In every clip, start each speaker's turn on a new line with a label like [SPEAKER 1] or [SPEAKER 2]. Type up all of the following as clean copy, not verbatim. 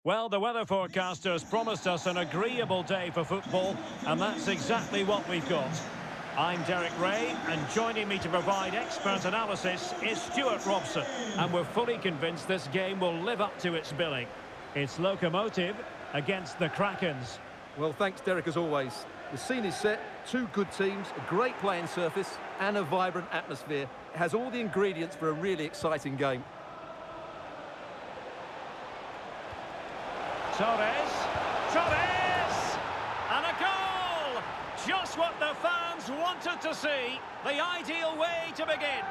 [SPEAKER 1] Well, the weather forecasters promised us an agreeable day for football, and that's exactly what we've got. I'm Derek Ray, and joining me to provide expert analysis is Stuart Robson. And we're fully convinced this game will live up to its billing. It's Locomotive against the Krakens.
[SPEAKER 2] Well, thanks, Derek, as always. The scene is set, two good teams, a great playing surface, and a vibrant atmosphere. It has all the ingredients for a really exciting game.
[SPEAKER 1] Torres, and a goal! Just what the fans wanted to see, the ideal way to begin.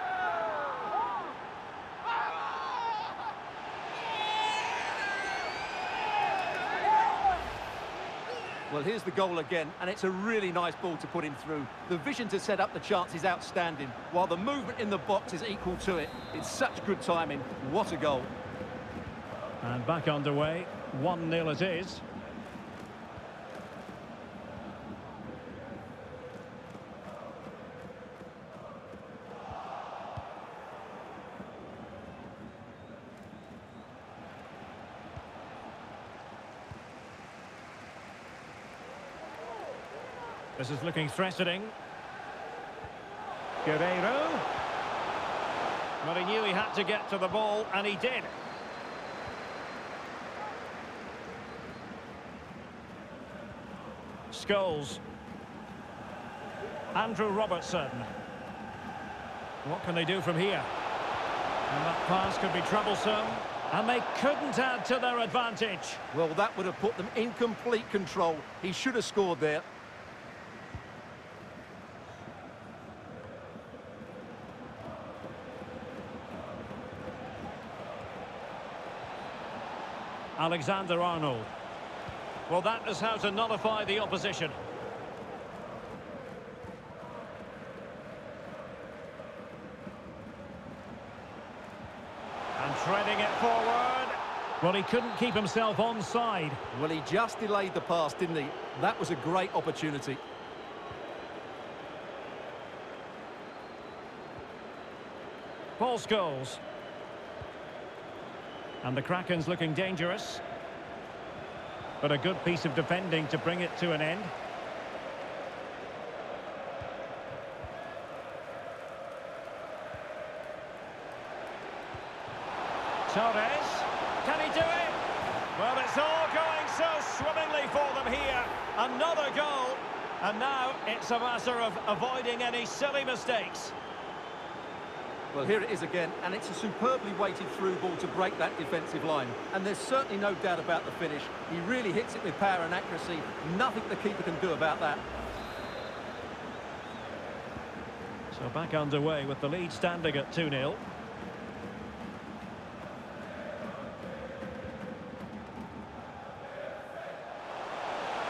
[SPEAKER 2] Well, here's the goal again, and it's a really nice ball to put him through. The vision to set up the chance is outstanding, while the movement in the box is equal to it. It's such good timing. What a goal.
[SPEAKER 1] And back underway, 1-0 it is. This is looking threatening. Guerreiro. But he knew he had to get to the ball, and he did. Scholes. Andrew Robertson. What can they do from here? And that pass could be troublesome. And they couldn't add to their advantage.
[SPEAKER 2] Well, that would have put them in complete control. He should have scored there.
[SPEAKER 1] Alexander-Arnold. Well, that is how to nullify the opposition. And treading it forward. Well, he couldn't keep himself onside.
[SPEAKER 2] Well, he just delayed the pass, didn't he? That was a great opportunity.
[SPEAKER 1] Paul Scholes. And the Krakens looking dangerous. But a good piece of defending to bring it to an end. Torres. Can he do it? Well, it's all going so swimmingly for them here. Another goal. And now it's a matter of avoiding any silly mistakes.
[SPEAKER 2] Well, here it is again, and it's a superbly weighted through ball to break that defensive line. And there's certainly no doubt about the finish. He really hits it with power and accuracy. Nothing the keeper can do about that.
[SPEAKER 1] So back underway with the lead standing at 2-0.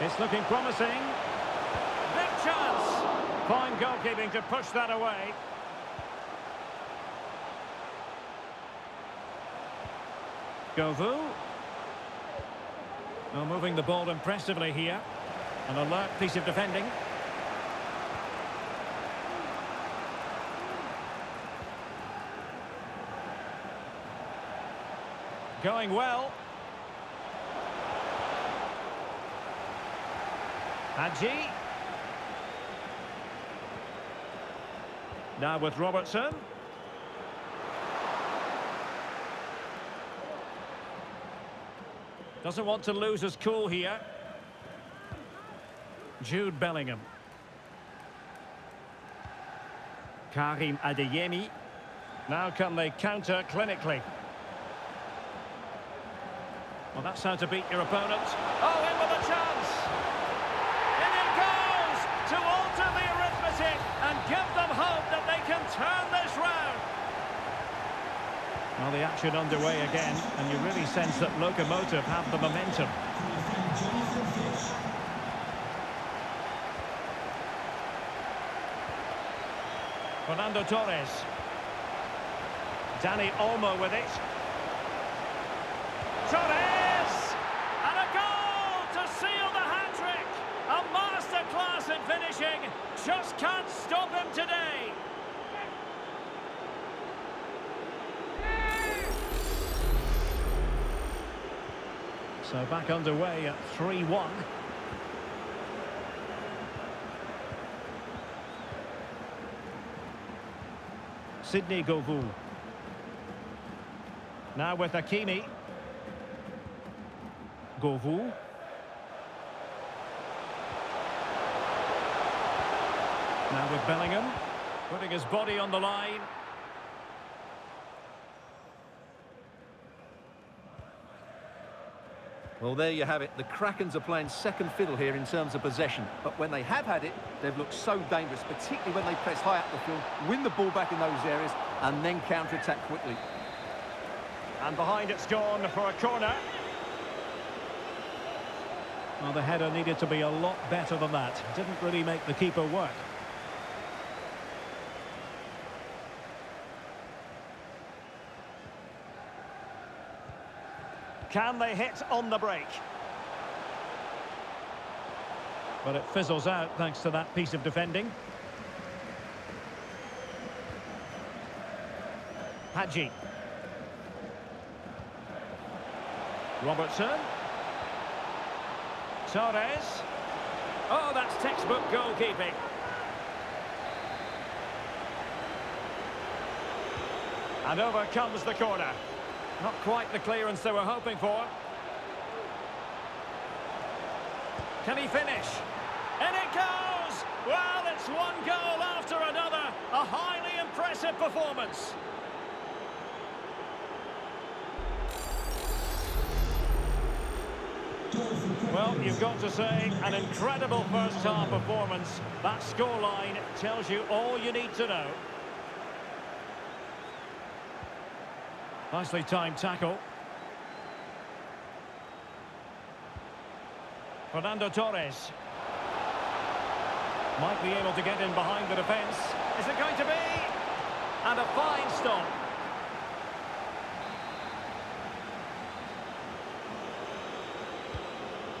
[SPEAKER 1] It's looking promising. Big chance. Fine goalkeeping to push that away. Govou. Well, moving the ball impressively here. An alert piece of defending. Going well. Hadji. Now with Robertson. Doesn't want to lose his cool here. Jude Bellingham. Karim Adeyemi. Now can they counter clinically? Well, that's how to beat your opponent. Oh, in with a chance! In it goes! To alter the arithmetic and give them hope that they can turn this round. Well, the action underway again, and you really sense that Locomotive have the momentum. Fernando Torres. Dani Olmo with it. Torres! And a goal to seal the hat-trick! A masterclass in finishing. Just can't stop him today. So back underway at 3-1. Sydney Govou. Now with Hakimi. Govou. Now with Bellingham, putting his body on the line.
[SPEAKER 2] Well, there you have it. The Krakens are playing second fiddle here in terms of possession. But when they have had it, they've looked so dangerous, particularly when they press high up the field, win the ball back in those areas, and then counter-attack quickly.
[SPEAKER 1] And behind it's gone for a corner. Well, the header needed to be a lot better than that. Didn't really make the keeper work. Can they hit on the break? But it fizzles out thanks to that piece of defending. Hadji. Robertson. Torres. Oh, that's textbook goalkeeping. And over comes the corner. Not quite the clearance they were hoping for. Can he finish? And it goes! Well, it's one goal after another. A highly impressive performance. Well, you've got to say, an incredible first-half performance. That scoreline tells you all you need to know. Nicely timed tackle. Fernando Torres. Might be able to get in behind the defence. Is it going to be? And a fine stop.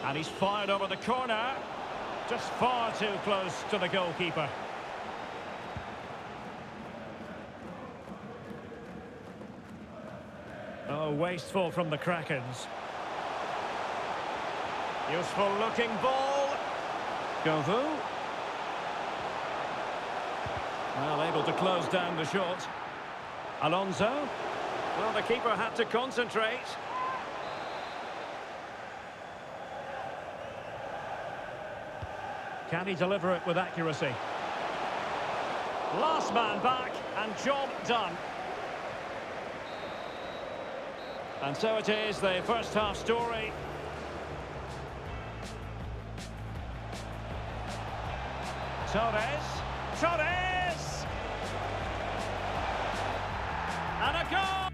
[SPEAKER 1] And he's fired over the corner. Just far too close to the goalkeeper. Oh, wasteful from the Krakens. Useful looking ball. Govou. Well, able to close down the shot. Alonso. Well, the keeper had to concentrate. Can he deliver it with accuracy? Last man back and job done. And so it is, the first half story. Torres. Torres! And a goal!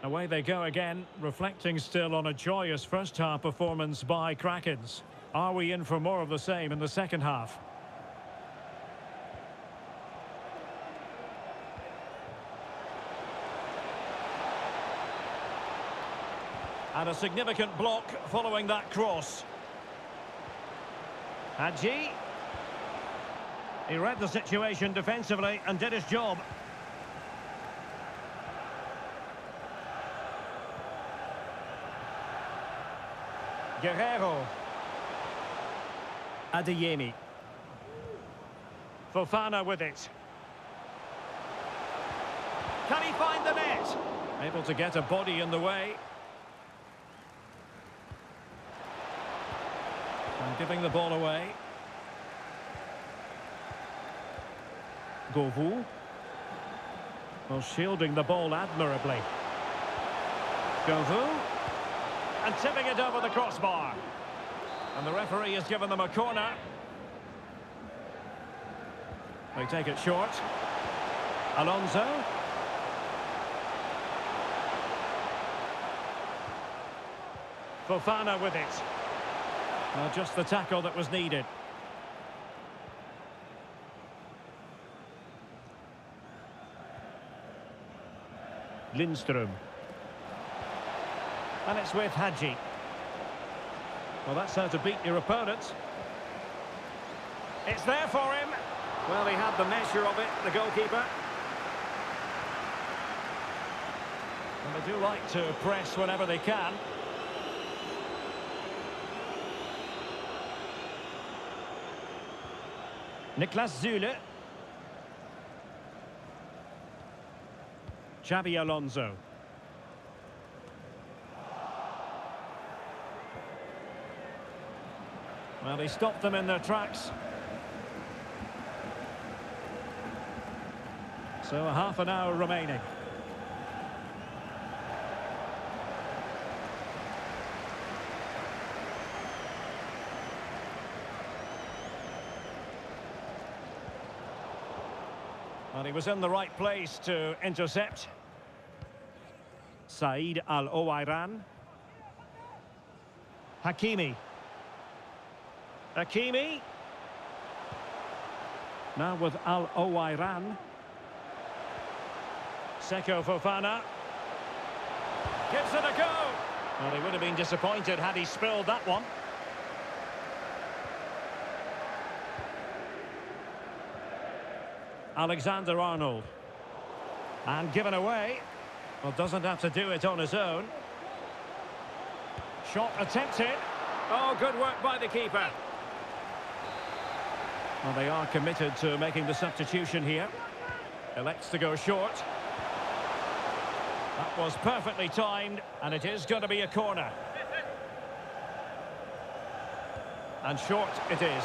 [SPEAKER 1] Away they go again, reflecting still on a joyous first half performance by Krakens. Are we in for more of the same in the second half? And a significant block following that cross. Hadji. He read the situation defensively and did his job. Guerrero. Adeyemi. Fofana with it. Can he find the net? Able to get a body in the way. And giving the ball away. Govou. Well, shielding the ball admirably. Govou. And tipping it over the crossbar. And the referee has given them a corner. They take it short. Alonso. Fofana with it. Well, just the tackle that was needed. Lindström. And it's with Hadji. Well, that's how to beat your opponent. It's there for him. Well, he had the measure of it, the goalkeeper. And they do like to press whenever they can. Niklas Süle. Xabi Alonso. Well, he stopped them in their tracks. So half an hour remaining. Well, he was in the right place to intercept. Said Al-Owairan. Hakimi. Hakimi. Now with Al-Owairan. Seko Fofana. Gives it a go. Well, he would have been disappointed had he spilled that one. Alexander-Arnold. And given away. Well, doesn't have to do it on his own. Shot attempted. Oh, good work by the keeper. Well, they are committed to making the substitution here. Elects to go short. That was perfectly timed, and it is going to be a corner. And short it is.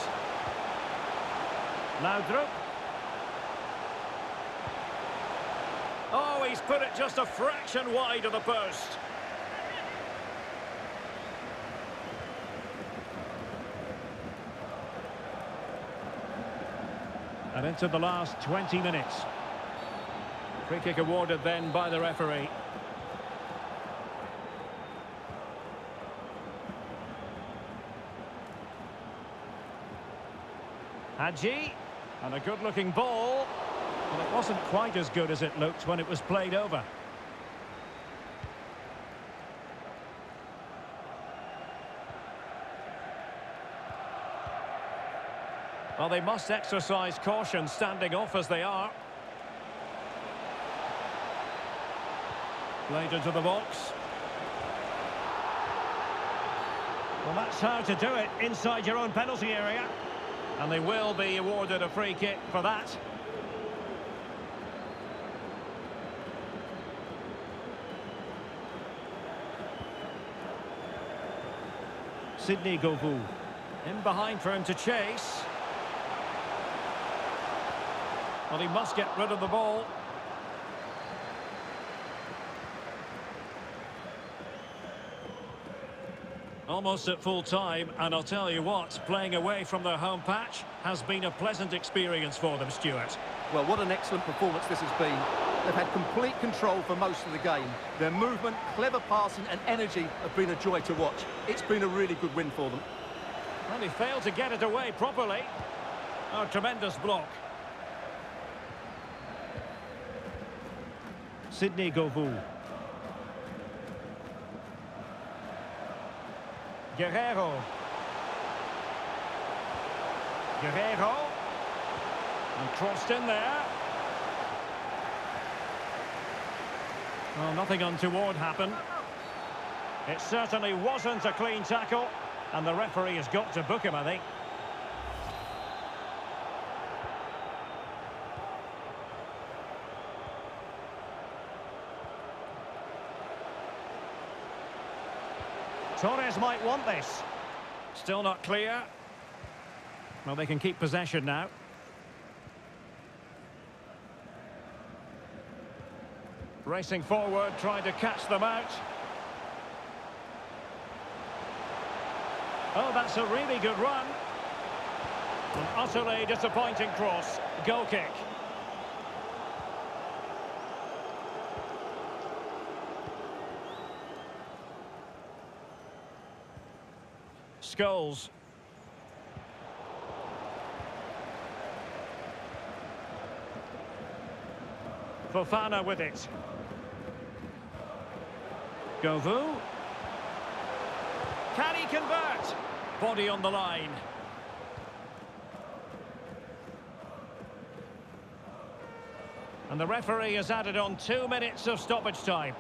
[SPEAKER 1] Laudrup. Oh, he's put it just a fraction wide of the post. And into the last 20 minutes. Free kick awarded then by the referee. Hadji, and a good-looking ball. Well, it wasn't quite as good as it looked when it was played over. Well, they must exercise caution standing off as they are. Played into the box. Well, that's how to do it inside your own penalty area. And they will be awarded a free kick for that. Sydney Govou. In behind for him to chase. Well, he must get rid of the ball. Almost at full time, and I'll tell you what, playing away from their home patch has been a pleasant experience for them, Stuart.
[SPEAKER 2] Well, what an excellent performance this has been. They've had complete control for most of the game. Their movement, clever passing and energy have been a joy to watch. It's been a really good win for them.
[SPEAKER 1] Well, he failed to get it away properly. Oh, tremendous block. Sydney Govou. Guerrero. Guerrero. And crossed in there. Well, nothing untoward happened. It certainly wasn't a clean tackle, and the referee has got to book him, I think. Torres might want this. Still not clear. Well, they can keep possession now. Racing forward, trying to catch them out. Oh, that's a really good run. An utterly disappointing cross. Goal kick. Scholes. Fofana with it. Govou. Can he convert? Body on the line. And the referee has added on 2 minutes of stoppage time.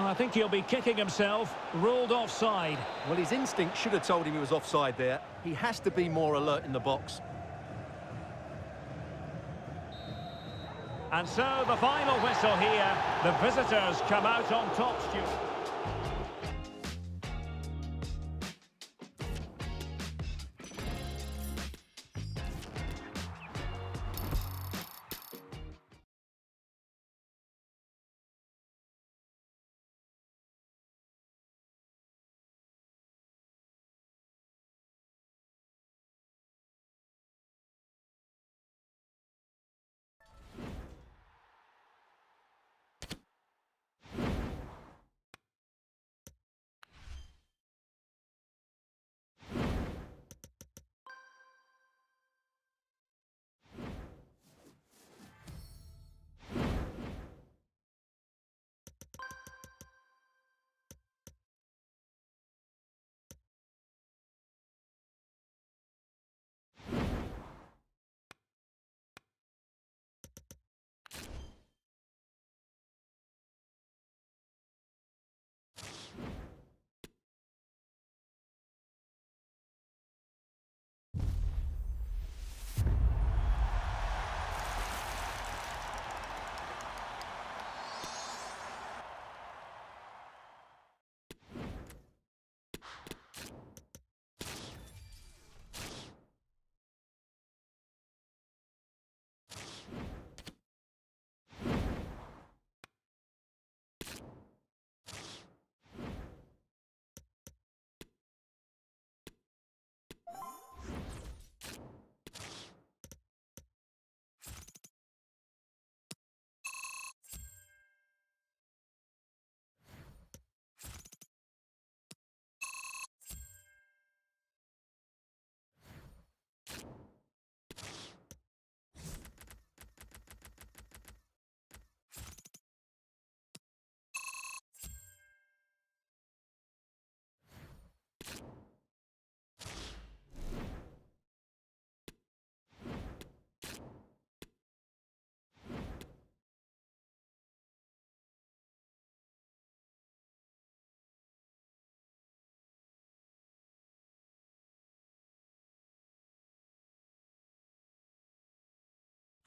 [SPEAKER 1] I think he'll be kicking himself. Ruled offside.
[SPEAKER 2] Well, his instinct should have told him he was offside there. He has to be more alert in the box.
[SPEAKER 1] And so the final whistle here. The visitors come out on top, Stuart.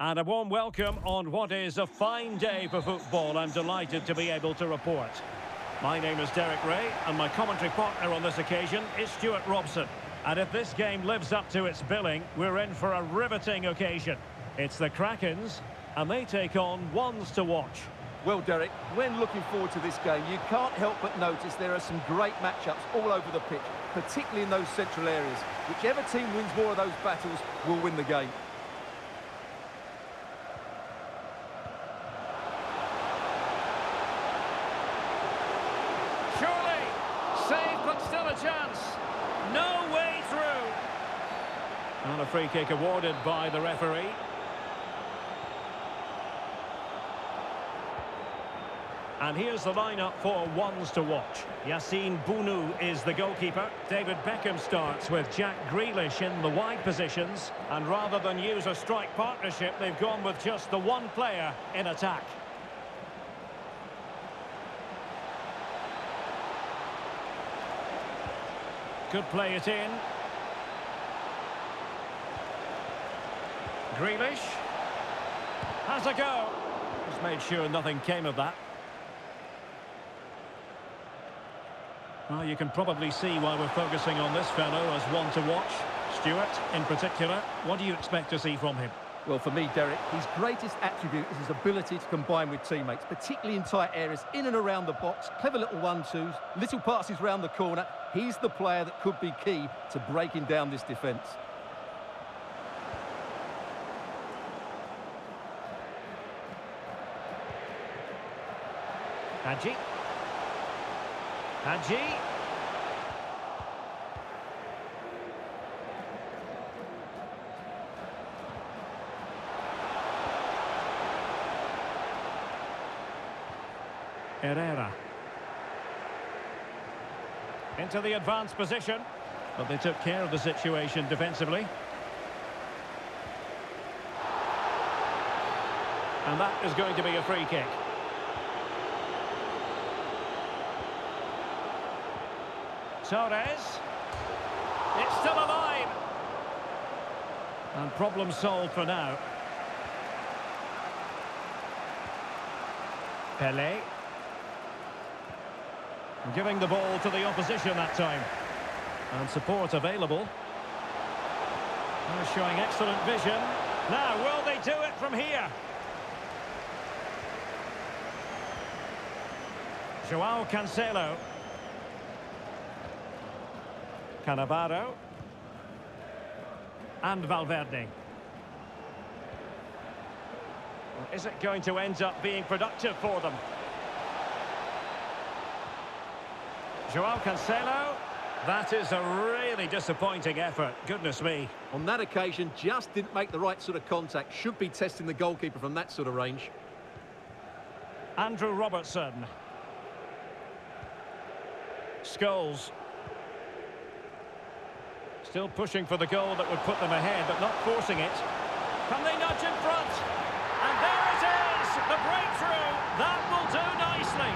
[SPEAKER 1] And a warm welcome on what is a fine day for football. I'm delighted to be able to report. My name is Derek Ray, and my commentary partner on this occasion is Stuart Robson. And if this game lives up to its billing, we're in for a riveting occasion. It's the Krakens, and they take on ones to watch.
[SPEAKER 2] Well, Derek, when looking forward to this game, you can't help but notice there are some great matchups all over the pitch, particularly in those central areas. Whichever team wins more of those battles will win the game.
[SPEAKER 1] Surely, save but still a chance. No way through. And a free kick awarded by the referee. And here's the lineup for ones to watch. Yassine Bounou is the goalkeeper. David Beckham starts with Jack Grealish in the wide positions. And rather than use a strike partnership, they've gone with just the one player in attack. Could play it in. Grealish has a go. Just made sure nothing came of that. Well, you can probably see why we're focusing on this fellow as one to watch. Stuart, in particular, what do you expect to see from him?
[SPEAKER 2] Well, for me, Derek, his greatest attribute is his ability to combine with teammates, particularly in tight areas, in and around the box, clever little 1-2s, little passes round the corner. He's the player that could be key to breaking down this defence.
[SPEAKER 1] Hadji. Herrera. Into the advanced position. But they took care of the situation defensively. And that is going to be a free kick. Torres. It's still alive. And problem solved for now. Pelé. Giving the ball to the opposition that time. And support available. They're showing excellent vision. Now, will they do it from here? Joao Cancelo. Cannavaro. And Valverde. Is it going to end up being productive for them? Joao Cancelo. That is a really disappointing effort. Goodness me.
[SPEAKER 2] On that occasion, just didn't make the right sort of contact. Should be testing the goalkeeper from that sort of range.
[SPEAKER 1] Andrew Robertson. Scholes. Still pushing for the goal that would put them ahead, but not forcing it. Can they nudge in front? And there it is! The breakthrough! That will do nicely.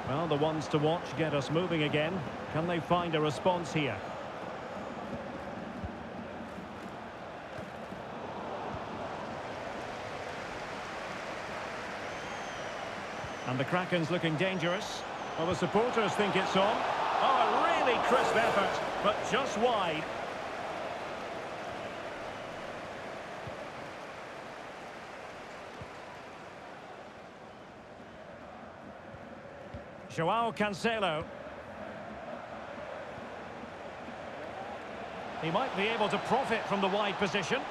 [SPEAKER 1] Well, the ones to watch get us moving again. Can they find a response here? And the Kraken's looking dangerous. Well, the supporters think it's on. Oh, a really crisp effort, but just wide. Joao Cancelo. He might be able to profit from the wide position.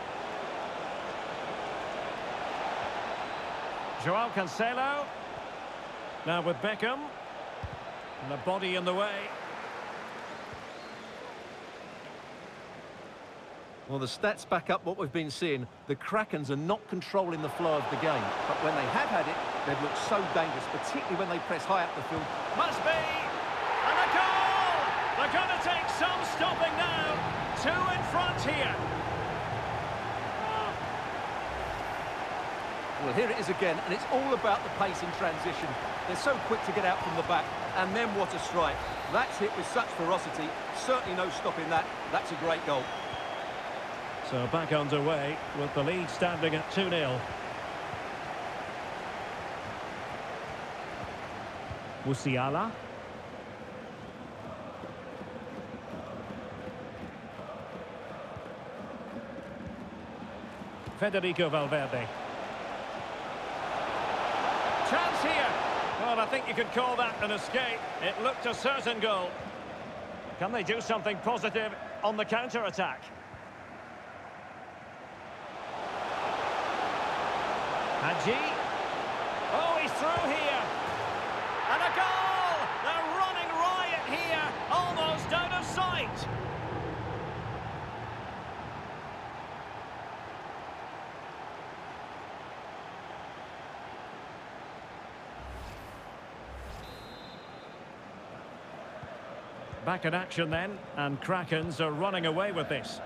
[SPEAKER 1] Joao Cancelo. Now with Beckham. And the body in the way.
[SPEAKER 2] Well, the stats back up what we've been seeing. The Krakens are not controlling the flow of the game. But when they have had it, they've looked so dangerous, particularly when they press high up the field.
[SPEAKER 1] Must be! And a goal! They're going to take some stopping now. Two in front here.
[SPEAKER 2] Well, here it is again, and it's all about the pace in transition. They're so quick to get out from the back, and then what a strike. That's hit with such ferocity. Certainly no stopping that. That's a great goal.
[SPEAKER 1] So back underway with the lead standing at 2-0. Musiala. Federico Valverde. Chance here. Well, I think you could call that an escape. It looked a certain goal. Can they do something positive on the counter-attack? Hadji. Oh, he's through here. And a goal! They're running riot here, almost out of sight. Back in action then, and Krakens are running away with this.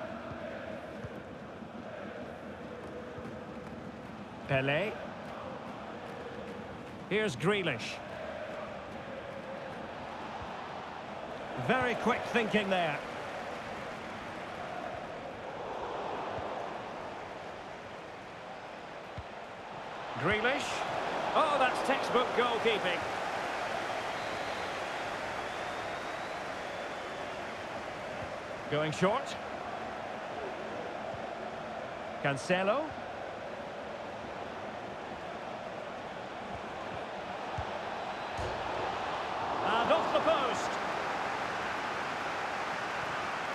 [SPEAKER 1] Pelé. Here's Grealish. Very quick thinking there. Grealish. Oh, that's textbook goalkeeping. Going short. Cancelo. And off the post.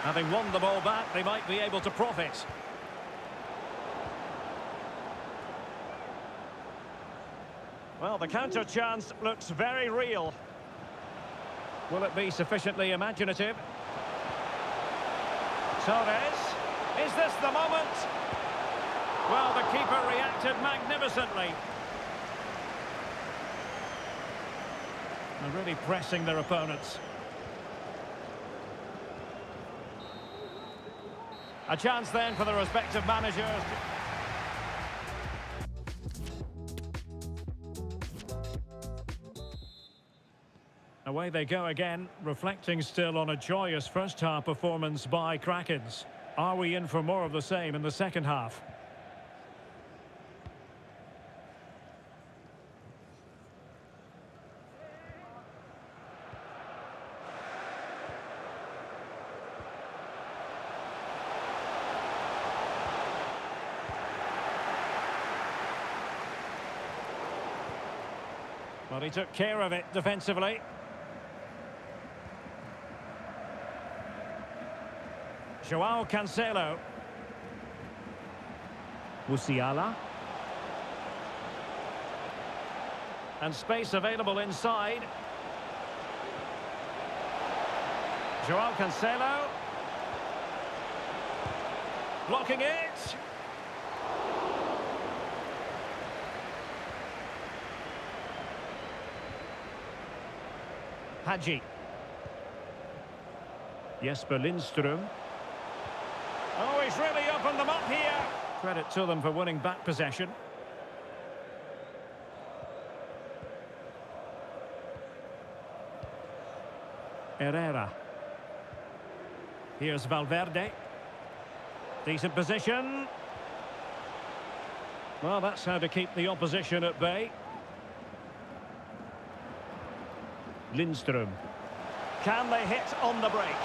[SPEAKER 1] Having won the ball back, they might be able to profit. Well, the counter chance looks very real. Will it be sufficiently imaginative? Torres. Is this the moment? Well, the keeper reacted magnificently. And really pressing their opponents. A chance then for the respective managers. Away they go again, reflecting still on a joyous first-half performance by Krakens. Are we in for more of the same in the second half? Well, he took care of it defensively. Joao Cancelo. Musiala. And space available inside. Joao Cancelo. Blocking it. Hadji. Jesper Lindström. Oh, he's really opened them up here. Credit to them for winning back possession. Herrera. Here's Valverde. Decent position. Well, that's how to keep the opposition at bay. Lindström. Can they hit on the break?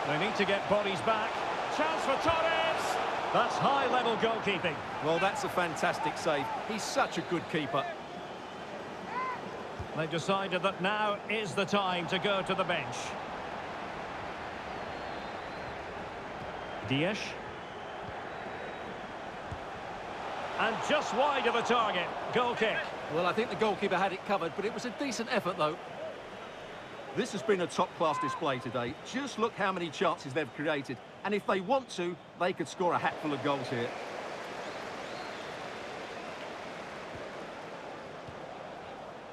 [SPEAKER 1] They need to get bodies back. Chance for Torres! That's high-level goalkeeping.
[SPEAKER 2] Well, that's a fantastic save. He's such a good keeper.
[SPEAKER 1] They've decided that now is the time to go to the bench. Dias. And just wide of the target. Goal kick.
[SPEAKER 2] Well, I think the goalkeeper had it covered, but it was a decent effort, though. This has been a top-class display today. Just look how many chances they've created. And if they want to, they could score a hatful of goals here.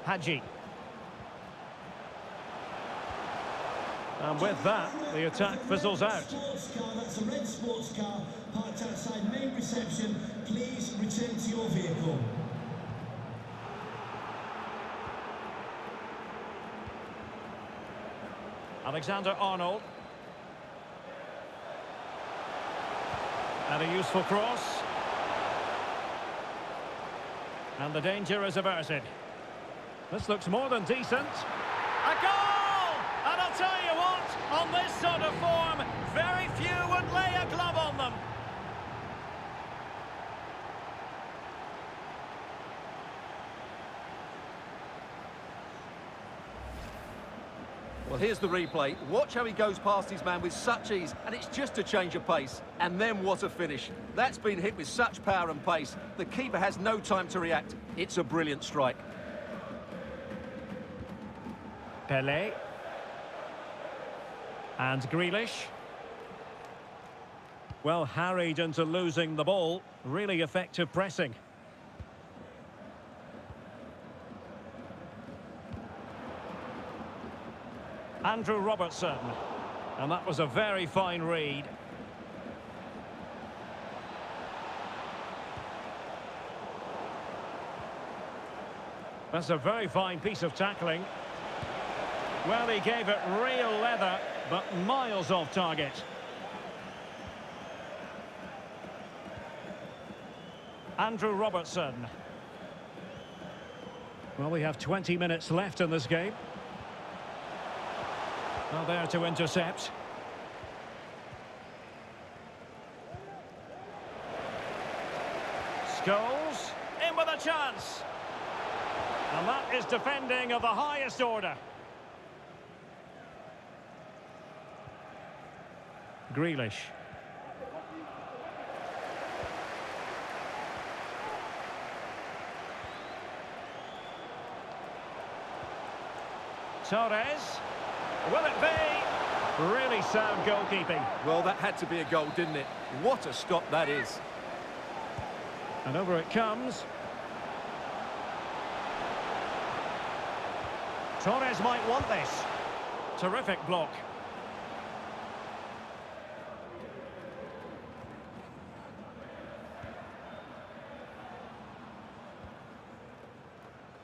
[SPEAKER 1] Hadji. And with that, the attack fizzles out.
[SPEAKER 3] Sports car, that's a red sports car, parked outside main reception. Please return to your vehicle.
[SPEAKER 1] Alexander-Arnold. And a useful cross. And the danger is averted. This looks more than decent. A goal! And I'll tell you what, on this sort of form, very few would lay a glove on them.
[SPEAKER 2] Well, here's the replay. Watch how he goes past his man with such ease, and it's just a change of pace. And then what a finish. That's been hit with such power and pace. The keeper has no time to react. It's a brilliant strike.
[SPEAKER 1] Pelé. And Grealish. Well, harried into losing the ball. Really effective pressing. Andrew Robertson. And that was a very fine read. That's a very fine piece of tackling. Well, he gave it real leather, but miles off target. Andrew Robertson. Well, we have 20 minutes left in this game. Well, there to intercept. Scholes in with a chance. And that is defending of the highest order. Grealish. Torres. Will it be? Really sound goalkeeping.
[SPEAKER 2] Well, that had to be a goal, didn't it? What a stop that is.
[SPEAKER 1] And over it comes. Torres might want this. Terrific block.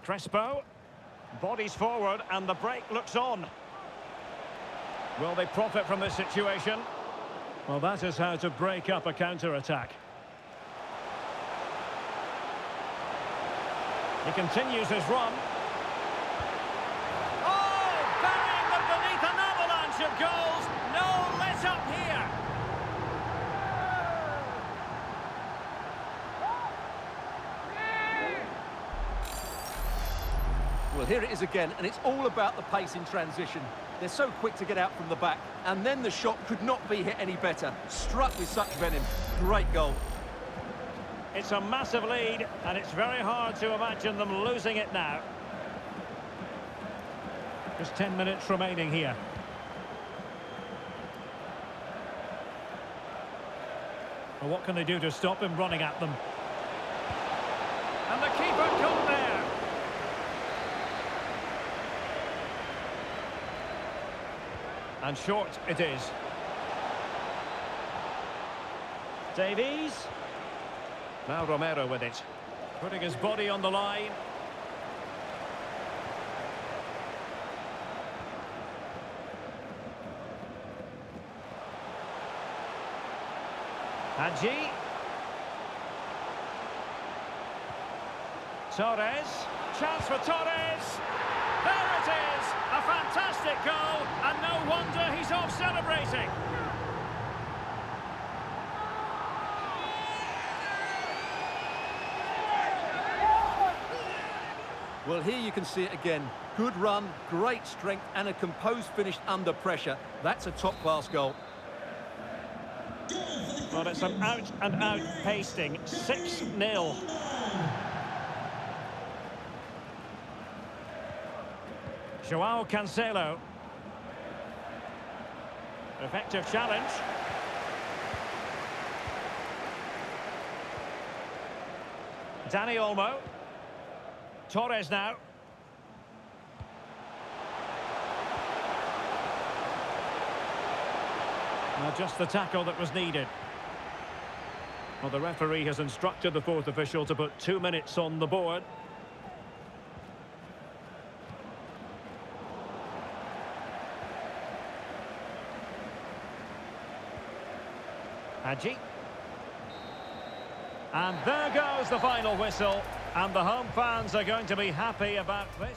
[SPEAKER 1] Crespo. Bodies forward and the break looks on. Will they profit from this situation? Well, that is how to break up a counter-attack. He continues his run. Oh, burying them beneath an avalanche of goals. No let up here.
[SPEAKER 2] Well, here it is again, and it's all about the pace in transition. They're so quick to get out from the back, and then the shot could not be hit any better. Struck with such venom. Great goal.
[SPEAKER 1] It's a massive lead, and it's very hard to imagine them losing it now. Just 10 minutes remaining here. Well, what can they do to stop him running at them? And the keeper caught there. And short it is. Davies. Now Romero with it. Putting his body on the line. Hadji. Torres. Chance for Torres. There it is! A fantastic goal, and no wonder he's off celebrating.
[SPEAKER 2] Well, here you can see it again. Good run, great strength, and a composed finish under pressure. That's a top-class goal.
[SPEAKER 1] Well, it's an out-and-out pasting. 6-0. Joao Cancelo. Effective challenge. Dani Olmo. Torres now. Now just the tackle that was needed. Well, the referee has instructed the fourth official to put 2 minutes on the board. Hadji. And there goes the final whistle, and the home fans are going to be happy about this.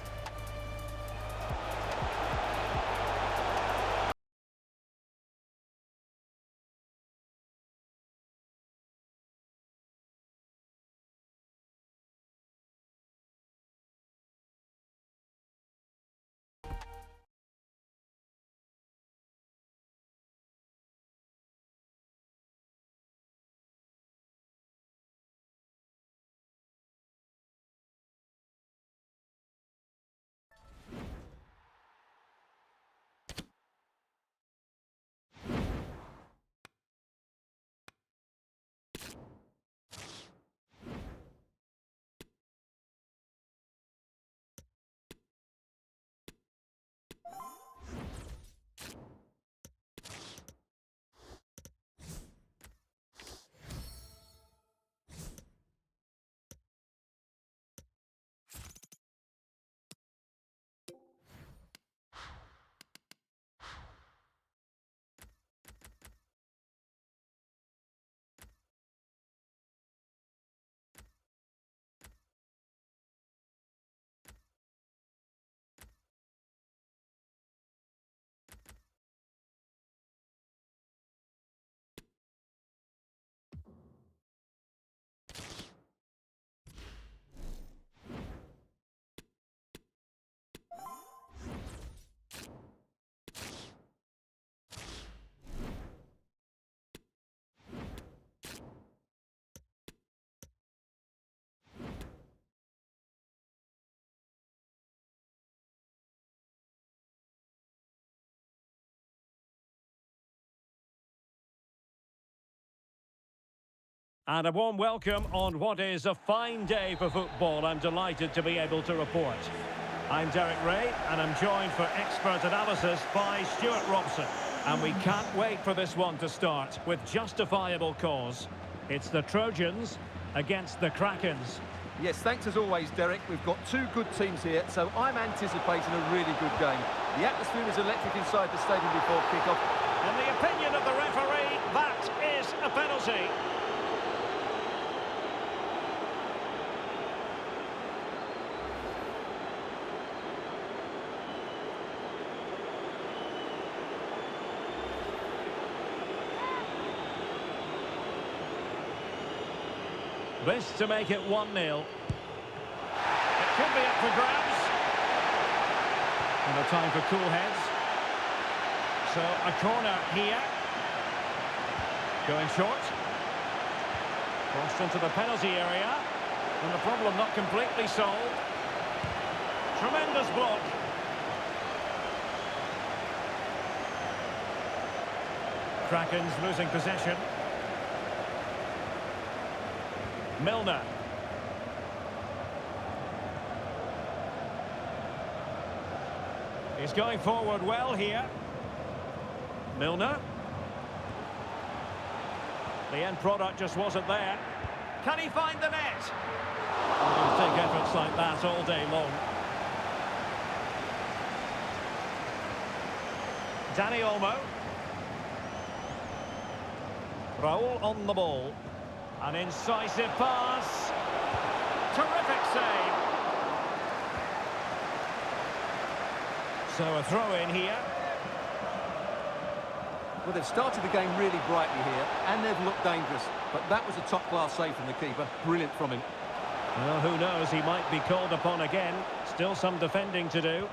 [SPEAKER 1] And a warm welcome on what is a fine day for football. I'm delighted to be able to report. I'm Derek Ray, and I'm joined for expert analysis by Stuart Robson. And we can't wait for this one to start with justifiable cause. It's the Trojans against the Krakens.
[SPEAKER 2] Yes, thanks as always, Derek. We've got two good teams here, so I'm anticipating a really good game. The atmosphere is electric inside the stadium before kick-off.
[SPEAKER 1] In the opinion of the referee, that is a penalty. This to make it 1-0. It could be up for grabs. And a time for cool heads. So a corner here. Going short. Crossed into the penalty area. And the problem not completely solved. Tremendous block. Kraken's losing possession. Milner. He's going forward well here. Milner. The end product just wasn't there. Can he find the net? He'll take efforts like that all day long. Dani Olmo. Raul on the ball. An incisive pass. Terrific save. So a throw in here.
[SPEAKER 2] Well, they've started the game really brightly here, and they've looked dangerous. But that was a top-class save from the keeper. Brilliant from him.
[SPEAKER 1] Well, who knows? He might be called upon again. Still some defending to do.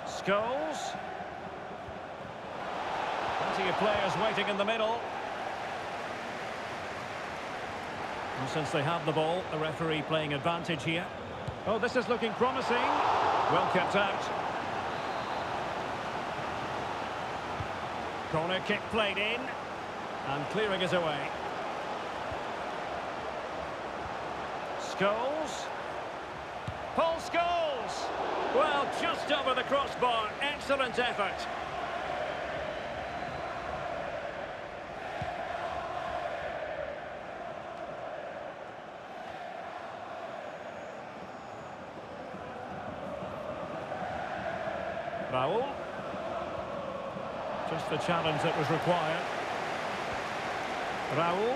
[SPEAKER 1] Scholes. Plenty of players waiting in the middle. And since they have the ball, the referee playing advantage here. Oh, this is looking promising. Well kept out. Corner kick played in. And clearing it away. Scholes. Paul Scholes. Well, just over the crossbar. Excellent effort. Raul. Just the challenge that was required. Raul.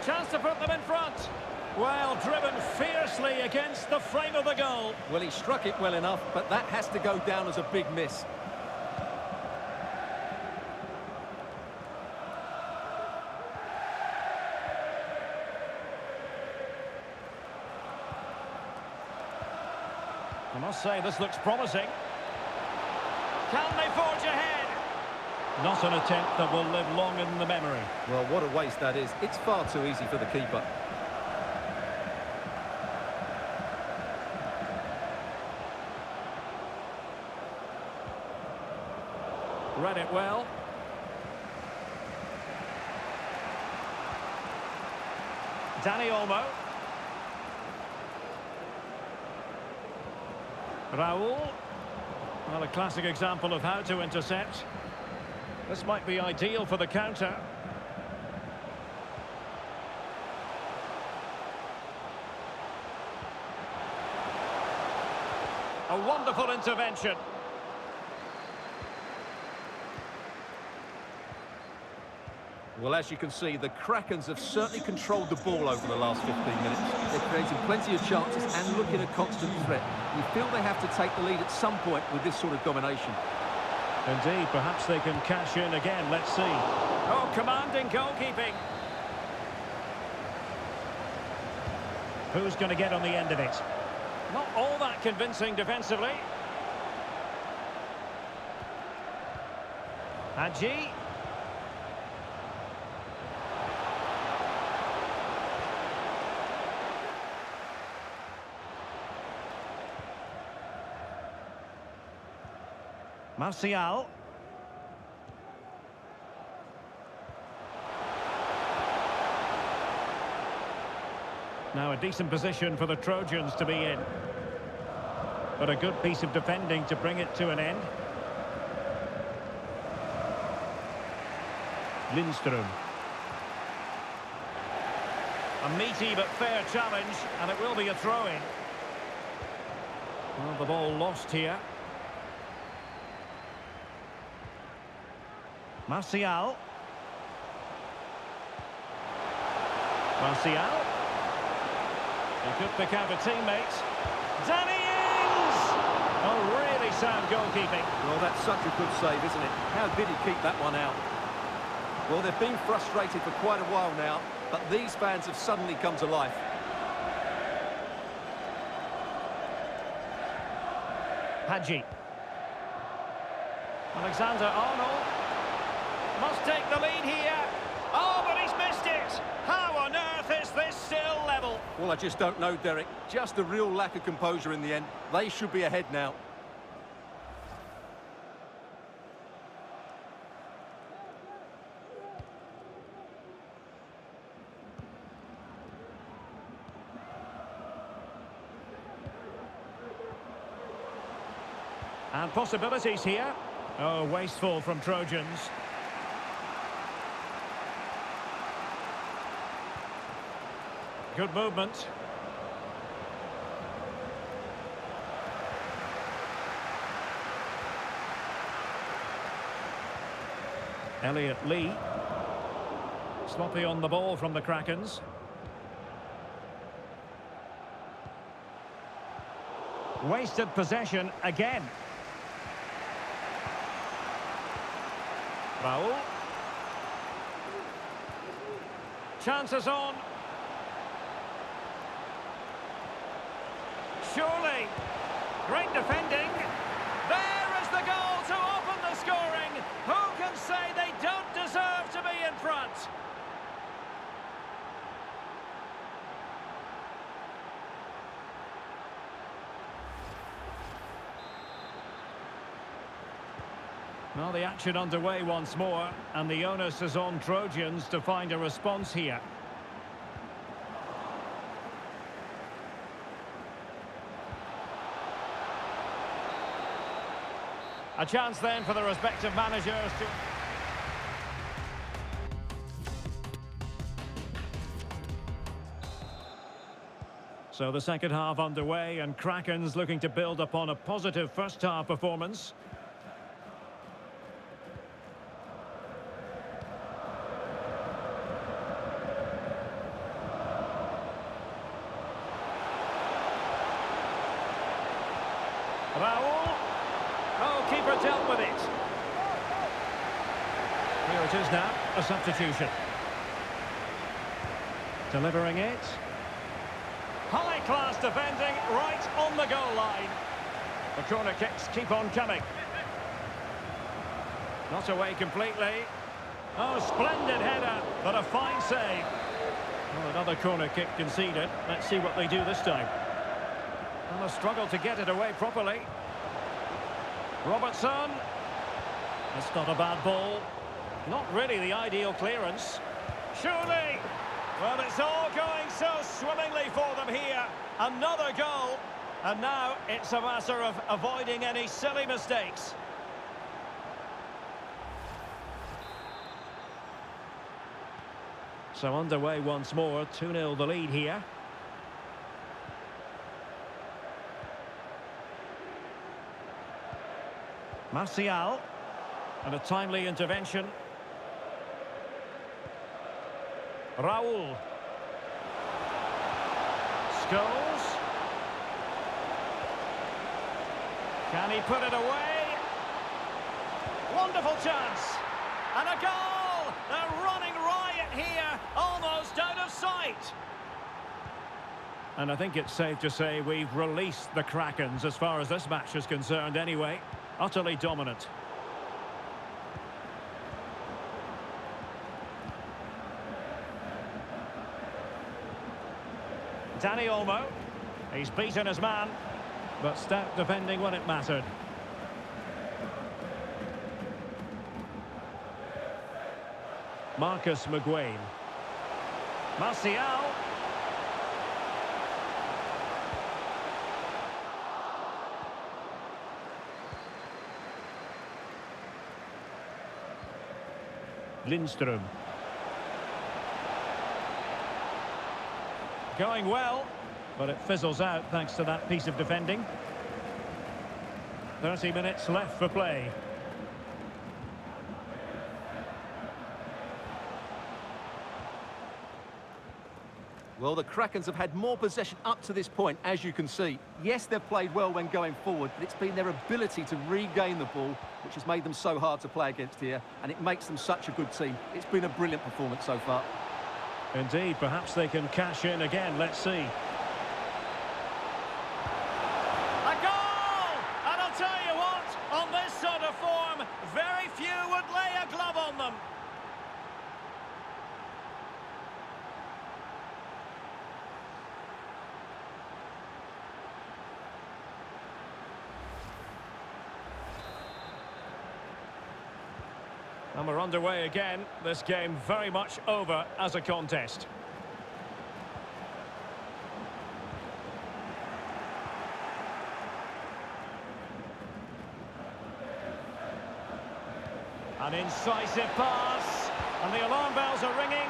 [SPEAKER 1] Chance to put them in front. Well, driven fiercely against the frame of the goal.
[SPEAKER 2] Well, he struck it well enough, but that has to go down as a big miss.
[SPEAKER 1] I must say, this looks promising. Can they forge ahead? Not an attempt that will live long in the memory.
[SPEAKER 2] Well, what a waste that is. It's far too easy for the keeper.
[SPEAKER 1] Read it well. Dani Olmo. Raul. Well, a classic example of how to intercept. This might be ideal for the counter. A wonderful intervention.
[SPEAKER 2] Well, as you can see, the Krakens have certainly controlled the ball over the last 15 minutes. They're creating plenty of chances and looking a constant threat. You feel they have to take the lead at some point with this sort of domination.
[SPEAKER 1] Indeed, perhaps they can cash in again. Let's see. Oh, commanding goalkeeping. Who's going to get on the end of it? Not all that convincing defensively. Hadji. Martial. Now a decent position for the Trojans to be in. But a good piece of defending to bring it to an end. Lindström. A meaty but fair challenge, and it will be a throw-in. Well, the ball lost here. Martial. Martial. He could pick out a teammate. Danny Ings! Oh, really sound goalkeeping.
[SPEAKER 2] Well, that's such a good save, isn't it? How did he keep that one out? Well, they've been frustrated for quite a while now, but these fans have suddenly come to life.
[SPEAKER 1] Hadji. Alexander-Arnold. Must take the lead here. Oh, but he's missed it. How on earth is this still level?
[SPEAKER 2] Well, I just don't know, Derek. Just a real lack of composure in the end. They should be ahead now.
[SPEAKER 1] And possibilities here. Oh, wasteful from Trojans. Good movement. Elliot Lee. Sloppy on the ball from the Krakens. Wasted possession again. Raul. Chances on. Surely. Great defending. There is the goal to open the scoring. Who can say they don't deserve to be in front? Well, the action underway once more, and the onus is on Trojans to find a response here. A chance then for the respective managers to... So the second half underway, and Krakens looking to build upon a positive first half performance. Raul. Oh, keeper dealt with it. Here it is now, a substitution. Delivering it. High-class defending right on the goal line. The corner kicks keep on coming. Not away completely. Oh, splendid header, but a fine save. Well, another corner kick conceded. Let's see what they do this time. And a struggle to get it away properly. Robertson. That's not a bad ball. Not really the ideal clearance. Surely. Well, it's all going so swimmingly for them here. Another goal. And now it's a matter of avoiding any silly mistakes. So underway once more. 2-0 the lead here. Martial, and a timely intervention. Raul. Scholes. Can he put it away? Wonderful chance. And a goal! They're running riot here, almost out of sight. And I think it's safe to say we've released the Krakens as far as this match is concerned anyway. Utterly dominant. Danny Olmo. He's beaten his man, but stout defending when it mattered. Marcus McGuane. Martial. Lindström. Going well, but it fizzles out thanks to that piece of defending. 30 minutes left for play.
[SPEAKER 2] Well, the Krakens have had more possession up to this point, as you can see. Yes, they've played well when going forward, but it's been their ability to regain the ball which has made them so hard to play against here, and it makes them such a good team. It's been a brilliant performance so far.
[SPEAKER 1] Indeed, perhaps they can cash in again. Let's see. A goal! And I'll tell you what, on this sort of form, very few would lay a glove on them. And we're underway again. This game very much over as a contest. An incisive pass. And the alarm bells are ringing.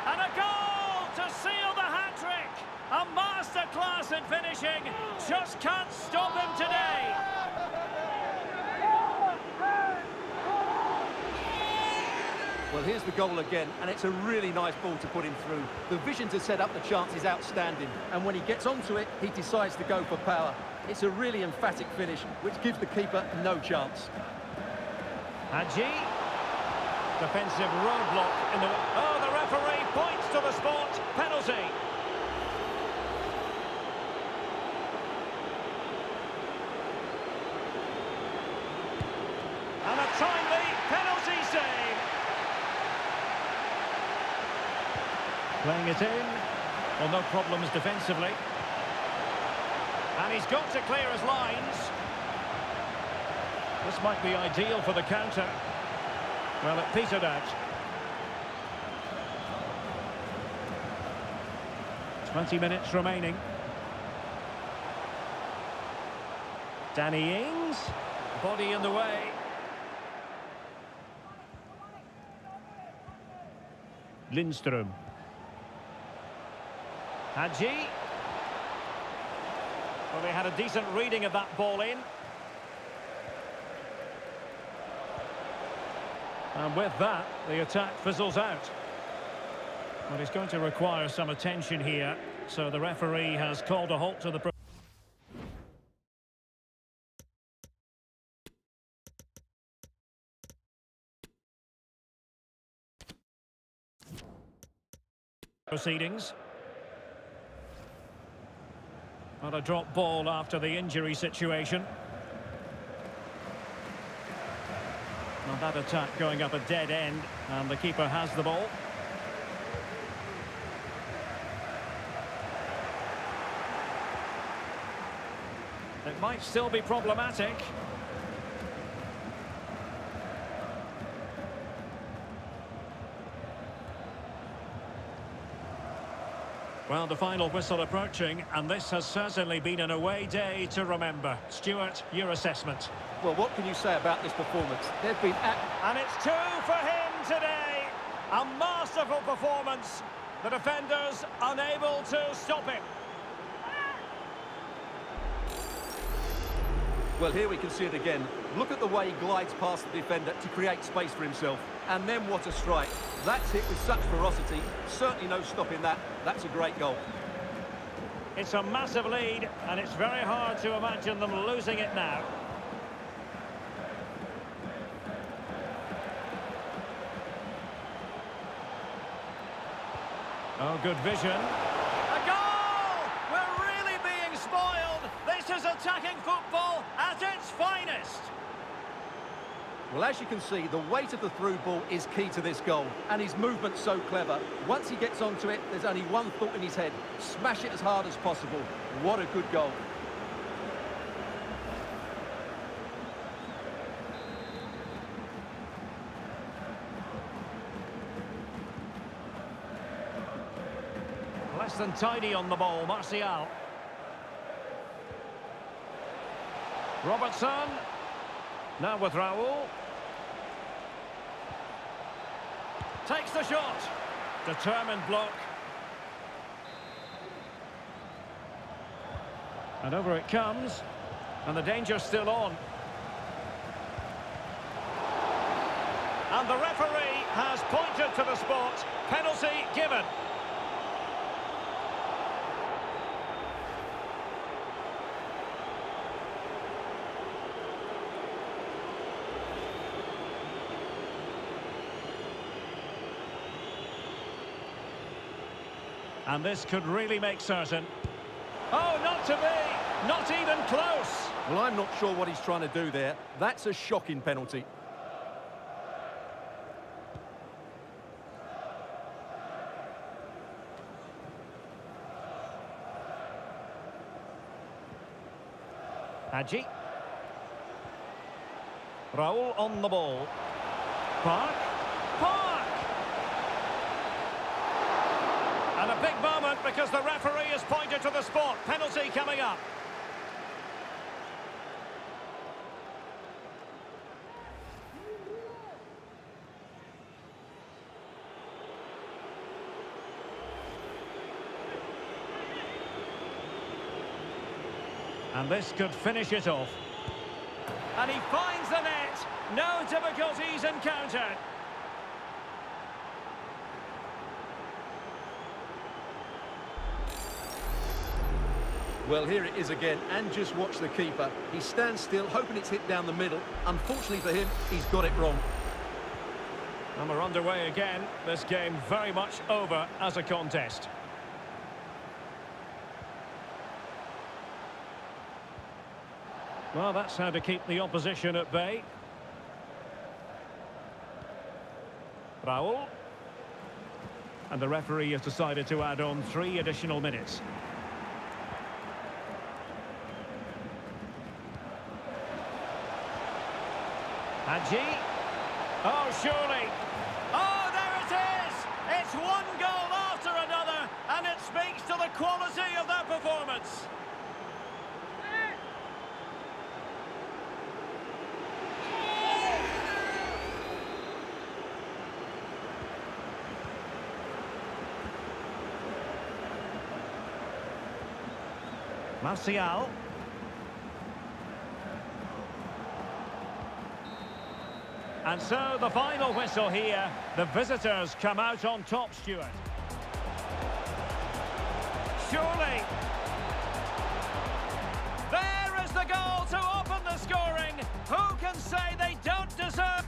[SPEAKER 1] And a goal to seal the hat-trick. A masterclass in finishing. Just can't stop him today.
[SPEAKER 2] Well, here's the goal again, and it's a really nice ball to put him through. The vision to set up the chance is outstanding, and when he gets onto it, he decides to go for power. It's a really emphatic finish, which gives the keeper no chance.
[SPEAKER 1] Hadji. Defensive roadblock in the... Oh, the referee points to the spot. Penalty. And a timely penalty save. Playing it in. Well, no problems defensively. And he's got to clear his lines. This might be ideal for the counter. Well, it petered out. 20 minutes remaining. Danny Ings. Body in the way. Lindström. Hadji. Well, they had a decent reading of that ball in. And with that, the attack fizzles out. Well, it's going to require some attention here. So the referee has called a halt to the... proceedings. Not a drop ball after the injury situation. Now that attack going up a dead end, and the keeper has the ball. It might still be problematic. Well, the final whistle approaching, and this has certainly been an away day to remember. Stuart, your assessment.
[SPEAKER 2] Well, what can you say about this performance? They've been
[SPEAKER 1] And it's 2 for him today. A masterful performance. The defenders unable to stop him.
[SPEAKER 2] Well, here we can see it again. Look at the way he glides past the defender to create space for himself. And then what a strike. That's hit with such ferocity. Certainly no stopping that. That's a great goal.
[SPEAKER 1] It's a massive lead, and it's very hard to imagine them losing it now. Oh, good vision. A goal! We're really being spoiled. This is attacking football at its finest.
[SPEAKER 2] Well, as you can see, the weight of the through ball is key to this goal, and his movement's so clever. Once he gets onto it, there's only one thought in his head: smash it as hard as possible. What a good goal.
[SPEAKER 1] Less than tidy on the ball, Martial. Robertson. Now with Raul. Takes the shot. Determined block. And over it comes. And the danger's still on. And the referee has pointed to the spot. Penalty given. And this could really make certain. Oh, not to be! Not even close!
[SPEAKER 2] Well, I'm not sure what he's trying to do there. That's a shocking penalty.
[SPEAKER 1] Hadji. Raul on the ball. Park. Park! And a big moment because the referee has pointed to the spot. Penalty coming up. And this could finish it off. And he finds the net. No difficulties encountered.
[SPEAKER 2] Well, here it is again, and just watch the keeper. He stands still, hoping it's hit down the middle. Unfortunately for him, he's got it wrong.
[SPEAKER 1] And we're underway again. This game very much over as a contest. Well, that's how to keep the opposition at bay. Raul. And the referee has decided to add on 3 additional minutes. Hadji. Oh, surely. Oh, there it is! It's one goal after another, and it speaks to the quality of their performance. Martial. And so the final whistle here. The visitors come out on top, Stuart. Surely. There is the goal to open the scoring. Who can say they don't deserve...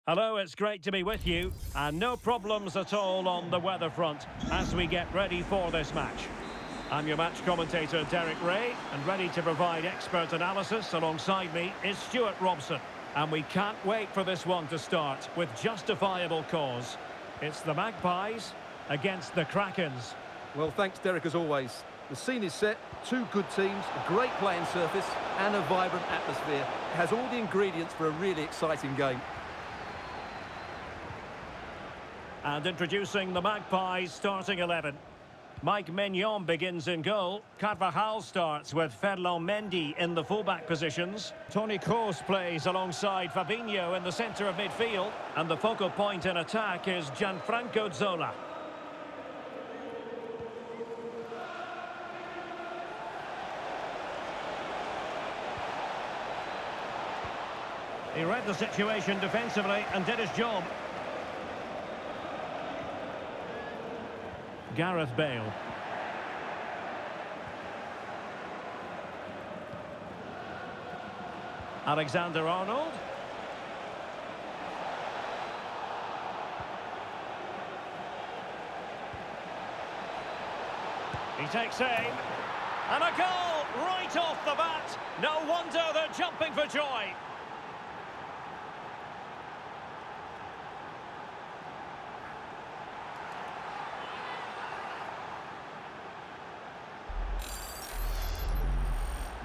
[SPEAKER 1] Hello, it's great to be with you, and no problems at all on the weather front as we get ready for this match. I'm your match commentator, Derek Ray, and ready to provide expert analysis alongside me is Stuart Robson. And we can't wait for this one to start with justifiable cause. It's the Magpies against the Krakens.
[SPEAKER 2] Well, thanks, Derek, as always. The scene is set, 2 good teams, a great playing surface, and a vibrant atmosphere. It has all the ingredients for a really exciting game.
[SPEAKER 1] And introducing the Magpies starting 11. Mike Mignon begins in goal. Carvajal starts with Ferland Mendy in the fullback positions. Toni Kroos plays alongside Fabinho in the centre of midfield. And the focal point in attack is Gianfranco Zola. He read the situation defensively and did his job. Gareth Bale. Alexander-Arnold. He takes aim. And a goal right off the bat. No wonder they're jumping for joy.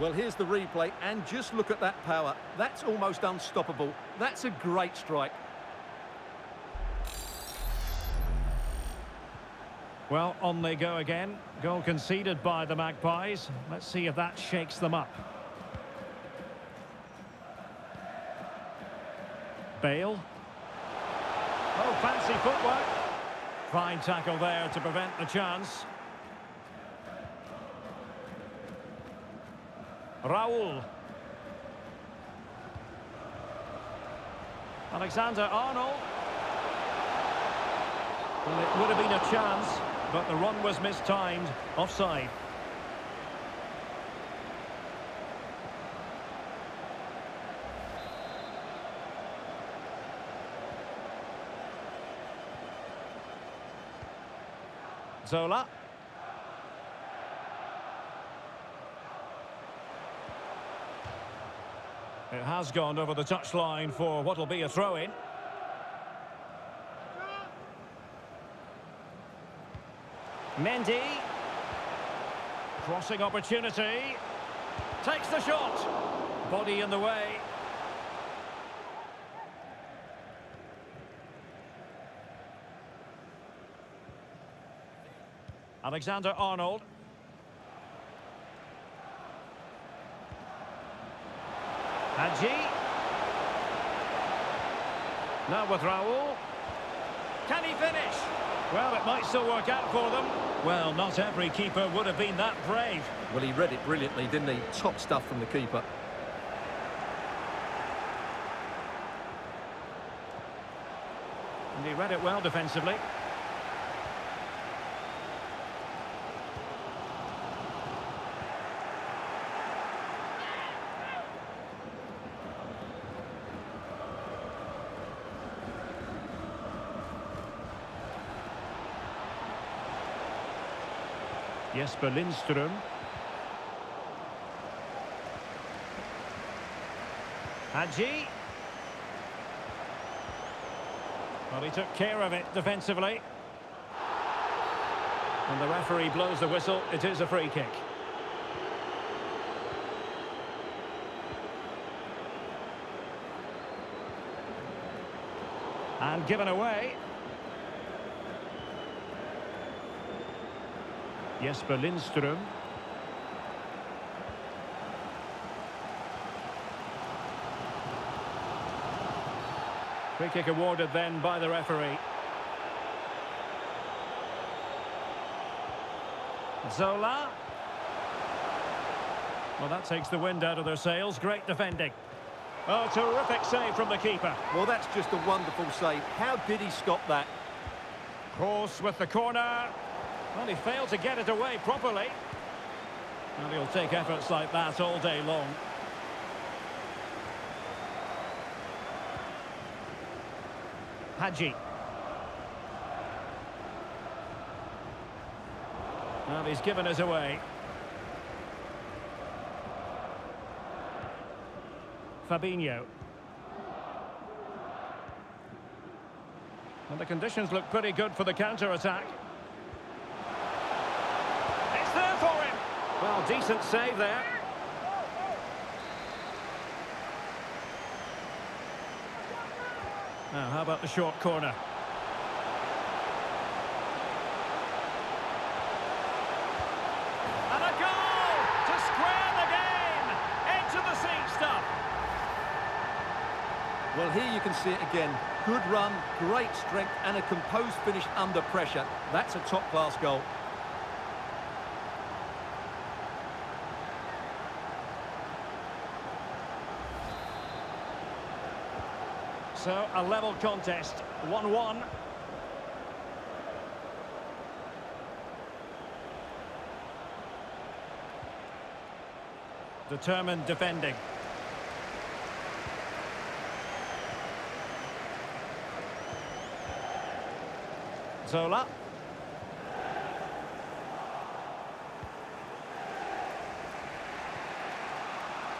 [SPEAKER 2] Well, here's the replay, and just look at that power. That's almost unstoppable. That's a great strike.
[SPEAKER 1] Well, on they go again. Goal conceded by the Magpies. Let's see if that shakes them up. Bale. Oh, fancy footwork. Fine tackle there to prevent the chance. Raul. Alexander-Arnold. Well, it would have been a chance, but the run was mistimed. Offside. Zola. It has gone over the touchline for what will be a throw-in. Mendy. Crossing opportunity. Takes the shot. Body in the way. Alexander-Arnold. Hadji. Now with Raul. Can he finish? Well, it might still work out for them. Well, not every keeper would have been that brave.
[SPEAKER 2] Well, he read it brilliantly, didn't he? Top stuff from the keeper.
[SPEAKER 1] And he read it well defensively. Jesper Lindström. Hadji. Well, he took care of it defensively. And the referee blows the whistle. It is a free kick. And given away. Jesper Lindström. Free kick awarded then by the referee. Zola. Well, that takes the wind out of their sails. Great defending. Oh, terrific save from the keeper.
[SPEAKER 2] Well, that's just a wonderful save. How did he stop that?
[SPEAKER 1] Kroos with the corner. Well, he failed to get it away properly. And he'll take efforts like that all day long. Hadji. Well, he's given us away. Fabinho. And the conditions look pretty good for the counter-attack. It's there for him. Well, decent save there. Now, how about the short corner?
[SPEAKER 2] Well, here you can see it again. Good run, great strength, and a composed finish under pressure. That's a top-class goal.
[SPEAKER 1] So, a level contest, 1-1. Determined defending. Zola.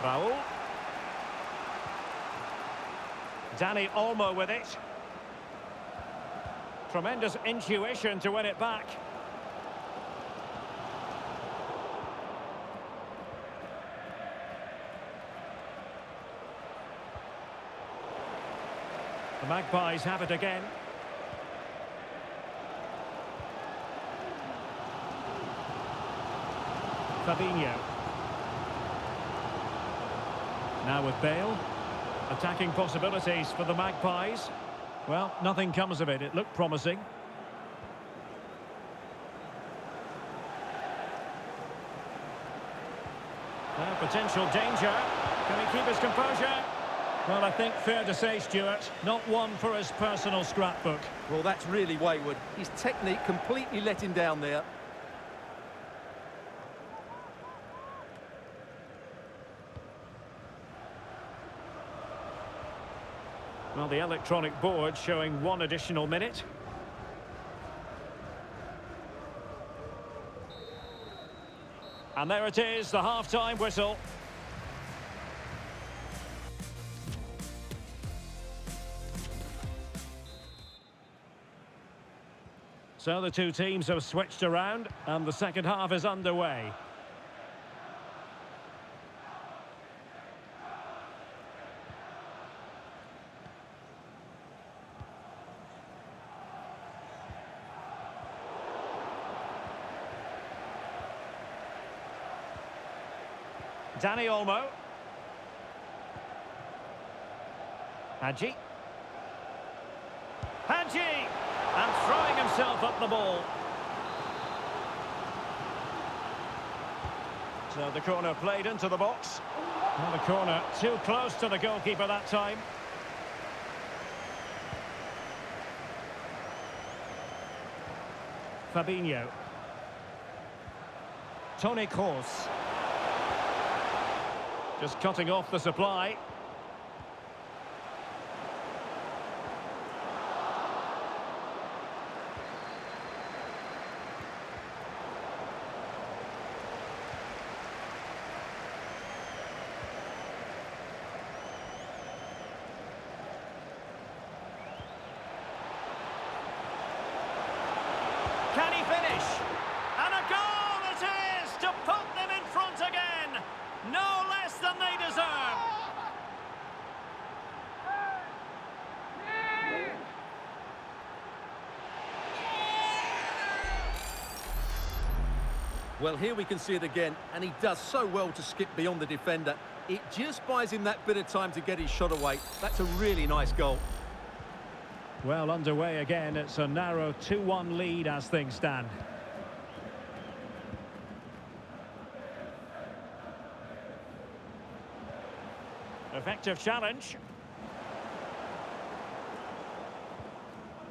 [SPEAKER 1] Raul. Dani Olmo with it. Tremendous intuition to win it back. The Magpies have it again. Fabinho. Now with Bale. Attacking possibilities for the Magpies. Well, nothing comes of it. It looked promising. Now, potential danger. Can he keep his composure? Well, I think fair to say, Stuart, not one for his personal scrapbook.
[SPEAKER 2] Well, that's really wayward. His technique completely let him down there.
[SPEAKER 1] Well, the electronic board showing 1 additional minute. And there it is, the half-time whistle. So the two teams have switched around, and the second half is underway. Dani Olmo. Hadji. Hadji! And throwing himself up the ball. So the corner played into the box. Well, the corner too close to the goalkeeper that time. Fabinho. Toni Kroos. Just cutting off the supply. Can he finish? And a goal it is to put them in front again. No less than they deserve.
[SPEAKER 2] Well, here we can see it again, and he does so well to skip beyond the defender. It just buys him that bit of time to get his shot away. That's a really nice goal.
[SPEAKER 1] Well, underway again. It's a narrow 2-1 lead as things stand. Effective challenge.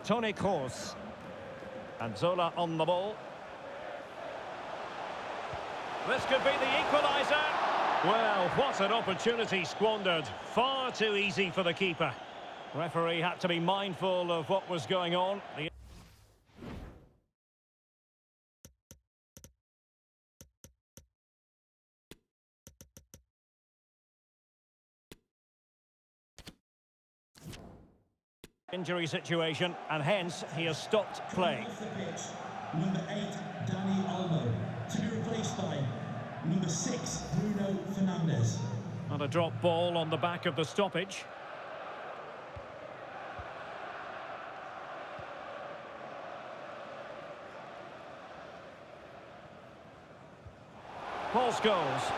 [SPEAKER 1] Toni Kroos. And Zola on the ball. This could be the equaliser. Well, what an opportunity squandered. Far too easy for the keeper. Referee had to be mindful of what was going on. Injury situation, and hence he has stopped play.
[SPEAKER 3] Off the pitch, number 8, Dani Olmo, to be replaced by number 6, Bruno Fernandes.
[SPEAKER 1] And a drop ball on the back of the stoppage. Paul Scholes.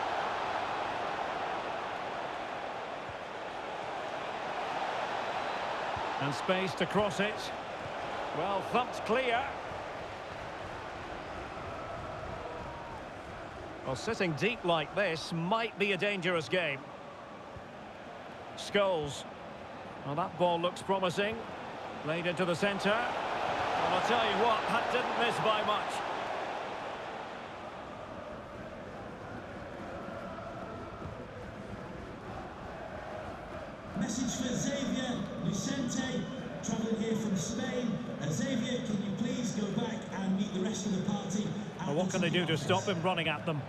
[SPEAKER 1] And space to cross it. Well, thumped clear. Well, sitting deep like this might be a dangerous game. Scholes. Well, that ball looks promising. Laid into the centre. Well, I'll tell you what, that didn't miss by much.
[SPEAKER 3] Message for Xavier Lucente, travelling here from Spain. Xavier, can you please go back and meet the rest of the party?
[SPEAKER 1] Well, what can they do to stop him running at them?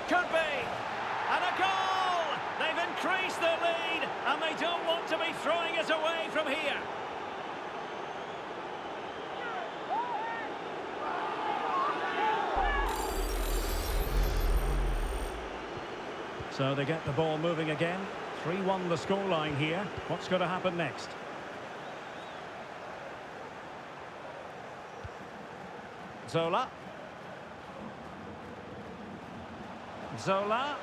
[SPEAKER 1] Could be! And a goal! They've increased their lead, and they don't want to be throwing it away from here. So they get the ball moving again. 3-1 the scoreline here. What's going to happen next? Zola. Zola.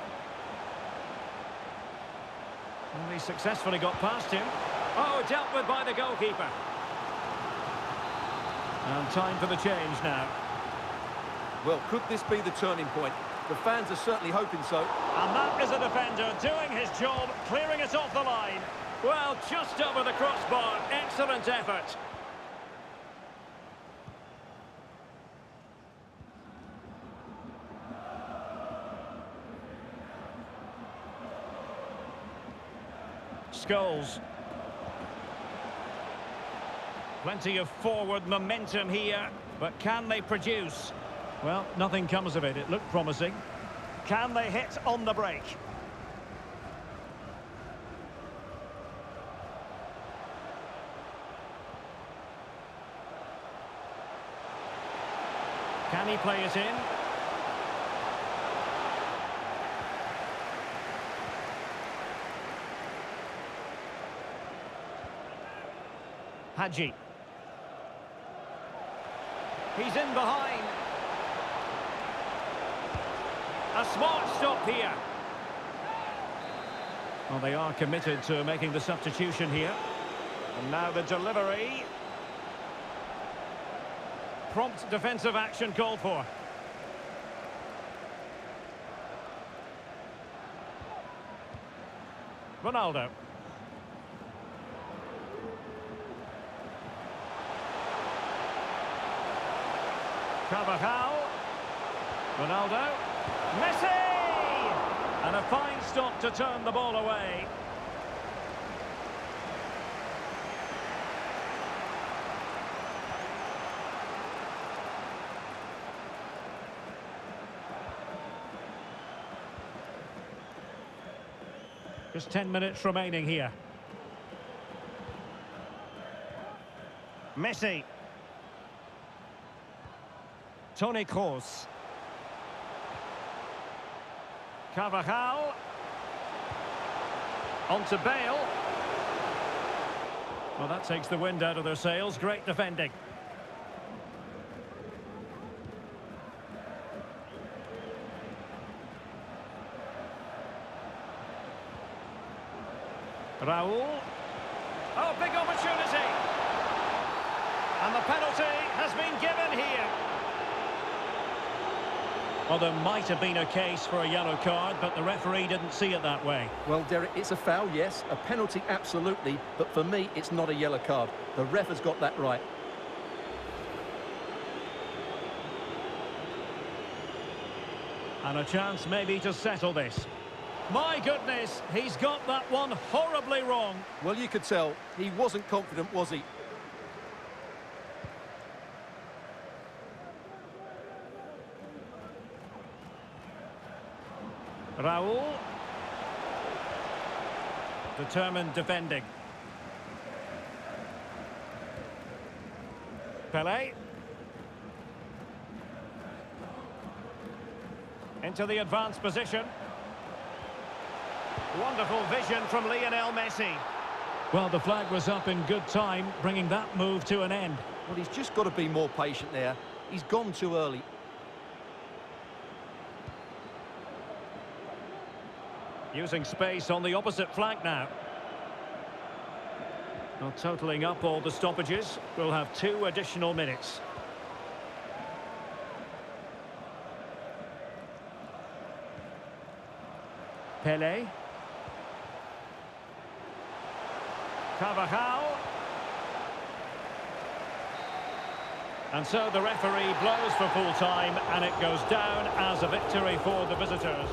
[SPEAKER 1] And he successfully got past him. Oh, dealt with by the goalkeeper. And time for the change now.
[SPEAKER 2] Well, could this be the turning point? The fans are certainly hoping so.
[SPEAKER 1] And that is a defender doing his job, clearing it off the line. Well, just over the crossbar. Excellent effort. Scholes. Plenty of forward momentum here, but can they produce? Well, nothing comes of it. It looked promising. Can they hit on the break? Can he play it in? Hadji. He's in behind. A smart stop here. Well, they are committed to making the substitution here. And now the delivery. Prompt defensive action called for. Ronaldo. Carvajal. Ronaldo. Messi! And a fine stop to turn the ball away. Just 10 minutes remaining here. Messi. Toni Kroos. Carvajal. On to Bale. Well, that takes the wind out of their sails. Great defending. Raul. Oh, big opportunity. And the penalty has been given here. Well, there might have been a case for a yellow card, but the referee didn't see it that way.
[SPEAKER 2] Well, Derek, it's a foul, yes. A penalty, absolutely. But for me, it's not a yellow card. The ref has got that right.
[SPEAKER 1] And a chance maybe to settle this. My goodness, he's got that one horribly wrong.
[SPEAKER 2] Well, you could tell. He wasn't confident, was he?
[SPEAKER 1] Raul. Determined defending. Pelé. Into the advanced position. Wonderful vision from Lionel Messi. Well, the flag was up in good time, bringing that move to an end.
[SPEAKER 2] Well, he's just got to be more patient there. He's gone too early.
[SPEAKER 1] Using space on the opposite flank now. Well, totalling up all the stoppages, we'll have 2 additional minutes. Pele. Carvajal. And so the referee blows for full time, and it goes down as a victory for the visitors.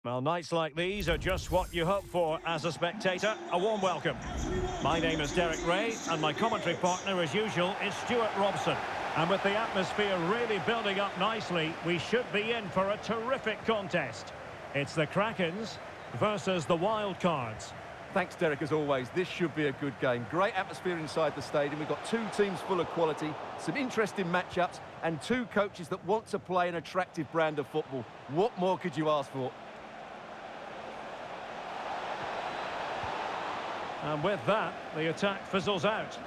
[SPEAKER 1] Well, nights like these are just what you hope for as a spectator. A warm welcome. My name is Derek Ray, and my commentary partner, as usual, is Stuart Robson. And with the atmosphere really building up nicely, we should be in for a terrific contest. It's the Krakens versus the Wildcards.
[SPEAKER 2] Thanks, Derek, as always. This should be a good game. Great atmosphere inside the stadium. We've got 2 teams full of quality, some interesting matchups, and 2 coaches that want to play an attractive brand of football. What more could you ask for?
[SPEAKER 1] And with that, the attack fizzles out.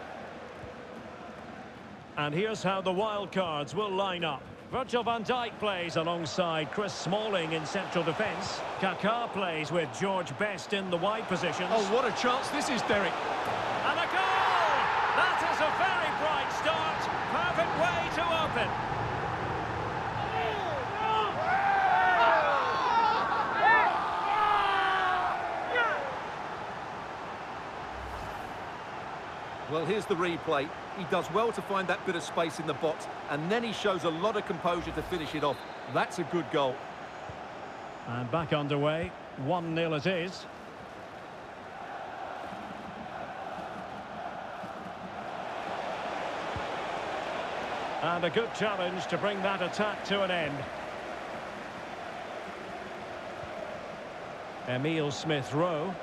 [SPEAKER 1] And here's how the Wildcards will line up. Virgil van Dijk plays alongside Chris Smalling in central defence. Kaká plays with George Best in the wide positions.
[SPEAKER 2] Oh, what a chance this is, Derek.
[SPEAKER 1] And a goal! That is a very bright start. Perfect way to open.
[SPEAKER 2] Well, here's the replay. He does well to find that bit of space in the box, and then he shows a lot of composure to finish it off. That's a good goal.
[SPEAKER 1] And back underway. 1-0 it is. And a good challenge to bring that attack to an end. Emile Smith-Rowe.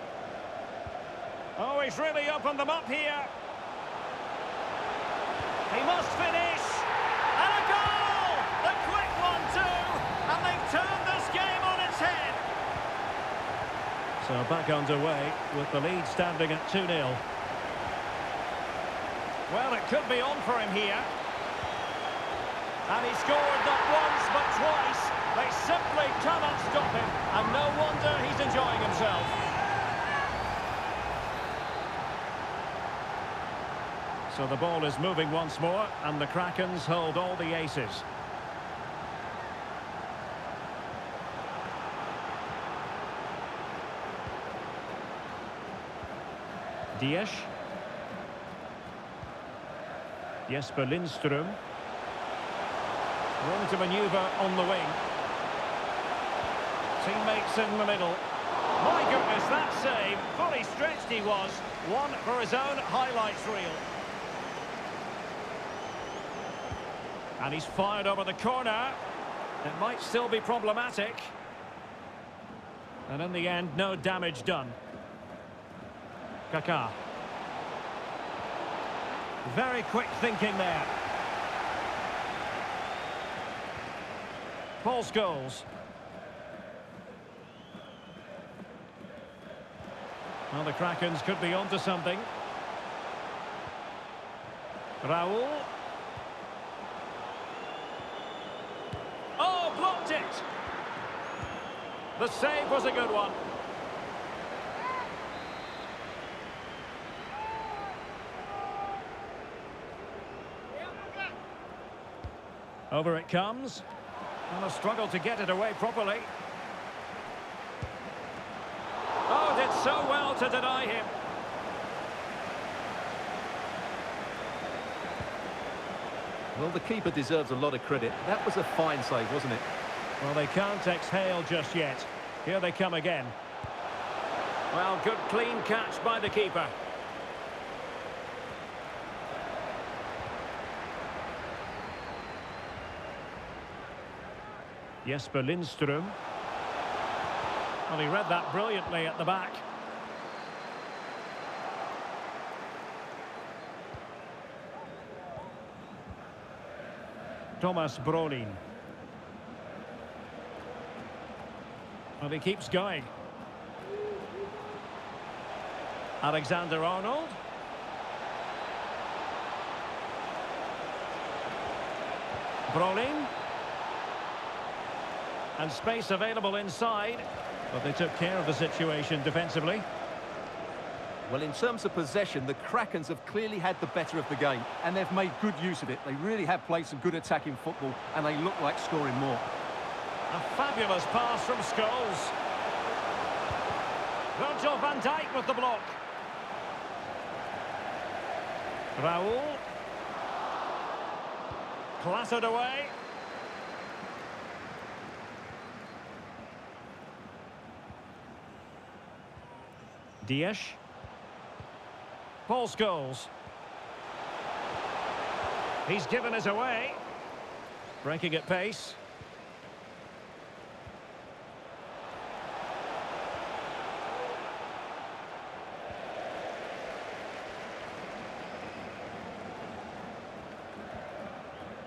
[SPEAKER 1] Oh, he's really opened them up here. He must finish. And a goal! The quick one too. And they've turned this game on its head. So back underway with the lead standing at 2-0. Well, it could be on for him here. And he scored not once but twice. They simply cannot stop him. And no wonder he's enjoying himself. So the ball is moving once more, and the Krakens hold all the aces. Dias. Jesper Lindström. Room to manoeuvre on the wing. Teammates in the middle. My goodness, that save. Fully stretched he was. One for his own highlights reel. And he's fired over the corner. It might still be problematic. And in the end, no damage done. Kaká. Very quick thinking there. Paul Scholes. Well, the Krakens could be onto something. Raul. Oh, blocked it! The save was a good one. Over it comes. And a struggle to get it away properly. Oh, did so well to deny him.
[SPEAKER 2] Well, the keeper deserves a lot of credit. That was a fine save, wasn't it?
[SPEAKER 1] Well, they can't exhale just yet. Here they come again. Well, good clean catch by the keeper. Jesper Lindström. Well, he read that brilliantly at the back. Thomas Brolin. Well, he keeps going. Alexander-Arnold. Brolin. And space available inside. But they took care of the situation defensively.
[SPEAKER 2] Well, in terms of possession, the Krakens have clearly had the better of the game, and they've made good use of it. They really have played some good attacking football, and they look like scoring more.
[SPEAKER 1] A fabulous pass from Scholes. Virgil van Dijk with the block. Raul. Clattered away. Dias. Paul Scholes. He's given us away. Breaking at pace.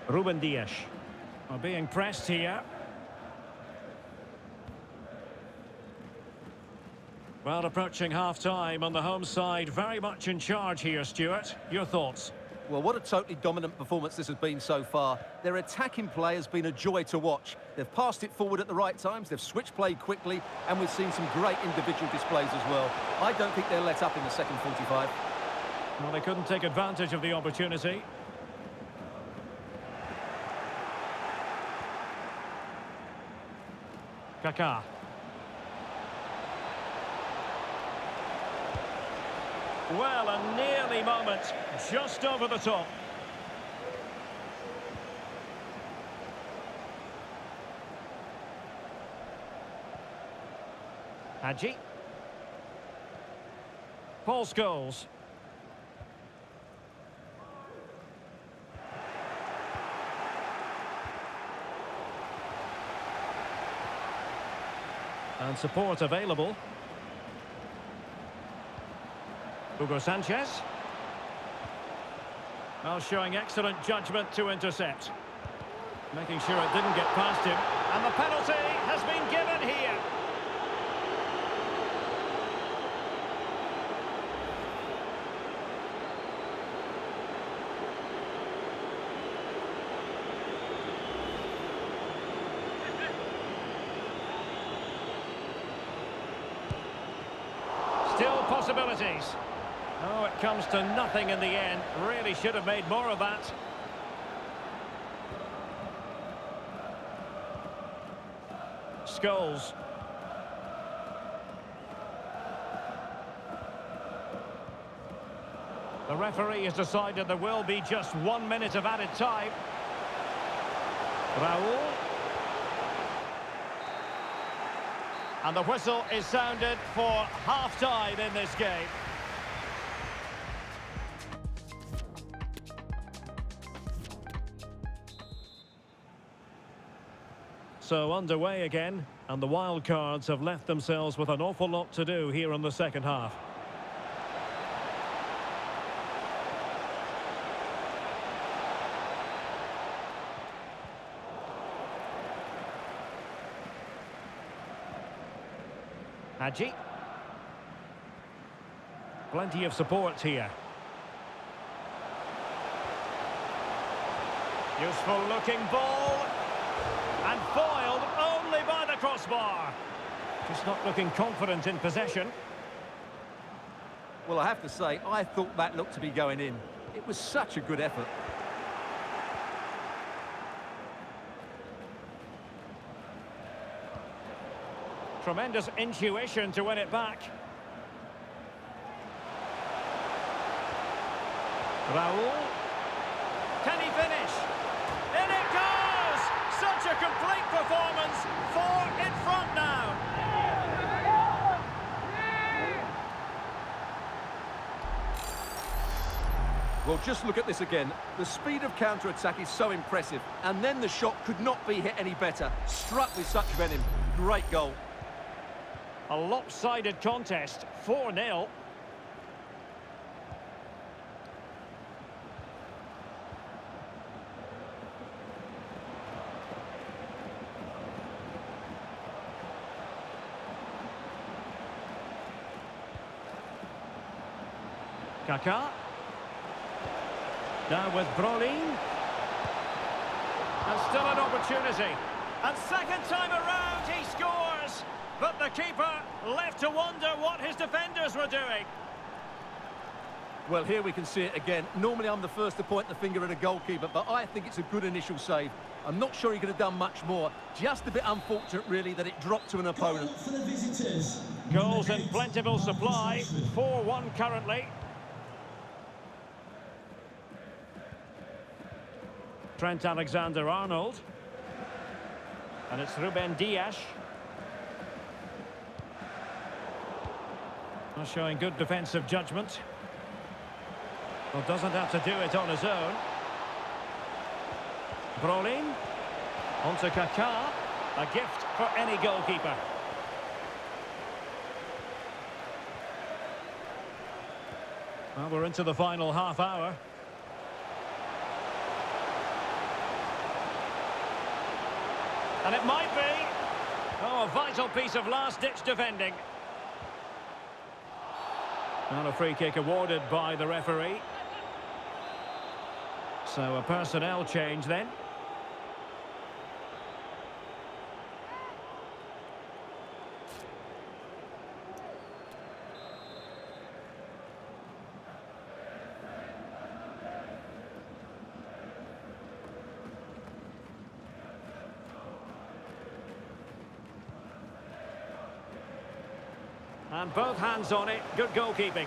[SPEAKER 1] Ruben Dias. Are being pressed here. Well, approaching half-time on the home side, very much in charge here, Stuart. Your thoughts?
[SPEAKER 2] Well, what a totally dominant performance this has been so far. Their attacking play has been a joy to watch. They've passed it forward at the right times, they've switched play quickly, and we've seen some great individual displays as well. I don't think they'll let up in the second 45.
[SPEAKER 1] Well, they couldn't take advantage of the opportunity. Kaká. Well, a nearly moment, just over the top. Hadji. Paul Scholes. And support available. Hugo Sanchez. Well, showing excellent judgment to intercept. Making sure it didn't get past him. And the penalty has been given here. Still possibilities. Oh, it comes to nothing in the end. Really should have made more of that. Scholes. The referee has decided there will be just 1 minute of added time. Raul. And the whistle is sounded for half-time in this game. So underway again, and the wild cards have left themselves with an awful lot to do here in the second half. Hadji. Plenty of support here. Useful looking ball. And foiled only by the crossbar. Just not looking confident in possession.
[SPEAKER 2] Well, I have to say, I thought that looked to be going in. It was such a good effort.
[SPEAKER 1] Tremendous intuition to win it back. Raul. Can he finish? In it goes! Such a complete performance. 4 in front now.
[SPEAKER 2] Well, just look at this again. The speed of counter-attack is so impressive. And then the shot could not be hit any better. Struck with such venom. Great goal.
[SPEAKER 1] A lopsided contest. 4-0. Kaká. Now with Brolin. And still an opportunity. And second time around he scores. But the keeper left to wonder what his defenders were doing.
[SPEAKER 2] Well, here we can see it again. Normally I'm the first to point the finger at a goalkeeper, but I think it's a good initial save. I'm not sure he could have done much more. Just a bit unfortunate, really, that it dropped to an opponent.
[SPEAKER 3] For the visitors.
[SPEAKER 1] Goals in plentiful supply. 4-1 currently. Trent Alexander-Arnold. And it's Ruben Dias. Showing good defensive judgment. Well, doesn't have to do it on his own. Brolin. On to Kaká. A gift for any goalkeeper. Well, we're into the final half hour. And it might be. Oh, a vital piece of last-ditch defending. And a free kick awarded by the referee. So a personnel change then. And both hands on it. Good goalkeeping.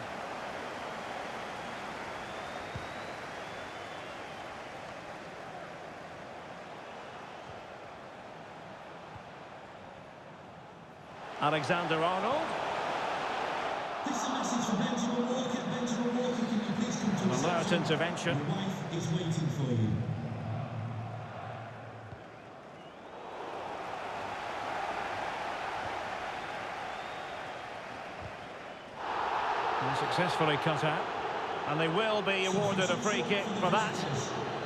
[SPEAKER 1] Alexander-Arnold.
[SPEAKER 3] This is a message from Benjamin Walker. Benjamin Walker, can you please come to
[SPEAKER 1] An alert intervention.
[SPEAKER 3] Your wife is waiting for you.
[SPEAKER 1] And successfully cut out. And they will be awarded a free kick for that.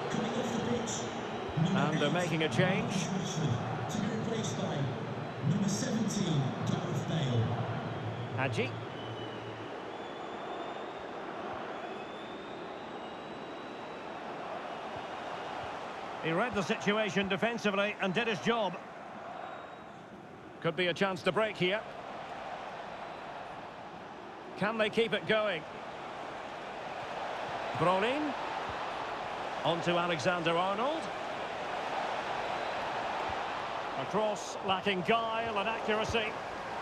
[SPEAKER 3] Coming off the pitch.
[SPEAKER 1] And they're making a change.
[SPEAKER 3] To be replaced by number 17, Gareth Bale.
[SPEAKER 1] Hadji. He read the situation defensively and did his job. Could be a chance to break here. Can they keep it going? Brolin. On to Alexander-Arnold. A cross lacking guile and accuracy.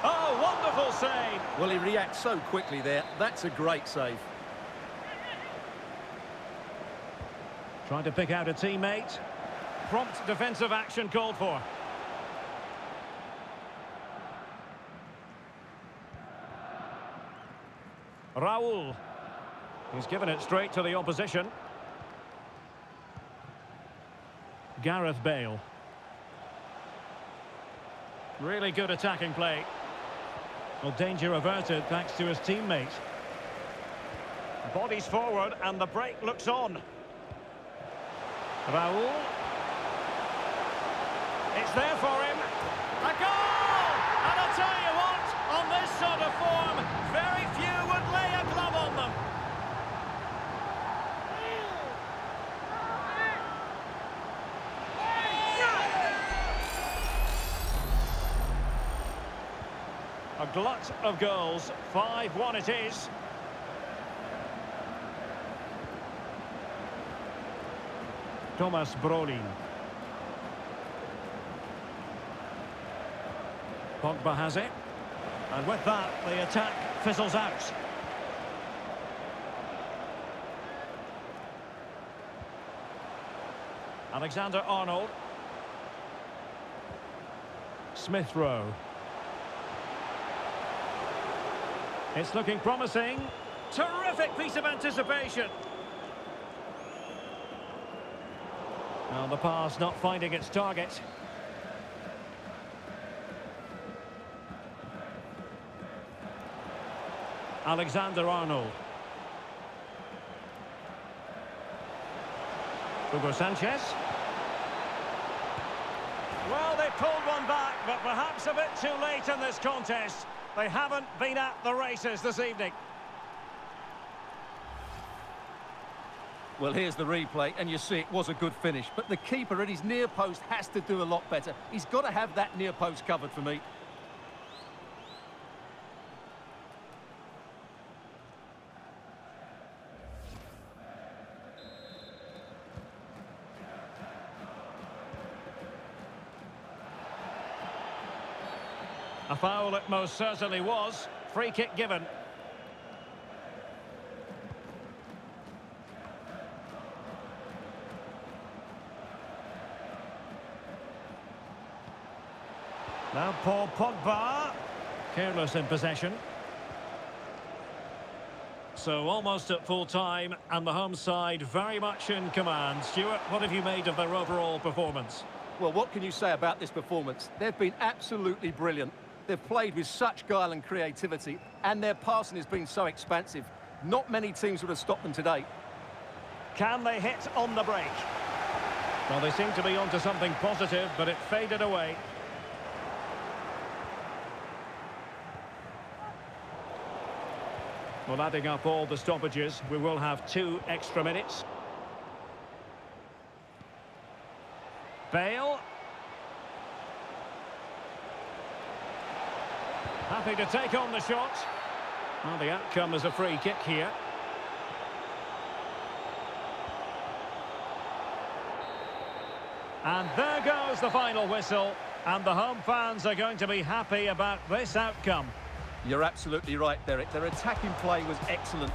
[SPEAKER 1] Oh, wonderful save!
[SPEAKER 2] Well, he reacts so quickly there. That's a great save.
[SPEAKER 1] Trying to pick out a teammate. Prompt defensive action called for. Raul. He's given it straight to the opposition. Gareth Bale. Really good attacking play. Well, danger averted thanks to his teammate. Bodies forward and the break looks on. Raul. It's there for him. A goal! And I'll tell you what, on this sort of form, very few would lay a glove on them. A glut of goals, 5-1 it is. Thomas Brolin. Pogba has it. And with that, the attack fizzles out. Alexander-Arnold. Smith Rowe. It's looking promising. Terrific piece of anticipation. Well, the pass not finding its target. Alexander-Arnold. Hugo Sanchez. Well, they pulled one back, but perhaps a bit too late in this contest. They haven't been at the races this evening.
[SPEAKER 2] Well, here's the replay, and you see it was a good finish. But the keeper at his near post has to do a lot better. He's got to have that near post covered for me.
[SPEAKER 1] A foul it most certainly was. Free kick given. Now Paul Pogba. Careless in possession. So almost at full time, and the home side very much in command. Stuart, what have you made of their overall performance?
[SPEAKER 2] Well, what can you say about this performance? They've been absolutely brilliant. They've played with such guile and creativity, and their passing has been so expansive. Not many teams would have stopped them today.
[SPEAKER 1] Can they hit on the break? Well, they seem to be onto something positive, but it faded away. Well, adding up all the stoppages, we will have 2 extra minutes. Bale. Happy to take on the shot. Well, the outcome is a free kick here. And there goes the final whistle. And the home fans are going to be happy about this outcome.
[SPEAKER 2] You're absolutely right, Derek. Their attacking play was excellent.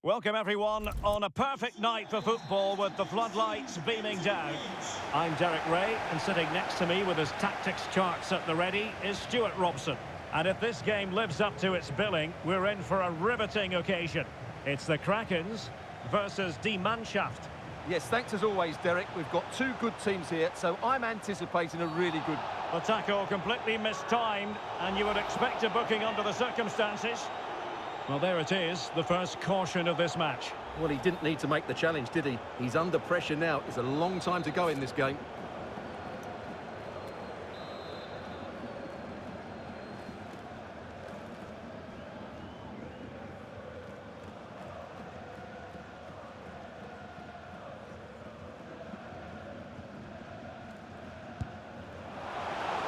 [SPEAKER 1] Welcome everyone on a perfect night for football with the floodlights beaming down. I'm Derek Ray, and sitting next to me with his tactics charts at the ready is Stuart Robson. And if this game lives up to its billing, we're in for a riveting occasion. It's the Krakens versus Die Mannschaft.
[SPEAKER 2] Yes, thanks as always, Derek. We've got two good teams here, so I'm anticipating a really good...
[SPEAKER 1] The tackle completely mistimed, and you would expect a booking under the circumstances. Well, there it is, the first caution of this match.
[SPEAKER 2] Well, he didn't need to make the challenge, did he? He's under pressure now. It's a long time to go in this game.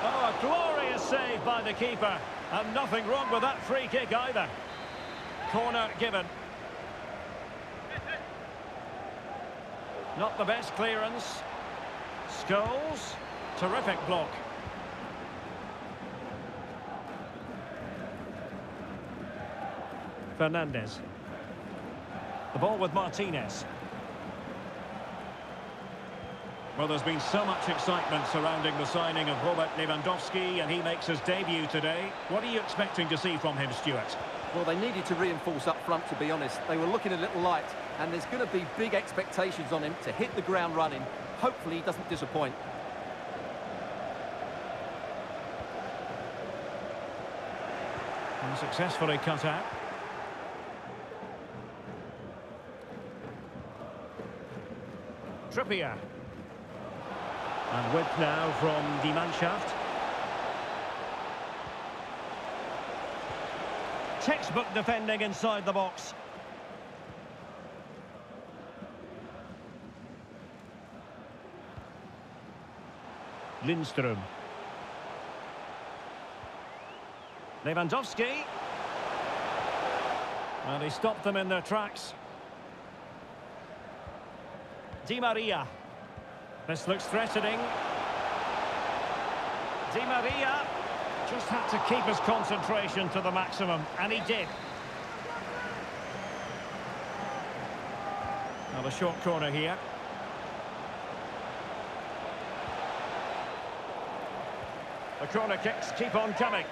[SPEAKER 1] Oh, a glorious save by the keeper. And nothing wrong with that free kick either. Corner given. Not the best clearance. Scholes. Terrific block. Fernandez. The ball with Martinez. Well, there's been so much excitement surrounding the signing of Robert Lewandowski, and he makes his debut today. What are you expecting to see from him, Stuart?
[SPEAKER 2] Well, they needed to reinforce up front, to be honest. They were looking a little light, and there's going to be big expectations on him to hit the ground running. Hopefully he doesn't disappoint.
[SPEAKER 1] And successfully cut out. Trippier. And width now from Die Mannschaft. Textbook defending inside the box. Lindström. Lewandowski. And he stopped them in their tracks. Di Maria. This looks threatening. Di Maria just had to keep his concentration to the maximum, and he did. Now the short corner here. The corner kicks keep on coming.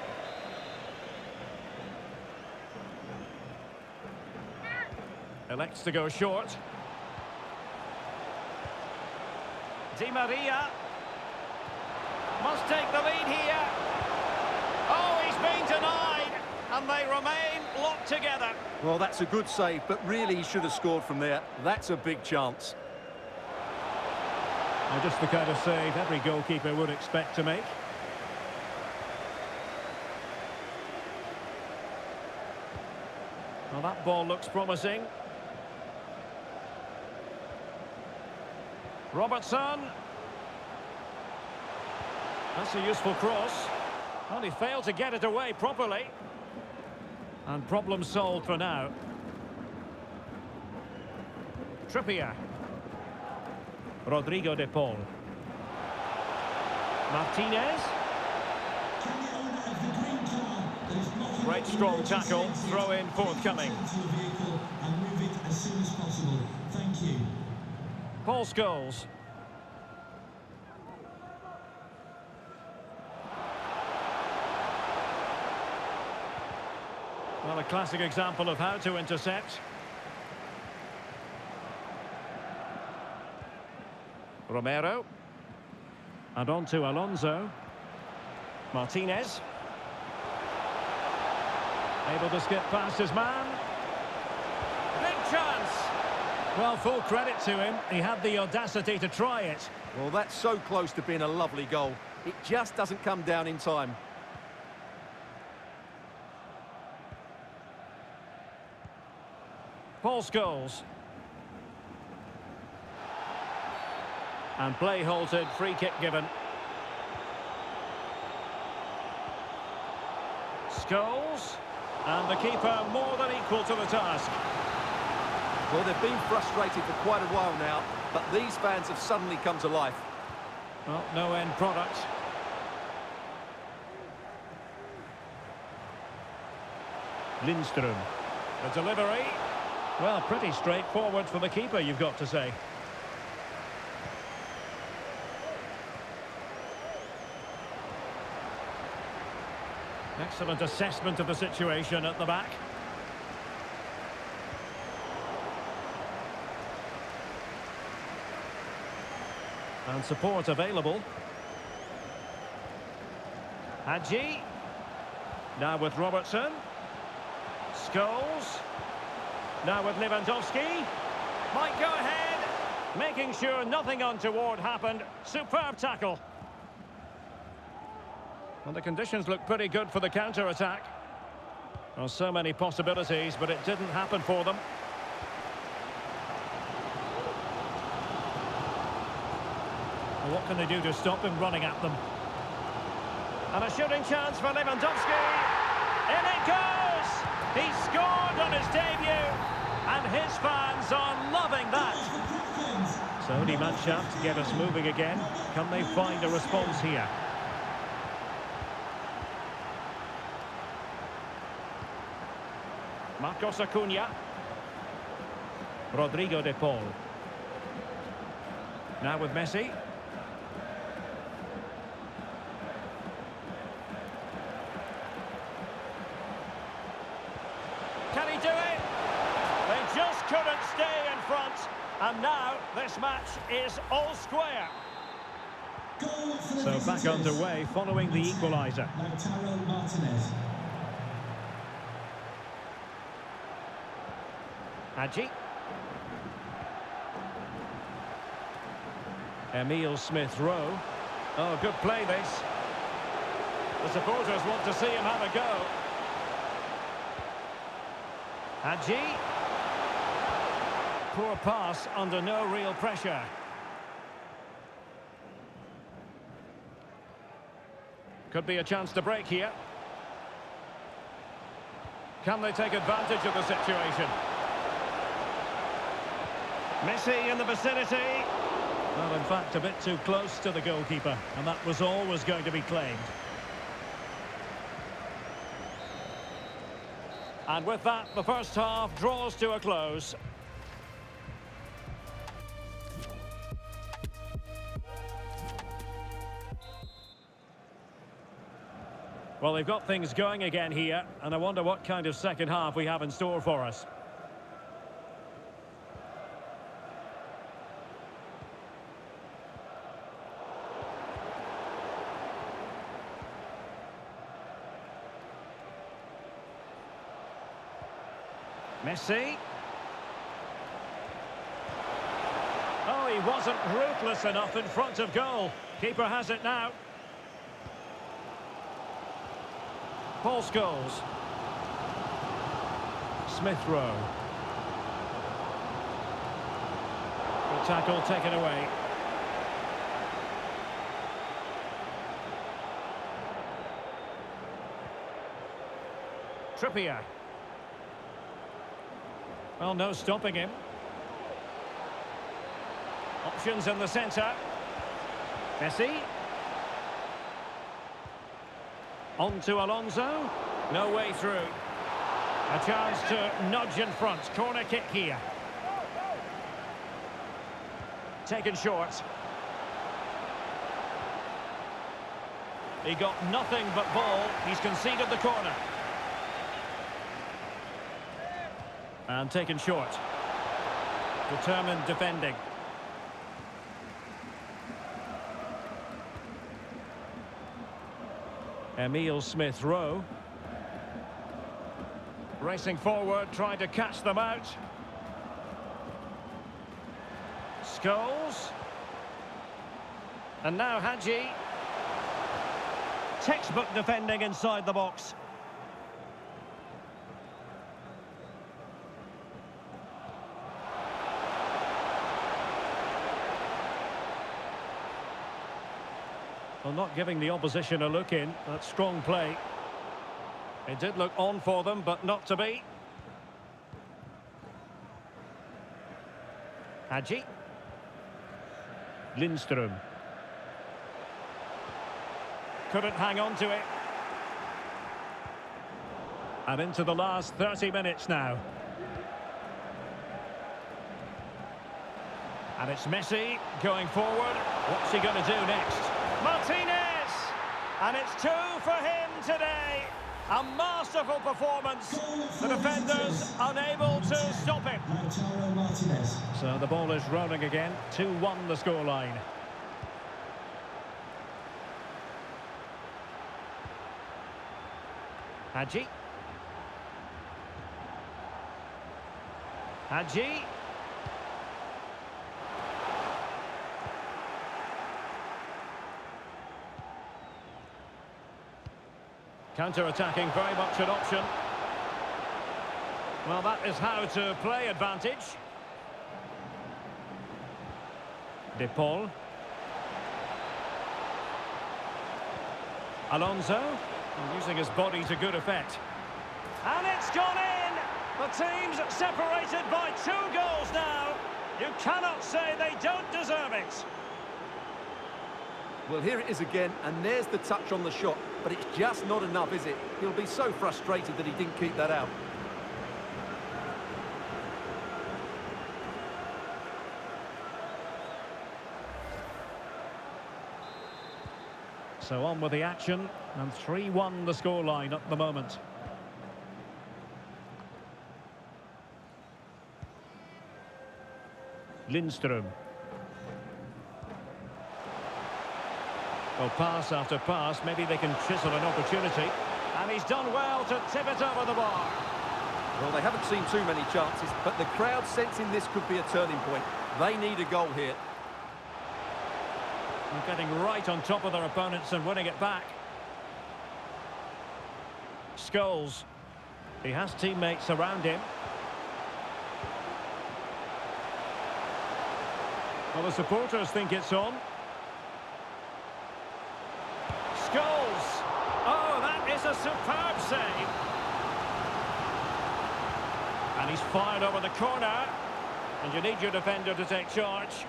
[SPEAKER 1] Elects to go short. Di Maria must take the lead here. Oh, he's been denied, and they remain locked together.
[SPEAKER 2] Well, that's a good save, but really he should have scored from there. That's a big chance.
[SPEAKER 1] Well, just the kind of save every goalkeeper would expect to make. Well, that ball looks promising. Robertson. That's a useful cross. Well, he failed to get it away properly. And problem solved for now. Trippier. Rodrigo de Paul. Martinez. Great strong tackle. Throw in forthcoming.
[SPEAKER 3] Thank you.
[SPEAKER 1] Paul Scholes. Well, a classic example of how to intercept. Romero. And on to Alonso. Martinez. Able to skip past his man. Big chance! Well, full credit to him. He had the audacity to try it.
[SPEAKER 2] Well, that's so close to being a lovely goal. It just doesn't come down in time.
[SPEAKER 1] Paul Scholes. And play halted, free kick given. Scholes. And the keeper more than equal to the task.
[SPEAKER 2] Well, they've been frustrated for quite a while now, but these fans have suddenly come to life.
[SPEAKER 1] Well, no end product. Lindström. The delivery. Well, pretty straightforward for the keeper, you've got to say. Excellent assessment of the situation at the back. And support available. Hadji. Now with Robertson. Scholes. Now with Lewandowski. Might go ahead. Making sure nothing untoward happened. Superb tackle. Well, the conditions look pretty good for the counter-attack. Well, so many possibilities, but it didn't happen for them. Well, what can they do to stop him running at them? And a shooting chance for Lewandowski. In it goes! He scored on his debut, and his fans are loving that. So die Mannschaft get us moving again. Can they find a response here? Marcos Acuna. Rodrigo de Paul. Now with Messi. Can he do it? They just couldn't stay in front. And now this match is all square. So back underway following the equaliser.
[SPEAKER 3] Lautaro Martinez.
[SPEAKER 1] Hadji. Emile Smith-Rowe. Oh, good play this. The supporters want to see him have a go. Hadji. Poor pass under no real pressure. Could be a chance to break here. Can they take advantage of the situation? Messi in the vicinity. Well, in fact, a bit too close to the goalkeeper, and that was always going to be claimed. And with that, the first half draws to a close. Well, they've got things going again here, and I wonder what kind of second half we have in store for us. Messi. Oh, he wasn't ruthless enough in front of goal. Keeper has it now. Paul Scholes. Smith-Rowe. Good tackle taken away. Trippier. Well, no stopping him. Options in the centre. Messi. On to Alonso. No way through. A chance to nudge in front. Corner kick here. Taken short. He got nothing but ball. He's conceded the corner. And taken short. Determined defending. Emile Smith-Rowe. Racing forward, trying to catch them out. Scholes. And now Hadji. Textbook defending inside the box. Well, not giving the opposition a look in. That's strong play. It did look on for them, but not to be. Hadji. Lindström. Couldn't hang on to it. And into the last 30 minutes now. And it's Messi going forward. What's he going to do next? Martinez! And it's 2 for him today. A masterful performance. The defenders unable to stop him.
[SPEAKER 3] Martinez.
[SPEAKER 1] So the ball is rolling again. 2-1 the scoreline. Hadji. Hadji. Counter-attacking, very much an option. Well, that is how to play advantage. De Paul. Alonso, using his body to good effect. And it's gone in! The team's separated by 2 goals now. You cannot say they don't deserve it.
[SPEAKER 2] Well, here it is again, and there's the touch on the shot, but it's just not enough, is it? He'll be so frustrated that he didn't keep that out.
[SPEAKER 1] So on with the action, and 3-1 the scoreline at the moment. Lindström. Well, pass after pass, maybe they can chisel an opportunity. And he's done well to tip it over the bar.
[SPEAKER 2] Well, they haven't seen too many chances, but the crowd sensing this could be a turning point. They need a goal here.
[SPEAKER 1] They're getting right on top of their opponents and winning it back. Scholes. He has teammates around him. Well, the supporters think it's on. Scholes. Oh, that is a superb save. And he's fired over the corner. And you need your defender to take charge.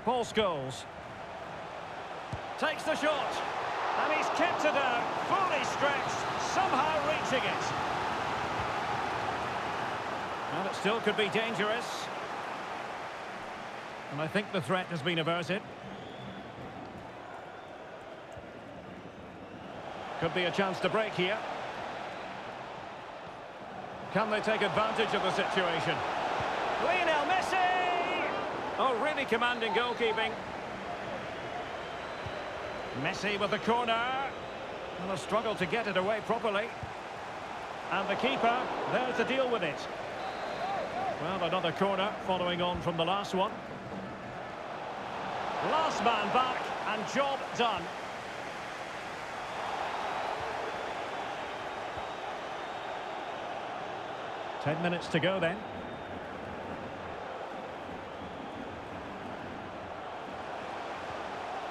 [SPEAKER 1] Paul Scholes. Takes the shot. And he's kept it out. Fully stretched. Somehow reaching it. Well, it still could be dangerous. And I think the threat has been averted. Could be a chance to break here. Can they take advantage of the situation? Lionel Messi! Oh, really commanding goalkeeping. Messi with the corner. And a struggle to get it away properly. And the keeper there to deal with it. Well, another corner following on from the last one. Last man back and job done. Ten minutes to go then.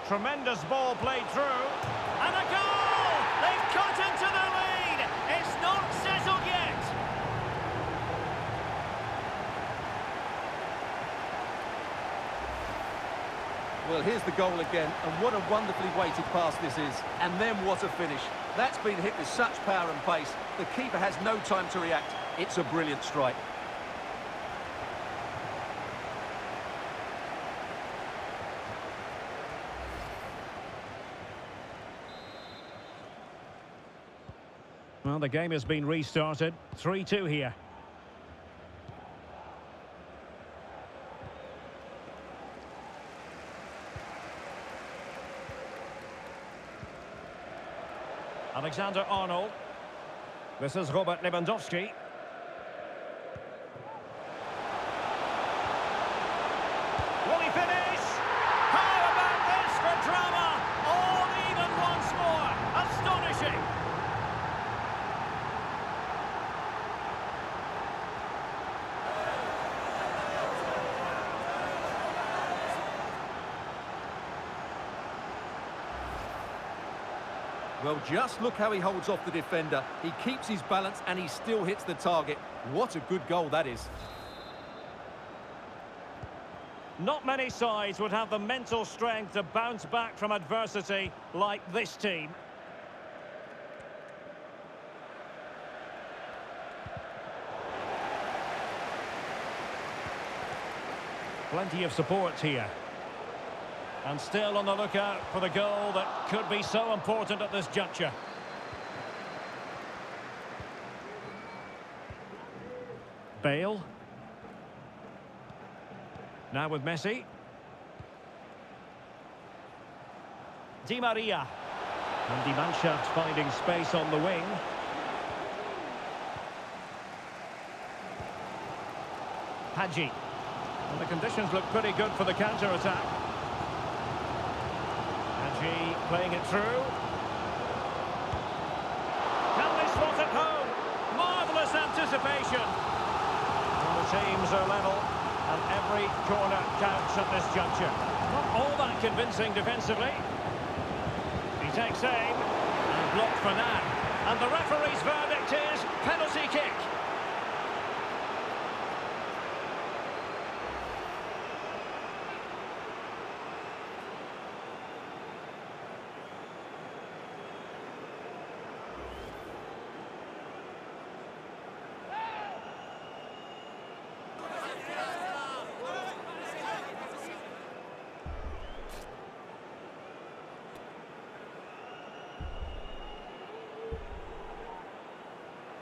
[SPEAKER 1] Tremendous ball played through. And a goal! They've cut into the lead! It's not settled yet!
[SPEAKER 2] Well, here's the goal again, and what a wonderfully weighted pass this is. And then what a finish. That's been hit with such power and pace. The keeper has no time to react. It's a brilliant strike.
[SPEAKER 1] Well, the game has been restarted. 3-2 here. Alexander-Arnold. This is Robert Lewandowski. Will he finish? How about this for drama? All even once more. Astonishing.
[SPEAKER 2] Well, just look how he holds off the defender. He keeps his balance and he still hits the target. What a good goal that is.
[SPEAKER 1] Not many sides would have the mental strength to bounce back from adversity like this team. Plenty of support here. And still on the lookout for the goal that could be so important at this juncture. Bale. Now with Messi. Di Maria. And Die Mannschaft finding space on the wing. Hadji. And the conditions look pretty good for the counter-attack. Hadji playing it through. Can they slot it home? Marvellous anticipation. And the teams are level, and every corner counts at this juncture. Not all that convincing defensively. He takes aim, and blocked for now. And the referee's verdict is penalty kick.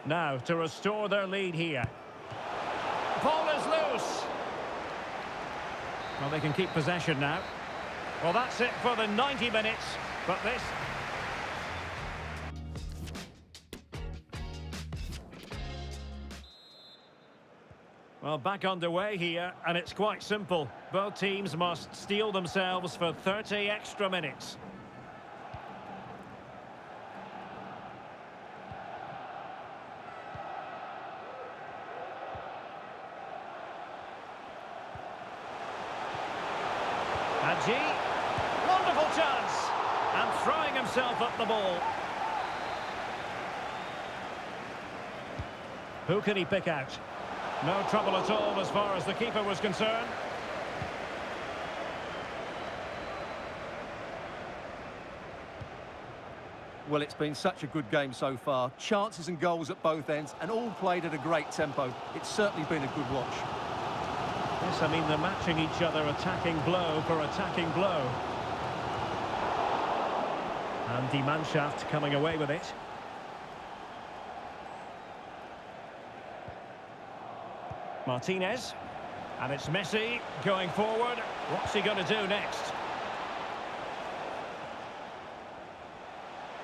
[SPEAKER 1] Now, to restore their lead here. Ball is loose. Well, they can keep possession now. Well, that's it for the 90 minutes. But this... Well, back underway here, and it's quite simple. Both teams must steel themselves for 30 extra minutes. Hadji, wonderful chance, and throwing himself at the ball. Who can he pick out? No trouble at all as far as the keeper was concerned.
[SPEAKER 2] Well, it's been such a good game so far. Chances and goals at both ends, and all played at a great tempo. It's certainly been a good watch.
[SPEAKER 1] Yes, I mean, they're matching each other, attacking blow for attacking blow. And Die Mannschaft coming away with it. Martinez. And it's Messi going forward. What's he going to do next?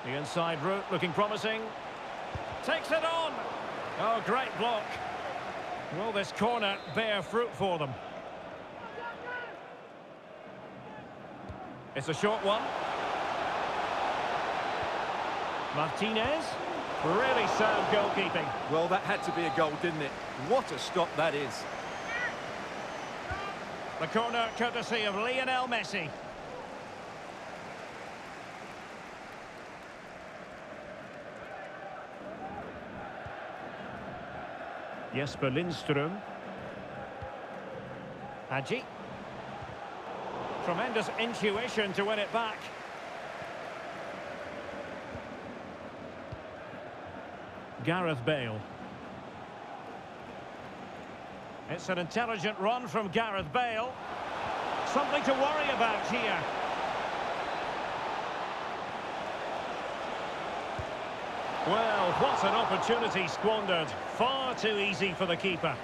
[SPEAKER 1] The inside route looking promising. Takes it on. Oh, great block. Will this corner bear fruit for them? It's a short one. Martinez. Really sound goalkeeping.
[SPEAKER 2] Well, that had to be a goal, didn't it? What a stop that is.
[SPEAKER 1] The corner courtesy of Lionel Messi. Jesper Lindström. Hadji. Tremendous intuition to win it back. Gareth Bale. It's an intelligent run from Gareth Bale. Something to worry about here. Well, what an opportunity squandered. Far too easy for the keeper.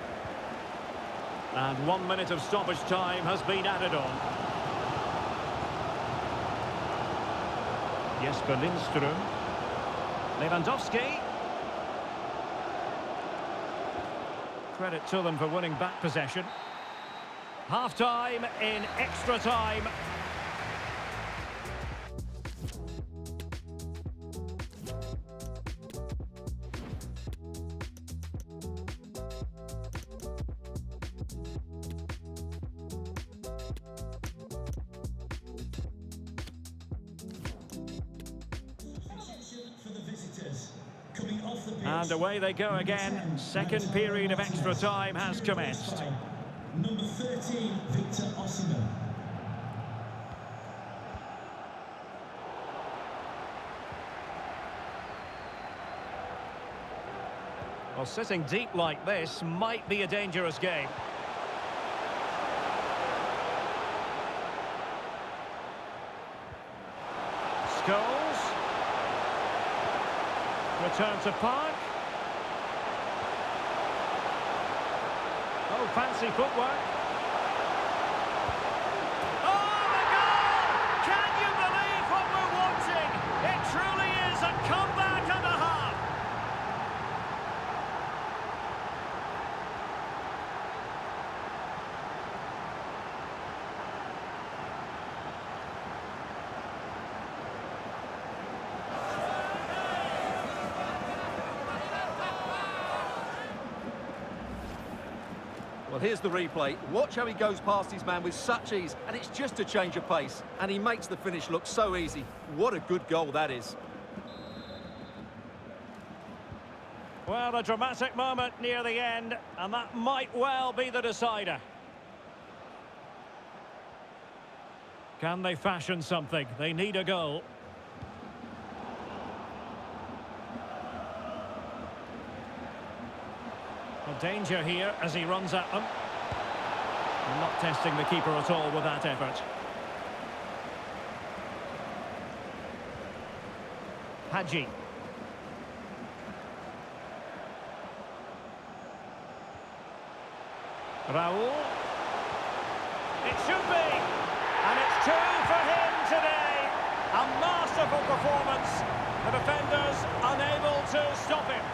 [SPEAKER 1] And 1 minute of stoppage time has been added on. Jesper Lindström. Lewandowski. Credit to them for winning back possession. Half-time in extra time. And away they go again. Second period of extra time has commenced.
[SPEAKER 3] Number 13, Victor Osimhen.
[SPEAKER 1] Well, sitting deep like this might be a dangerous game. Scholes. Return to Park. Oh, fancy footwork. Oh, the goal! Can you believe what we're watching? It truly is a comeback and a half.
[SPEAKER 2] Well, here's the replay. Watch how he goes past his man with such ease, and it's just a change of pace. And he makes the finish look so easy. What a good goal that is.
[SPEAKER 1] Well, a dramatic moment near the end, and that might well be the decider. Can they fashion something? They need a goal. A danger here as he runs at them. Not testing the keeper at all with that effort. Hadji. Raul. It should be. And it's two for him today. A masterful performance. The defenders unable to stop him.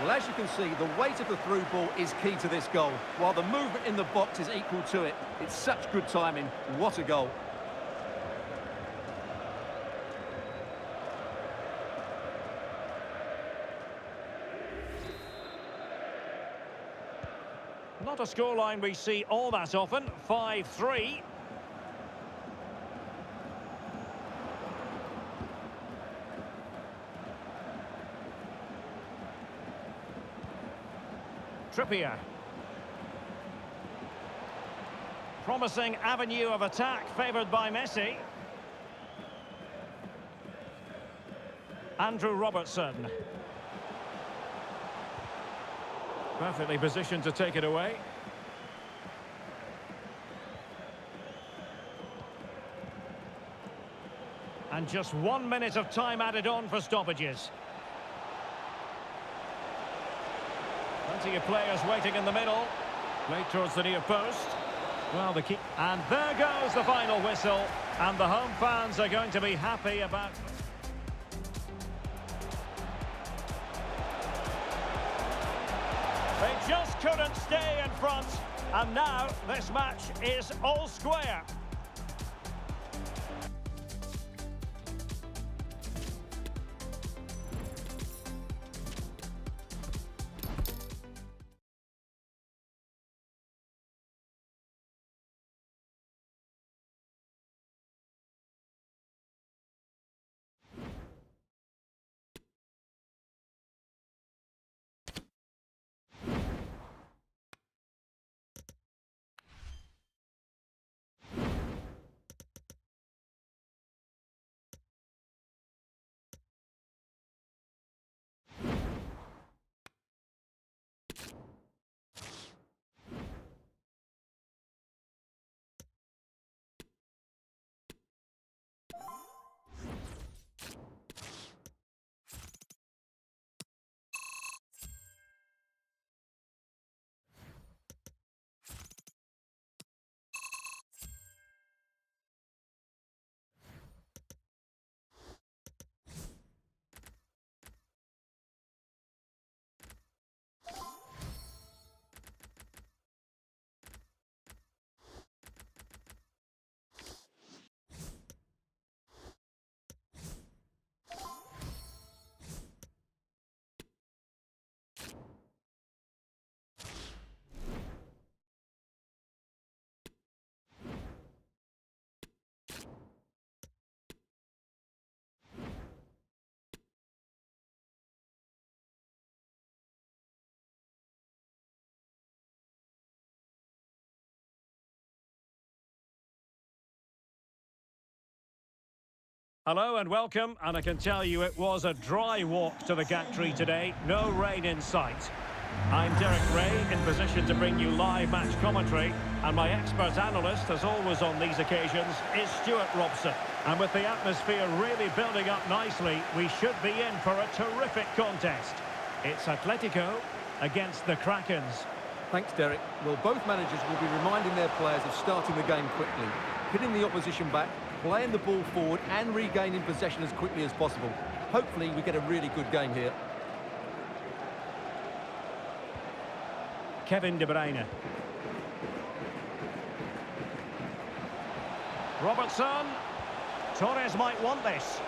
[SPEAKER 2] Well, as you can see, the weight of the through ball is key to this goal, while the movement in the box is equal to it. It's such good timing. What a goal.
[SPEAKER 1] Not a scoreline we see all that often. 5-3. Trippier. Promising avenue of attack favoured by Messi. Andrew Robertson. Perfectly positioned to take it away. And just 1 minute of time added on for stoppages. Plenty of players waiting in the middle. Played towards the near post. Well, the keep. And there goes the final whistle. And the home fans are going to be happy about... They just couldn't stay in front. And now this match is all square. Hello and welcome, and I can tell you it was a dry walk to the gantry today, no rain in sight. I'm Derek Ray, in position to bring you live match commentary, and my expert analyst, as always on these occasions, is Stuart Robson. And with the atmosphere really building up nicely, we should be in for a terrific contest. It's Atletico against the Krakens.
[SPEAKER 2] Thanks, Derek. Well, both managers will be reminding their players of starting the game quickly, hitting the opposition back, playing the ball forward and regaining possession as quickly as possible. Hopefully we get a really good game here.
[SPEAKER 1] Kevin De Bruyne. Robertson. Torres might want this.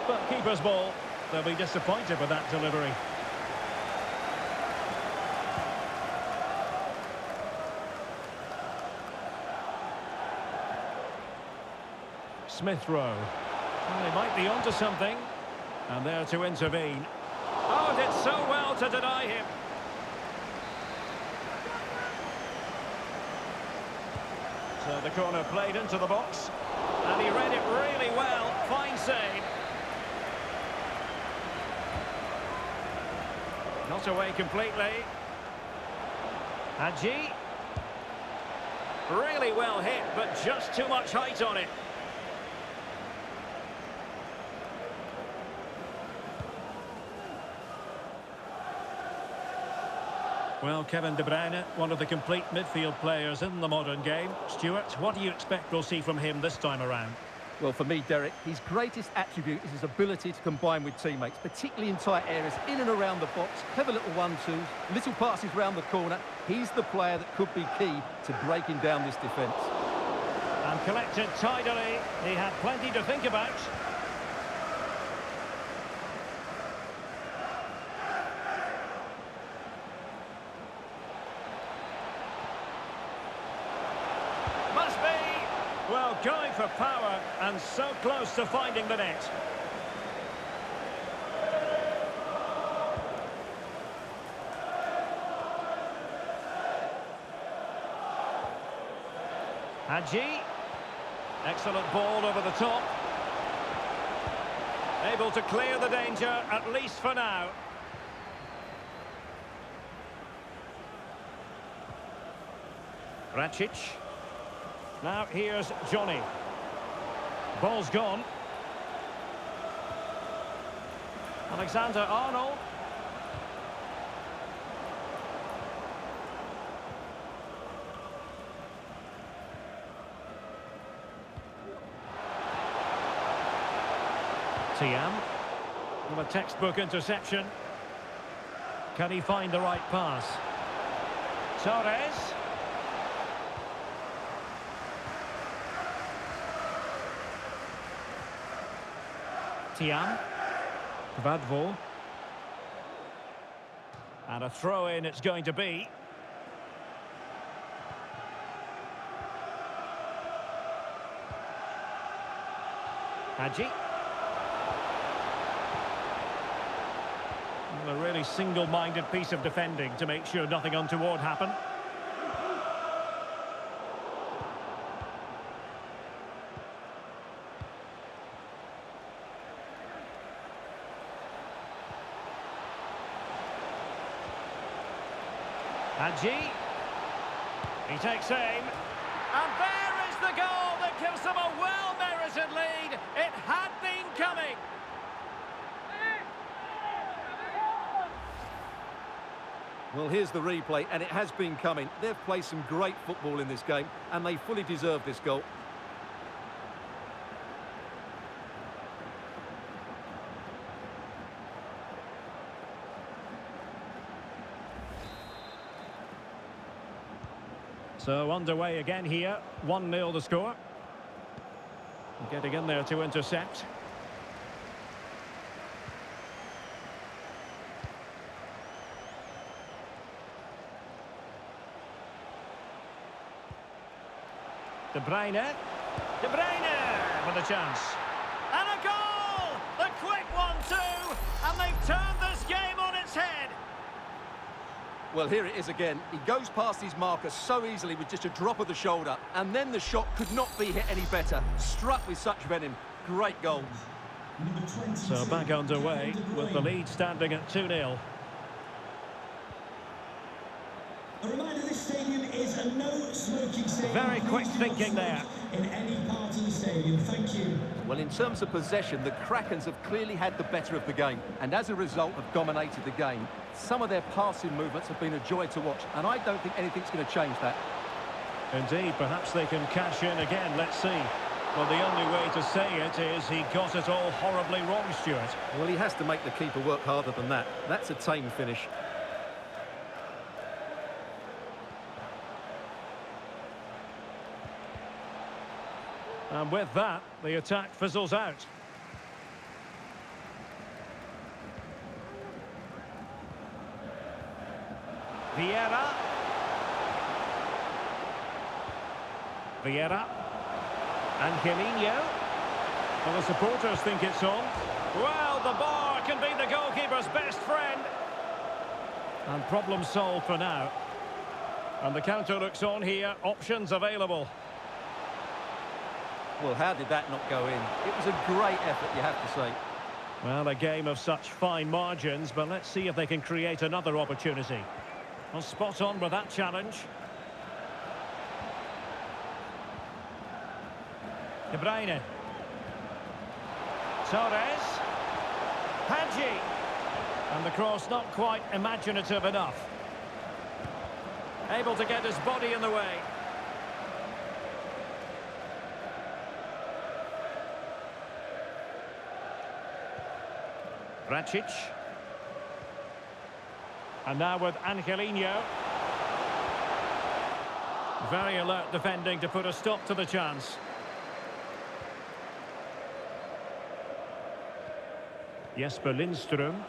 [SPEAKER 1] But keeper's ball. They'll be disappointed with that delivery. Smith Rowe. Well, they might be onto something. And there to intervene. Oh, did so well to deny him. So the corner played into the box. And he read it really well. Fine save. Not away completely. Hadji. Really well hit, but just too much height on it. Well, Kevin De Bruyne, one of the complete midfield players in the modern game. Stuart, what do you expect we'll see from him this time around?
[SPEAKER 2] Well, for me, Derek, his greatest attribute is his ability to combine with teammates, particularly in tight areas, in and around the box, clever little 1-2s, little passes round the corner. He's the player that could be key to breaking down this defence.
[SPEAKER 1] And collected tidily. He had plenty to think about. Must be. Well, going for power and so close to finding the net. Hadji. Excellent ball over the top. Able to clear the danger, at least for now. Racic. Now here's Johnny. Ball's gone. Alexander-Arnold. Tiam. Well, a textbook interception. Can he find the right pass? Torres. Tiam. Vadvo. And a throw-in it's going to be. Hadji. A really single-minded piece of defending to make sure nothing untoward happened. Hadji. He takes aim. And there is the goal that gives them a well-merited lead. It had been coming.
[SPEAKER 2] Well, here's the replay, and it has been coming. They've played some great football in this game, and they fully deserve this goal.
[SPEAKER 1] So underway again here, 1-0 the score. Getting in there to intercept. De Bruyne. De Bruyne with a chance. And a goal! The quick one too! And they've turned this game on its head.
[SPEAKER 2] Well, here it is again. He goes past his marker so easily with just a drop of the shoulder. And then the shot could not be hit any better. Struck with such venom. Great goal.
[SPEAKER 3] number 22.
[SPEAKER 1] So back underway with the lead standing at 2-0.
[SPEAKER 3] A reminder, this stadium is a no-smoking stadium.
[SPEAKER 1] Very quick
[SPEAKER 3] Please do not
[SPEAKER 1] thinking
[SPEAKER 3] smoke
[SPEAKER 1] there.
[SPEAKER 3] in any part of the stadium. Thank you.
[SPEAKER 2] Well, in terms of possession, the Krakens have clearly had the better of the game, and as a result have dominated the game. Some of their passing movements have been a joy to watch, and I don't think anything's going to change that.
[SPEAKER 1] Indeed, perhaps they can cash in again. Let's see. Well, the only way to say it is he got it all horribly wrong, Stuart.
[SPEAKER 2] Well, he has to make the keeper work harder than that. That's a tame finish.
[SPEAKER 1] And with that, the attack fizzles out. Vieira. Angelino. Well, the supporters think it's on. Well, the bar can be the goalkeeper's best friend. And problem solved for now. And the counter looks on here. Options available.
[SPEAKER 2] Well, how did that not go in? It was a great effort, you have to say.
[SPEAKER 1] Well, a game of such fine margins, but let's see if they can create another opportunity. Well, spot on with that challenge. De Bruyne. Torres. Hadji. And the cross not quite imaginative enough. Able to get his body in the way. Racic. And now with Angelino. Very alert defending to put a stop to the chance. Jesper Lindström.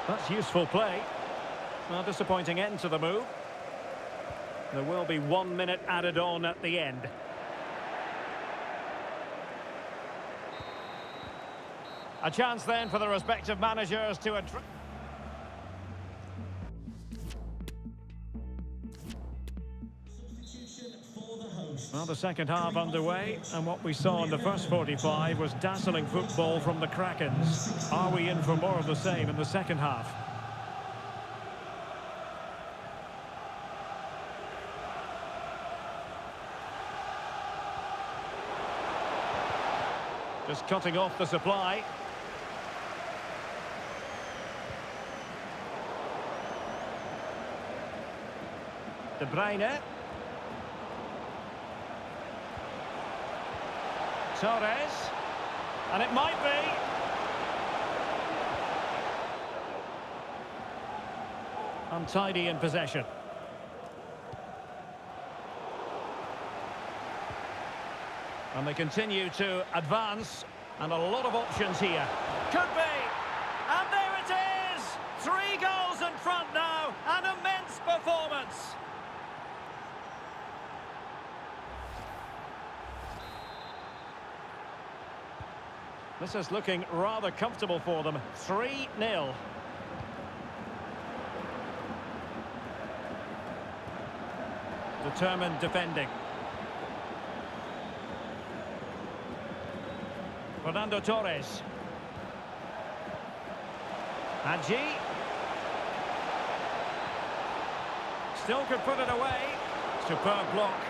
[SPEAKER 1] That's useful play. Well, disappointing end to the move. There will be 1 minute added on at the end. A chance then for the respective managers to address.
[SPEAKER 3] Substitution for the hosts.
[SPEAKER 1] Well, the second half underway, and what we saw in the first 45 was dazzling football from the Krakens. Are we in for more of the same in the second half? Just cutting off the supply. De Bruyne. Torres. And it might be. Untidy in possession. And they continue to advance. And a lot of options here. Could be. And there it is! 3 goals in front now. An immense performance. This is looking rather comfortable for them. 3-0. Determined defending. Fernando Torres. Hadji. Still could put it away. Superb block.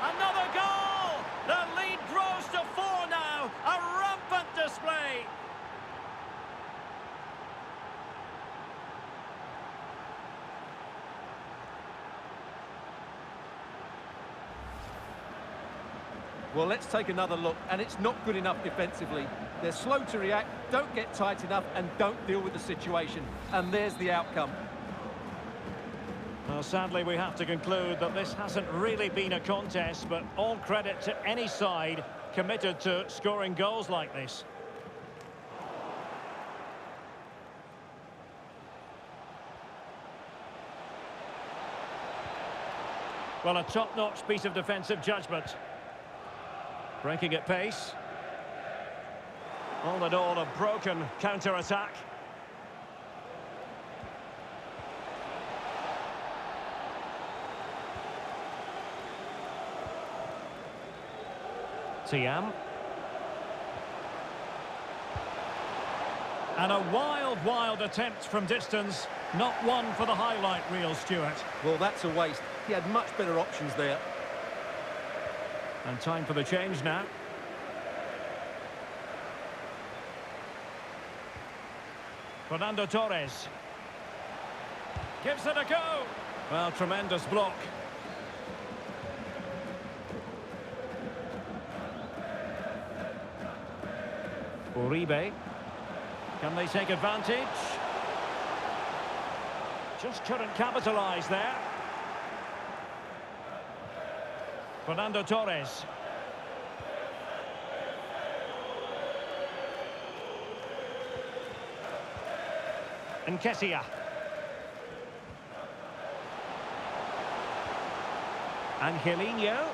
[SPEAKER 1] Another goal! The lead grows to 4 now. A rampant display.
[SPEAKER 2] Well, let's take another look, and it's not good enough defensively. They're slow to react, don't get tight enough, and don't deal with the situation. And there's the outcome.
[SPEAKER 1] Well, sadly, we have to conclude that this hasn't really been a contest, but all credit to any side committed to scoring goals like this. Well, a top-notch piece of defensive judgment. Breaking at pace. All in all, a broken counter-attack. Tiam. And a wild attempt from distance. Not one for the highlight reel, Stuart.
[SPEAKER 2] Well, that's a waste. He had much better options there.
[SPEAKER 1] And time for the change now. Fernando Torres. Gives it a go. Well, tremendous block. Uribe. Can they take advantage? Just couldn't capitalise there. Fernando Torres. Nketiah. Angelino.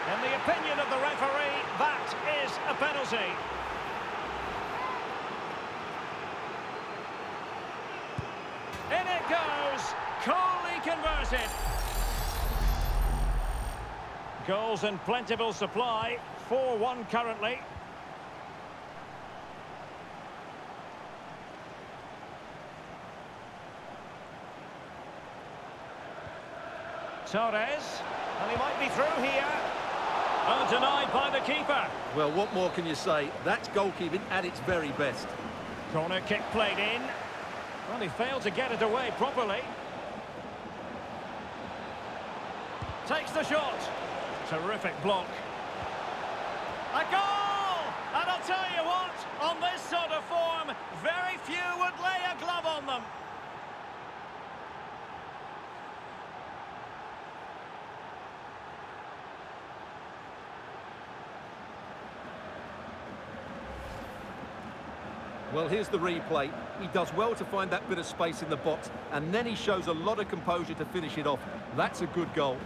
[SPEAKER 1] In the opinion of the referee, that is a penalty. In it goes, coolly converted. Goals in plentiful supply, 4-1 currently. Torres, and he might be through here. Oh, denied by the keeper.
[SPEAKER 2] Well, what more can you say? That's goalkeeping at its very best.
[SPEAKER 1] Corner kick played in. Well, he failed to get it away properly. Takes the shot. Terrific block. A goal! And I'll tell you what, on this sort of form, very few would lay a glove on them.
[SPEAKER 2] Well, here's the replay. He does well to find that bit of space in the box, and then he shows a lot of composure to finish it off. That's a good goal.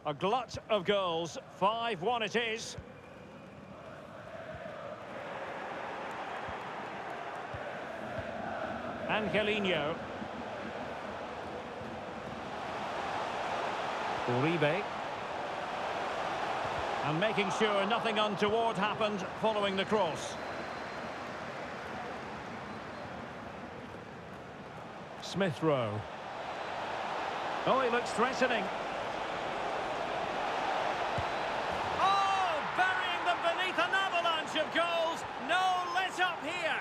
[SPEAKER 1] A glut of goals, 5-1 it is. Angelino. Uribe. And making sure nothing untoward happened following the cross. Smith Rowe. Oh, he looks threatening. Oh, burying them beneath an avalanche of goals. No let up here.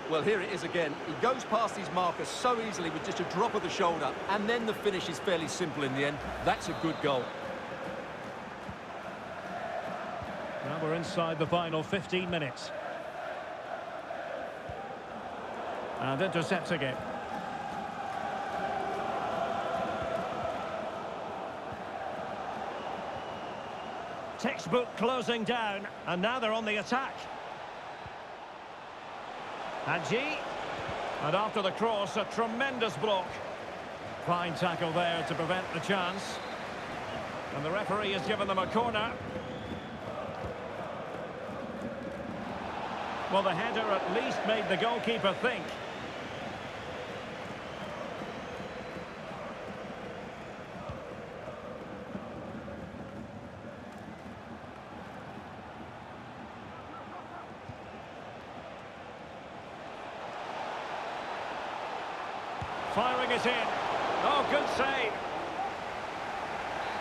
[SPEAKER 2] Well, here it is again. He goes past his marker so easily with just a drop of the shoulder, and then the finish is fairly simple in the end. That's a good goal.
[SPEAKER 1] Now we're inside the final 15 minutes. And intercepting it. Textbook closing down, and now they're on the attack. Hadji, and after the cross, a tremendous block. Fine tackle there to prevent the chance. And the referee has given them a corner. Well, the header at least made the goalkeeper think. Firing it in. Oh, good save.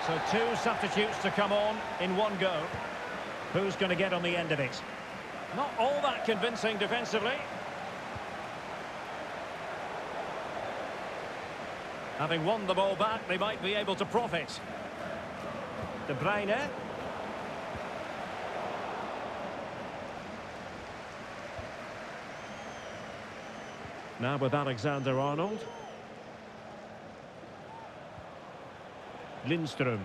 [SPEAKER 1] So two substitutes to come on in one go. Who's going to get on the end of it? Not all that convincing defensively. Having won the ball back, they might be able to profit. De Bruyne. Now with Alexander-Arnold. Lindström.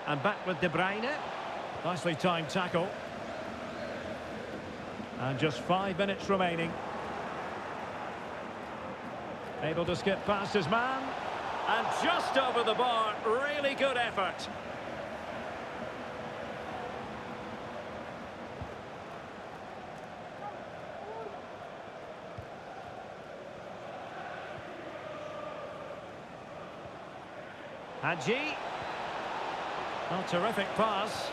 [SPEAKER 1] And back with De Bruyne. Nicely timed tackle. And just 5 minutes remaining. Able to skip past his man. And just over the bar. Really good effort. Hadji. Oh, terrific pass.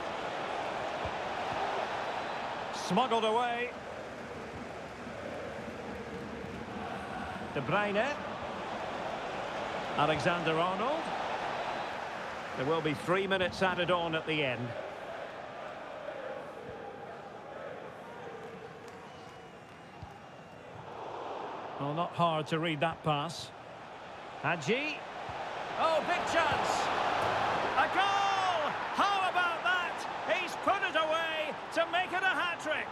[SPEAKER 1] Smuggled away. De Bruyne. Alexander-Arnold. There will be 3 minutes added on at the end. Well, not hard to read that pass. Hadji. Oh, big chance! A goal! How about that? He's put it away to make it a hat-trick.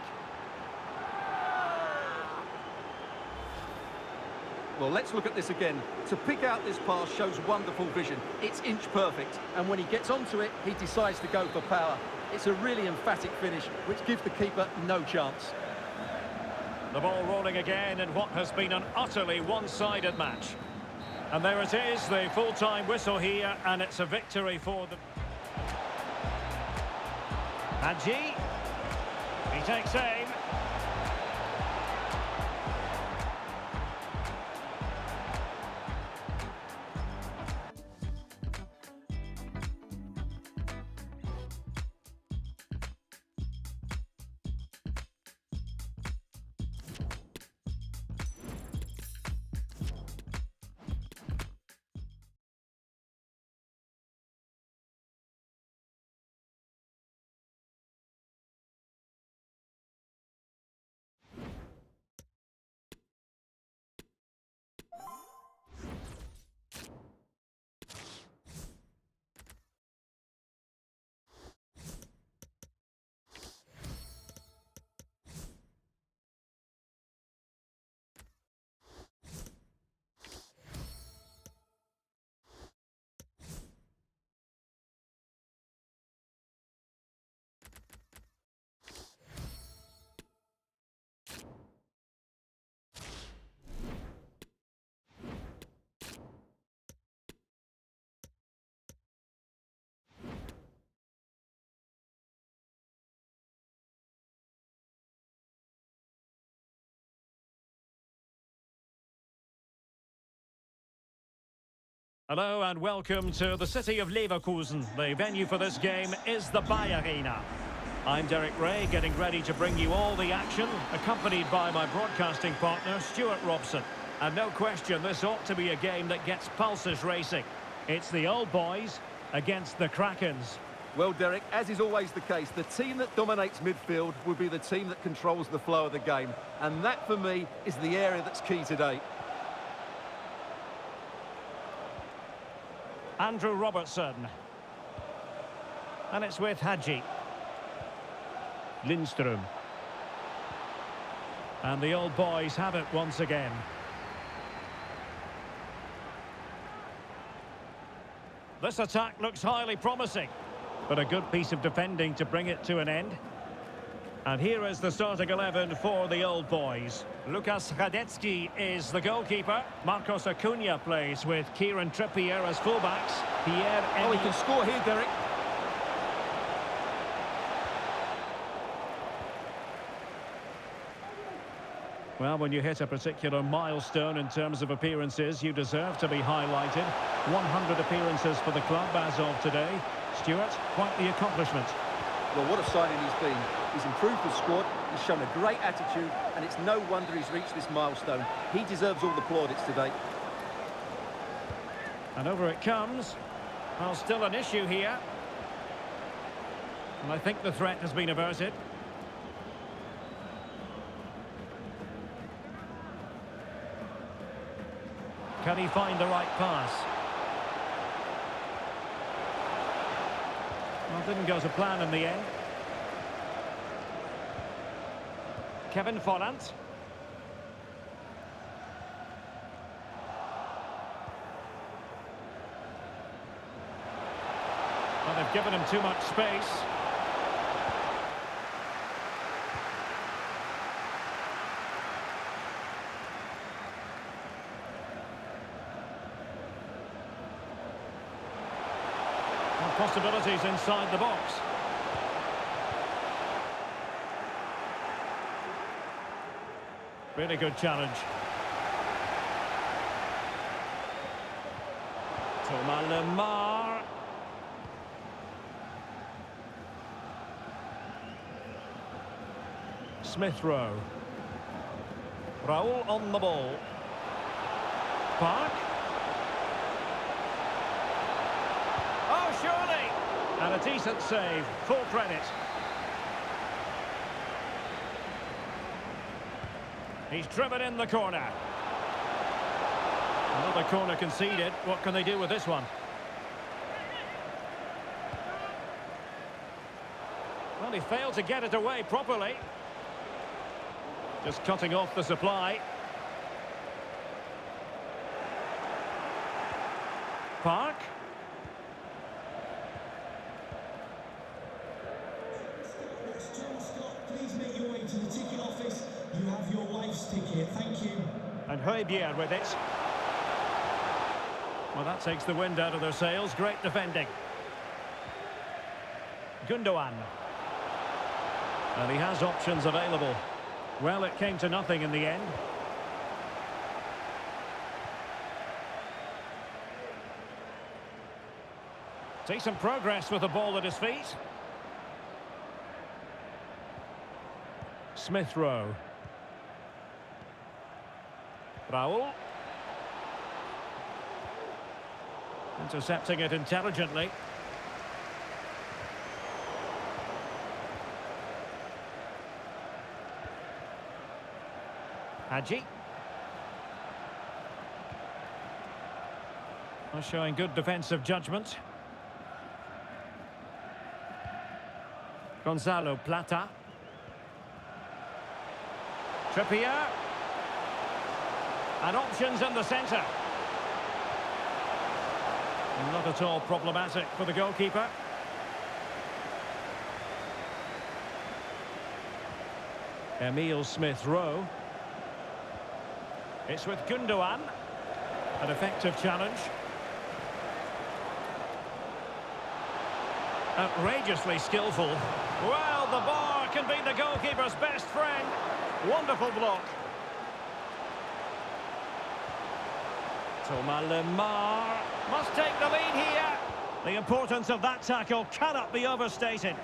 [SPEAKER 2] Well, let's look at this again. To pick out this pass shows wonderful vision. It's inch perfect, and when he gets onto it, he decides to go for power. It's a really emphatic finish, which gives the keeper no chance.
[SPEAKER 1] The ball rolling again in what has been an utterly one-sided match. And there it is, the full-time whistle here, and it's a victory for the... Hadji. He takes aim. Hello and welcome to the city of Leverkusen. The venue for this game is the Bayer Arena. I'm Derek Ray, getting ready to bring you all the action, accompanied by my broadcasting partner, Stuart Robson. And no question, this ought to be a game that gets pulses racing. It's the old boys against the Krakens.
[SPEAKER 2] Well, Derek, as is always the case, the team that dominates midfield will be the team that controls the flow of the game. And that, for me, is the area that's key today.
[SPEAKER 1] Andrew Robertson. And it's with Hadji. Lindström. And the old boys have it once again. This attack looks highly promising, but a good piece of defending to bring it to an end. And here is the starting 11 for the old boys. Lukas Radecki is the goalkeeper. Marcos Acuna plays with Kieran Trippier as fullbacks.
[SPEAKER 2] Oh, he can score here, Derek.
[SPEAKER 1] Well, when you hit a particular milestone in terms of appearances, you deserve to be highlighted. 100 appearances for the club as of today. Stuart, quite the accomplishment.
[SPEAKER 2] Well, what a signing he's been. He's improved the squad, he's shown a great attitude, and it's no wonder he's reached this milestone. He deserves all the plaudits today.
[SPEAKER 1] And over it comes. Well, still an issue here. And I think the threat has been averted. Can he find the right pass? Well, didn't go to plan in the end. Kevin Vollant. Well, they've given him too much space. possibilities inside the box. Really good challenge. Thomas Lemar. Smith Rowe. Raul on the ball. Park. Oh, surely! And a decent save. Full credit. He's driven in the corner. Another corner conceded. What can they do with this one? Well, he failed to get it away properly. Just cutting off the supply. Park.
[SPEAKER 3] Please make your way to the ticket office. You have your wife's ticket. Thank you.
[SPEAKER 1] And Højbjerg with it. Well, that takes the wind out of their sails. Great defending. Gundogan. And he has options available. Well, it came to nothing in the end. Decent progress with the ball at his feet. Smith Rowe. Raul. Intercepting it intelligently. Hadji. Showing good defensive judgment. Gonzalo Plata. Trippier. And options in the centre. Not at all problematic for the goalkeeper. Emile Smith Rowe. It's with Gundogan. An effective challenge. Outrageously skillful. Well, the bar can be the goalkeeper's best friend. Wonderful block. Thomas Lemar must take the lead here. The importance of that tackle cannot be overstated.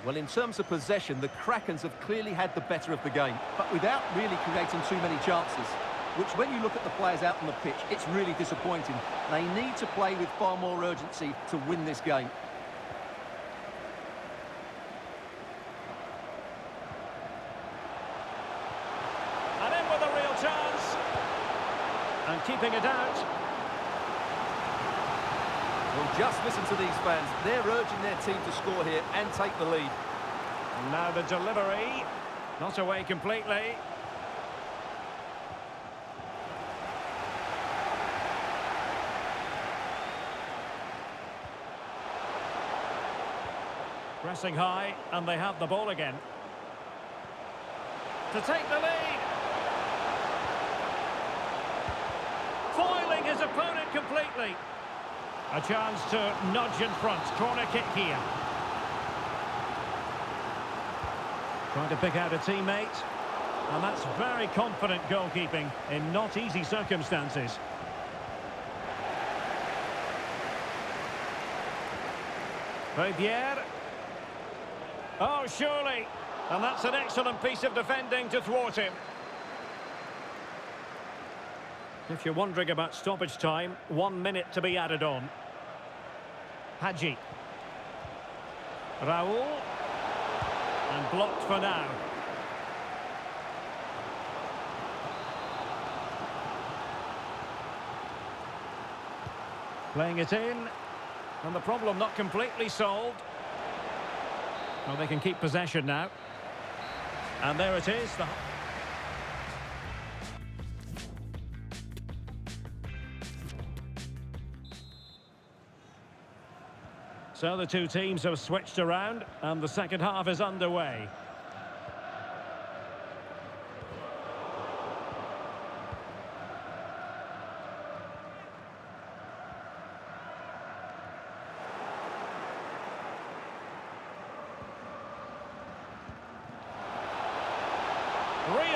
[SPEAKER 2] Well, in terms of possession, the Krakens have clearly had the better of the game, but without really creating too many chances, which when you look at the players out on the pitch, it's really disappointing. They need to play with far more urgency to win this game.
[SPEAKER 1] And in with a real chance. And keeping it out.
[SPEAKER 2] Well, just listen to these fans. They're urging their team to score here and take the lead.
[SPEAKER 1] And now the delivery. Not away completely. Pressing high, and they have the ball again. To take the lead. Foiling his opponent completely. A chance to nudge in front. Corner kick here. Trying to pick out a teammate. And that's very confident goalkeeping in not easy circumstances. Højbjerg. Oh, surely. And that's an excellent piece of defending to thwart him. If you're wondering about stoppage time, 1 minute to be added on. Hadji. Raul. And blocked for now. Playing it in. And the problem not completely solved. Well, they can keep possession now. And there it is. So the two teams have switched around, and the second half is underway.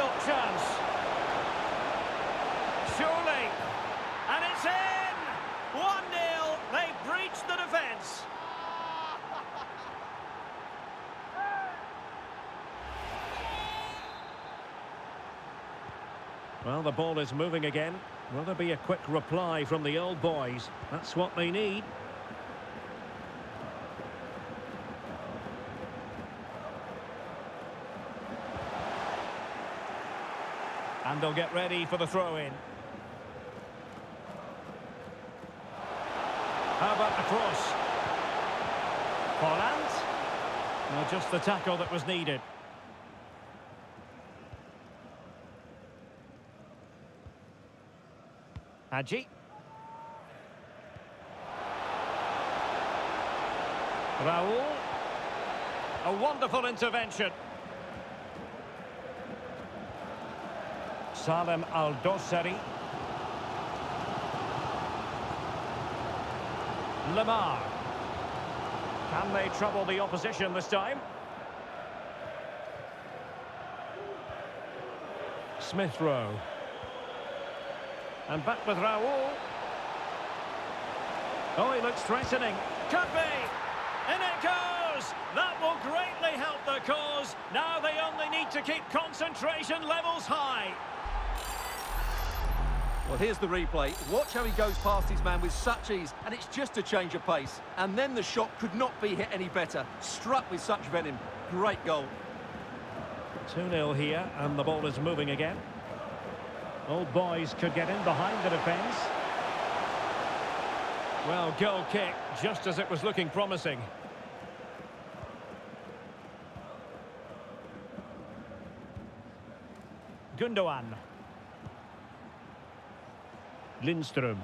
[SPEAKER 1] real chance. Surely. And it's in! 1-0. They breached the defence. Well, the ball is moving again. Will there be a quick reply from the old boys? That's what they need. And they'll get ready for the throw-in. How about the cross? Holland? Well, just the tackle that was needed. Hadji. Raul. A wonderful intervention. Salem Al-Dossari. Lamar. Can they trouble the opposition this time? Smith Rowe. And back with Raul. Oh, he looks threatening. Could be. In it goes. That will greatly help the cause. Now they only need to keep concentration levels high.
[SPEAKER 2] Well, here's the replay. Watch how he goes past his man with such ease, and it's just a change of pace. And then the shot could not be hit any better. Struck with such venom. Great goal.
[SPEAKER 1] 2-0 here, and the ball is moving again. Old boys could get in behind the defence. Well, goal kick, just as it was looking promising. Gundogan. Lindström.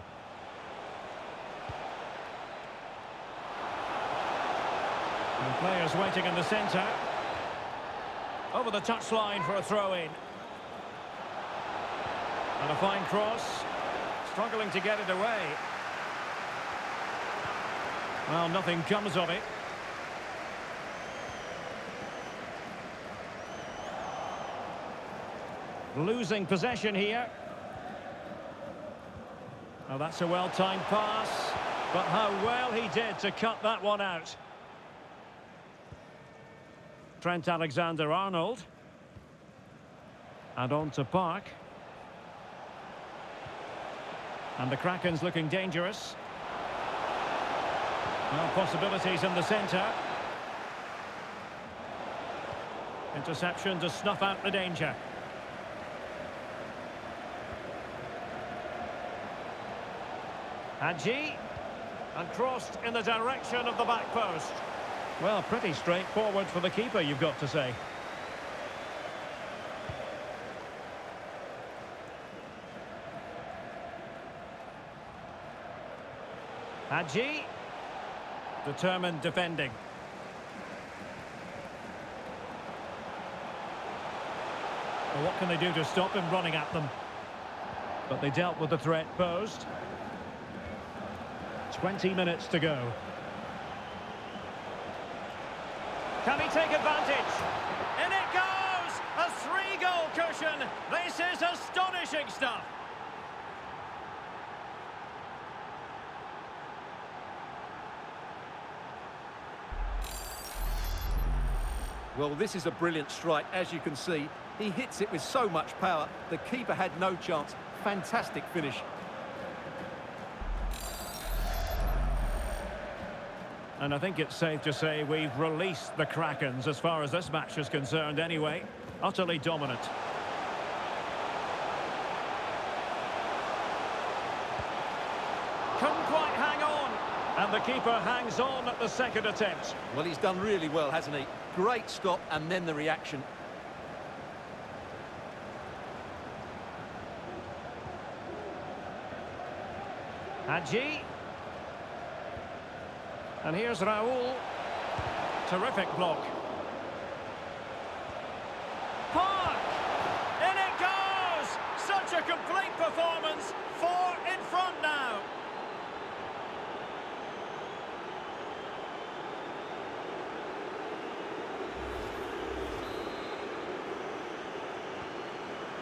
[SPEAKER 1] And players waiting in the centre. Over the touchline for a throw-in. And a fine cross. Struggling to get it away. Well, nothing comes of it. Losing possession here. Oh, that's a well-timed pass. But how well he did to cut that one out. Trent Alexander-Arnold. And on to Park. And the Kraken's looking dangerous. Well, possibilities in the centre. Interception to snuff out the danger. Hadji. And crossed in the direction of the back post. Well, pretty straightforward for the keeper, you've got to say. Hadji. Determined defending. Well, what can they do to stop him running at them? But they dealt with the threat posed. 20 minutes to go. Can he take advantage? In it goes! A 3-goal cushion! This is astonishing stuff!
[SPEAKER 2] Well, this is a brilliant strike, as you can see. He hits it with so much power. The keeper had no chance. Fantastic finish.
[SPEAKER 1] And I think it's safe to say we've released the Krakens as far as this match is concerned anyway. Utterly dominant. Couldn't quite hang on. And the keeper hangs on at the second attempt.
[SPEAKER 2] Well, he's done really well, hasn't he? Great stop, and then the reaction.
[SPEAKER 1] Hadji. And here's Raul. Terrific block. Park! In it goes! Such a complete performance. 4 in front now.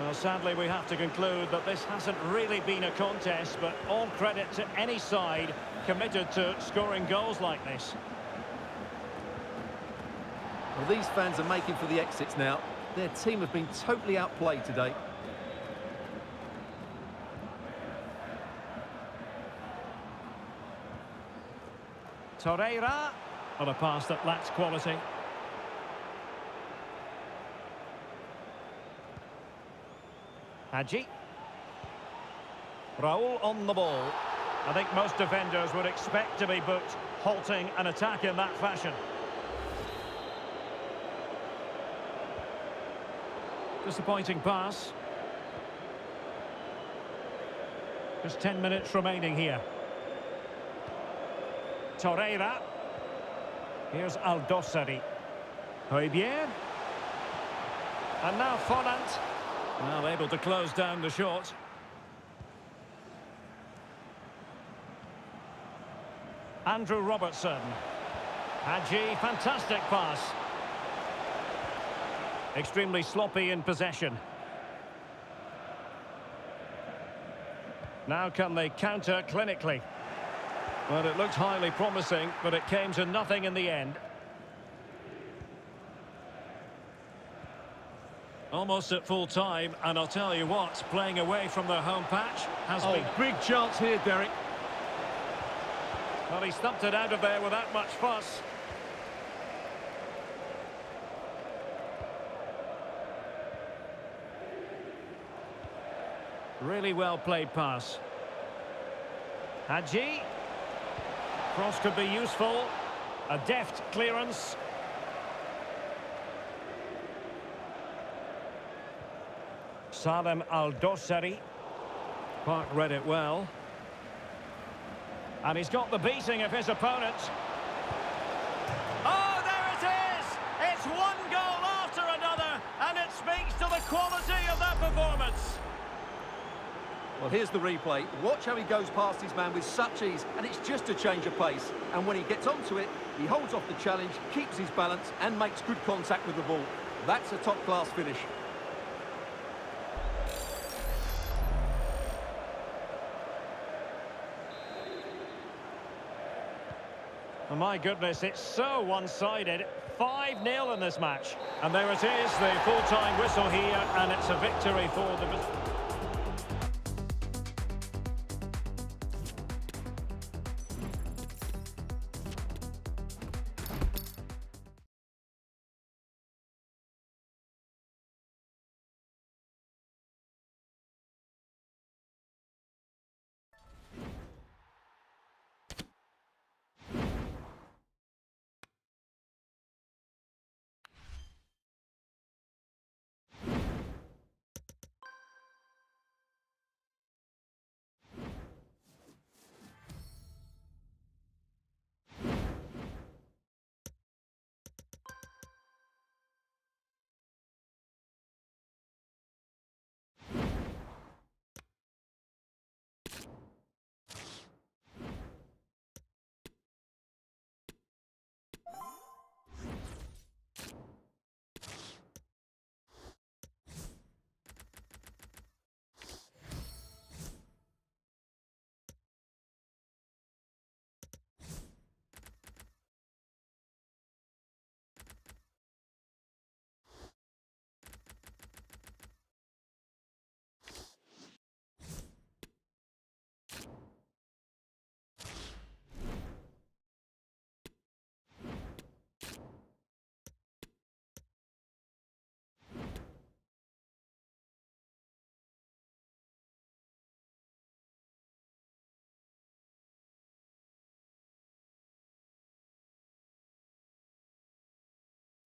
[SPEAKER 1] Well, sadly, we have to conclude that this hasn't really been a contest, but all credit to any side committed to scoring goals like this.
[SPEAKER 2] Well, these fans are making for the exits now. Their team have been totally outplayed today.
[SPEAKER 1] Torreira, on a pass that lacks quality. Hadji. Raul on the ball. I think most defenders would expect to be booked, halting an attack in that fashion. Disappointing pass. Just 10 minutes remaining here. Torreira. Here's Aldosari. Højbjerg. And now Fornant. Well, able to close down the shot. Andrew Robertson. Hadji, fantastic pass. Extremely sloppy in possession. Now can they counter clinically? Well, it looked highly promising, but it came to nothing in the end. Almost at full time, and I'll tell you what, playing away from their home patch has been...
[SPEAKER 2] Big chance here, Derek.
[SPEAKER 1] Well, he stumped it out of there without much fuss. Really well played pass. Hadji. Cross could be useful. A deft clearance. Salem Aldosari. Park read it well. And he's got the beating of his opponent. Oh, there it is! It's one goal after another, and it speaks to the quality of that performance.
[SPEAKER 2] Well, here's the replay. Watch how he goes past his man with such ease, and it's just a change of pace. And when he gets onto it, he holds off the challenge, keeps his balance, and makes good contact with the ball. That's a top-class finish.
[SPEAKER 1] Oh, my goodness, it's so one-sided. 5-0 in this match. And there it is, the full-time whistle here, and it's a victory for the...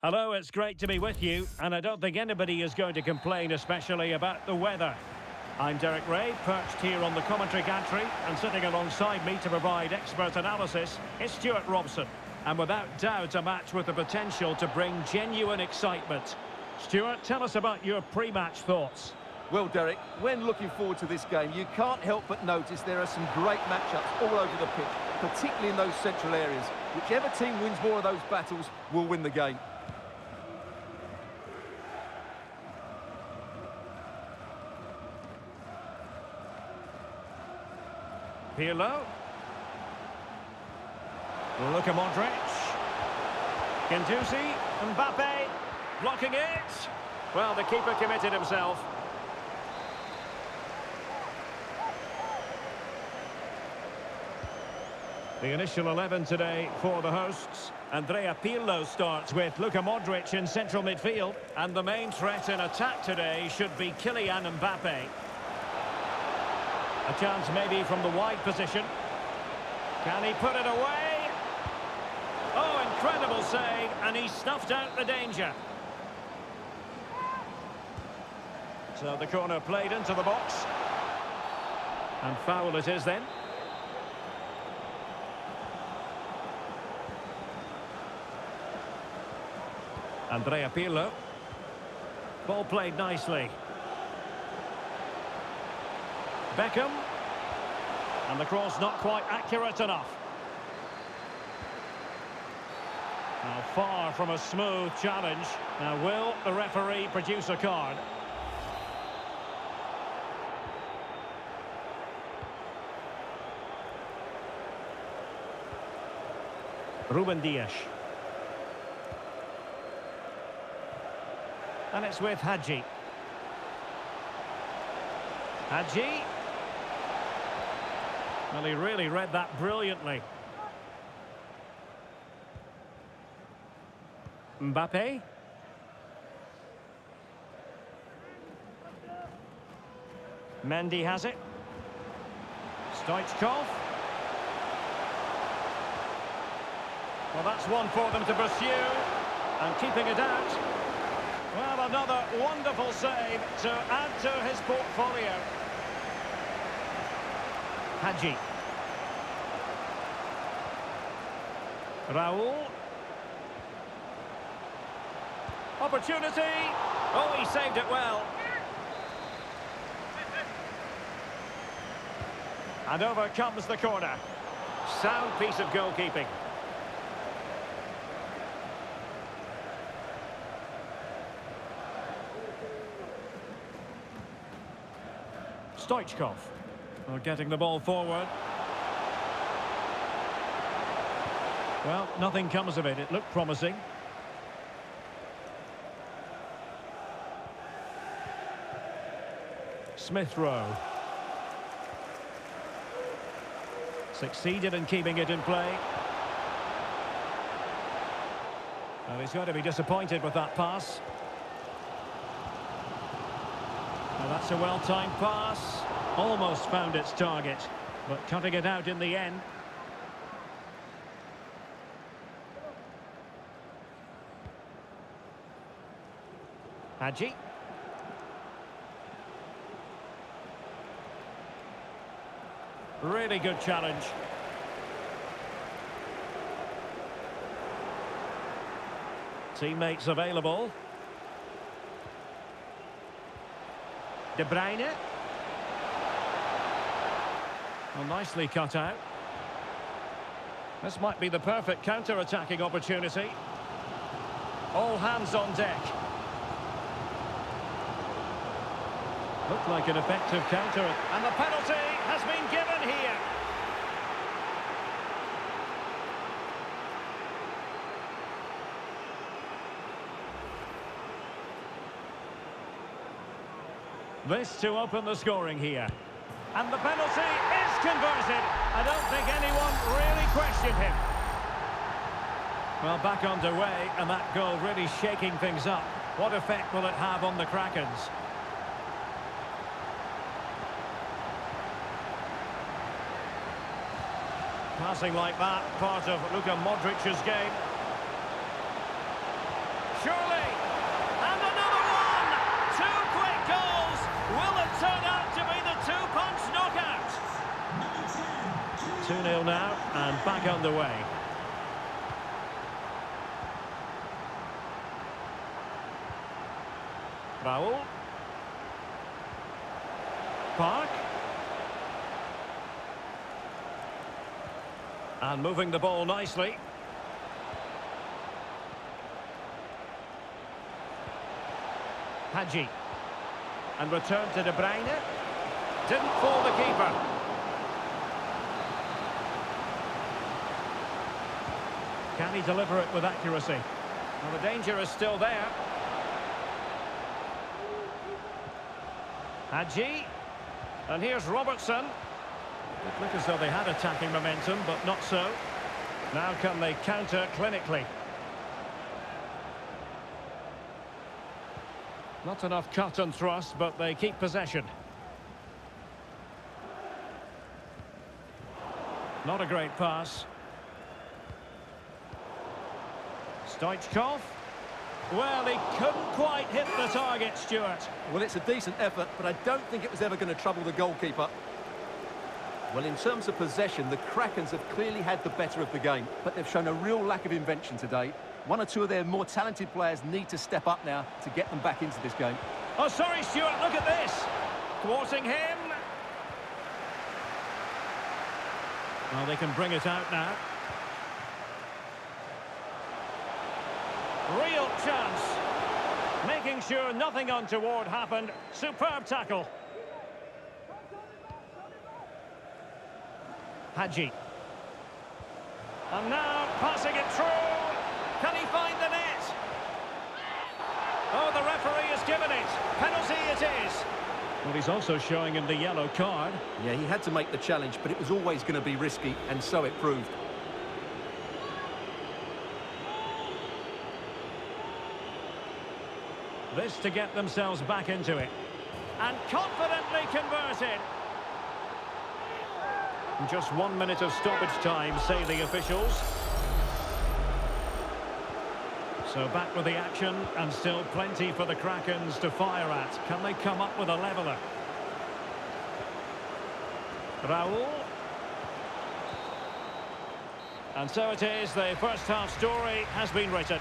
[SPEAKER 1] Hello, it's great to be with you, and I don't think anybody is going to complain, especially about the weather. I'm Derek Ray, perched here on the commentary gantry, and sitting alongside me to provide expert analysis is Stuart Robson. And without doubt, a match with the potential to bring genuine excitement. Stuart, tell us about your pre-match thoughts.
[SPEAKER 2] Well, Derek, when looking forward to this game, you can't help but notice there are some great matchups all over the pitch, particularly in those central areas. Whichever team wins more of those battles will win the game.
[SPEAKER 1] Pirlo. Luka Modric. Guendouzi. Mbappe. Blocking it. Well, the keeper committed himself. The initial 11 today for the hosts. Andrea Pirlo starts with Luka Modric in central midfield. And the main threat in attack today should be Kylian Mbappe. A chance maybe from the wide position. Can he put it away? Oh, incredible save, and he snuffed out the danger. So the corner played into the box. And foul it is then. Andrea Pirlo. Ball played nicely. Beckham. And the cross not quite accurate enough. Now far from a smooth challenge. Now will the referee produce a card? Ruben Dias. And it's with Hadji. Hadji. Well, he really read that brilliantly. Mbappe. Mendy has it. Stoichkov. Well, that's one for them to pursue. And keeping it out. Well, another wonderful save to add to his portfolio. Hadji. Raul. Opportunity. Oh, he saved it well. And over comes the corner. Sound piece of goalkeeping. Stoichkov. Well, getting the ball forward. Well, nothing comes of it. It looked promising. Smith Rowe. Succeeded in keeping it in play. Well, he's going to be disappointed with that pass. Well, that's a well-timed pass. Almost found its target, but cutting it out in the end. Hadji. Really good challenge. Teammates available. De Bruyne. Well, nicely cut out. This might be the perfect counter-attacking opportunity. All hands on deck. Looked like an effective counter. And the penalty has been given here. This to open the scoring here. And the penalty is converted. I don't think anyone really questioned him. Well, back underway, and that goal really shaking things up. What effect will it have on the Krakens? Passing like that, part of Luka Modric's game. Surely! And another one! Two quick goals! Will it turn out to be the two-punch knockout? 2-0 now, and back underway. Raul. Park. And moving the ball nicely. Hadji. And return to De Bruyne. Didn't fool the keeper. Can he deliver it with accuracy? Well, the danger is still there. Hadji. And here's Robertson. It looked as though they had attacking momentum, but not so. Now can they counter clinically? Not enough cut and thrust, but they keep possession. Not a great pass. Stoichkov. Well, he couldn't quite hit the target, Stuart.
[SPEAKER 2] Well, it's a decent effort, but I don't think it was ever going to trouble the goalkeeper. Well, in terms of possession, the Krakens have clearly had the better of the game, but they've shown a real lack of invention today. One or two of their more talented players need to step up now to get them back into this game.
[SPEAKER 1] Oh, sorry, Stuart, look at this. Thwarting him. Well, they can bring it out now. Real chance. Making sure nothing untoward happened. Superb tackle. Hadji. And now passing it through. Can he find the net? Oh, the referee has given it. Penalty it is. Well, he's also showing him the yellow card.
[SPEAKER 2] Yeah, he had to make the challenge, but it was always going to be risky, and so it proved.
[SPEAKER 1] This to get themselves back into it. And confidently converted. Just 1 minute of stoppage time, say the officials. So back with the action, and still plenty for the Krakens to fire at. Can they come up with a leveller? Raul. And so it is, the first half story has been written.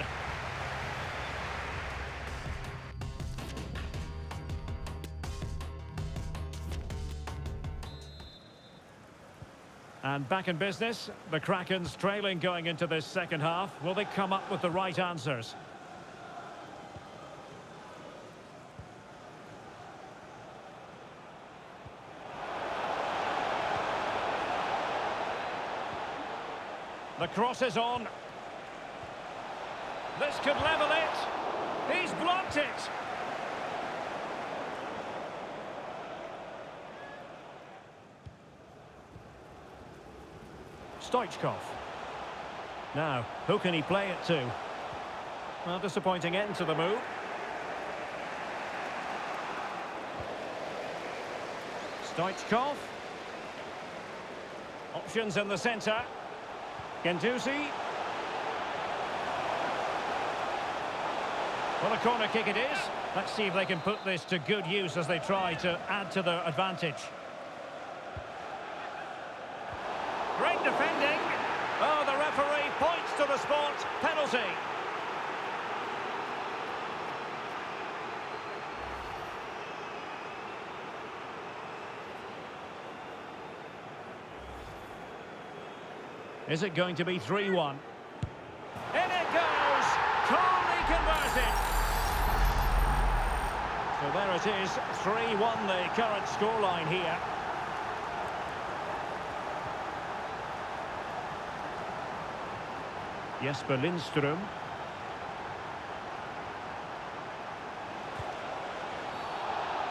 [SPEAKER 1] And back in business, the Krakens trailing going into this second half. Will they come up with the right answers? The cross is on. This could level it. He's blocked it. Stoichkov. Now, who can he play it to? Well, disappointing end to the move. Stoichkov. Options in the centre. Gendouzi. Well, a corner kick it is. Let's see if they can put this to good use as they try to add to their advantage. Great defending. Oh, the referee points to the spot. Penalty. Is it going to be 3-1? In it goes! Calmly converted. So there it is. 3-1 the current scoreline here. Jesper Lindström.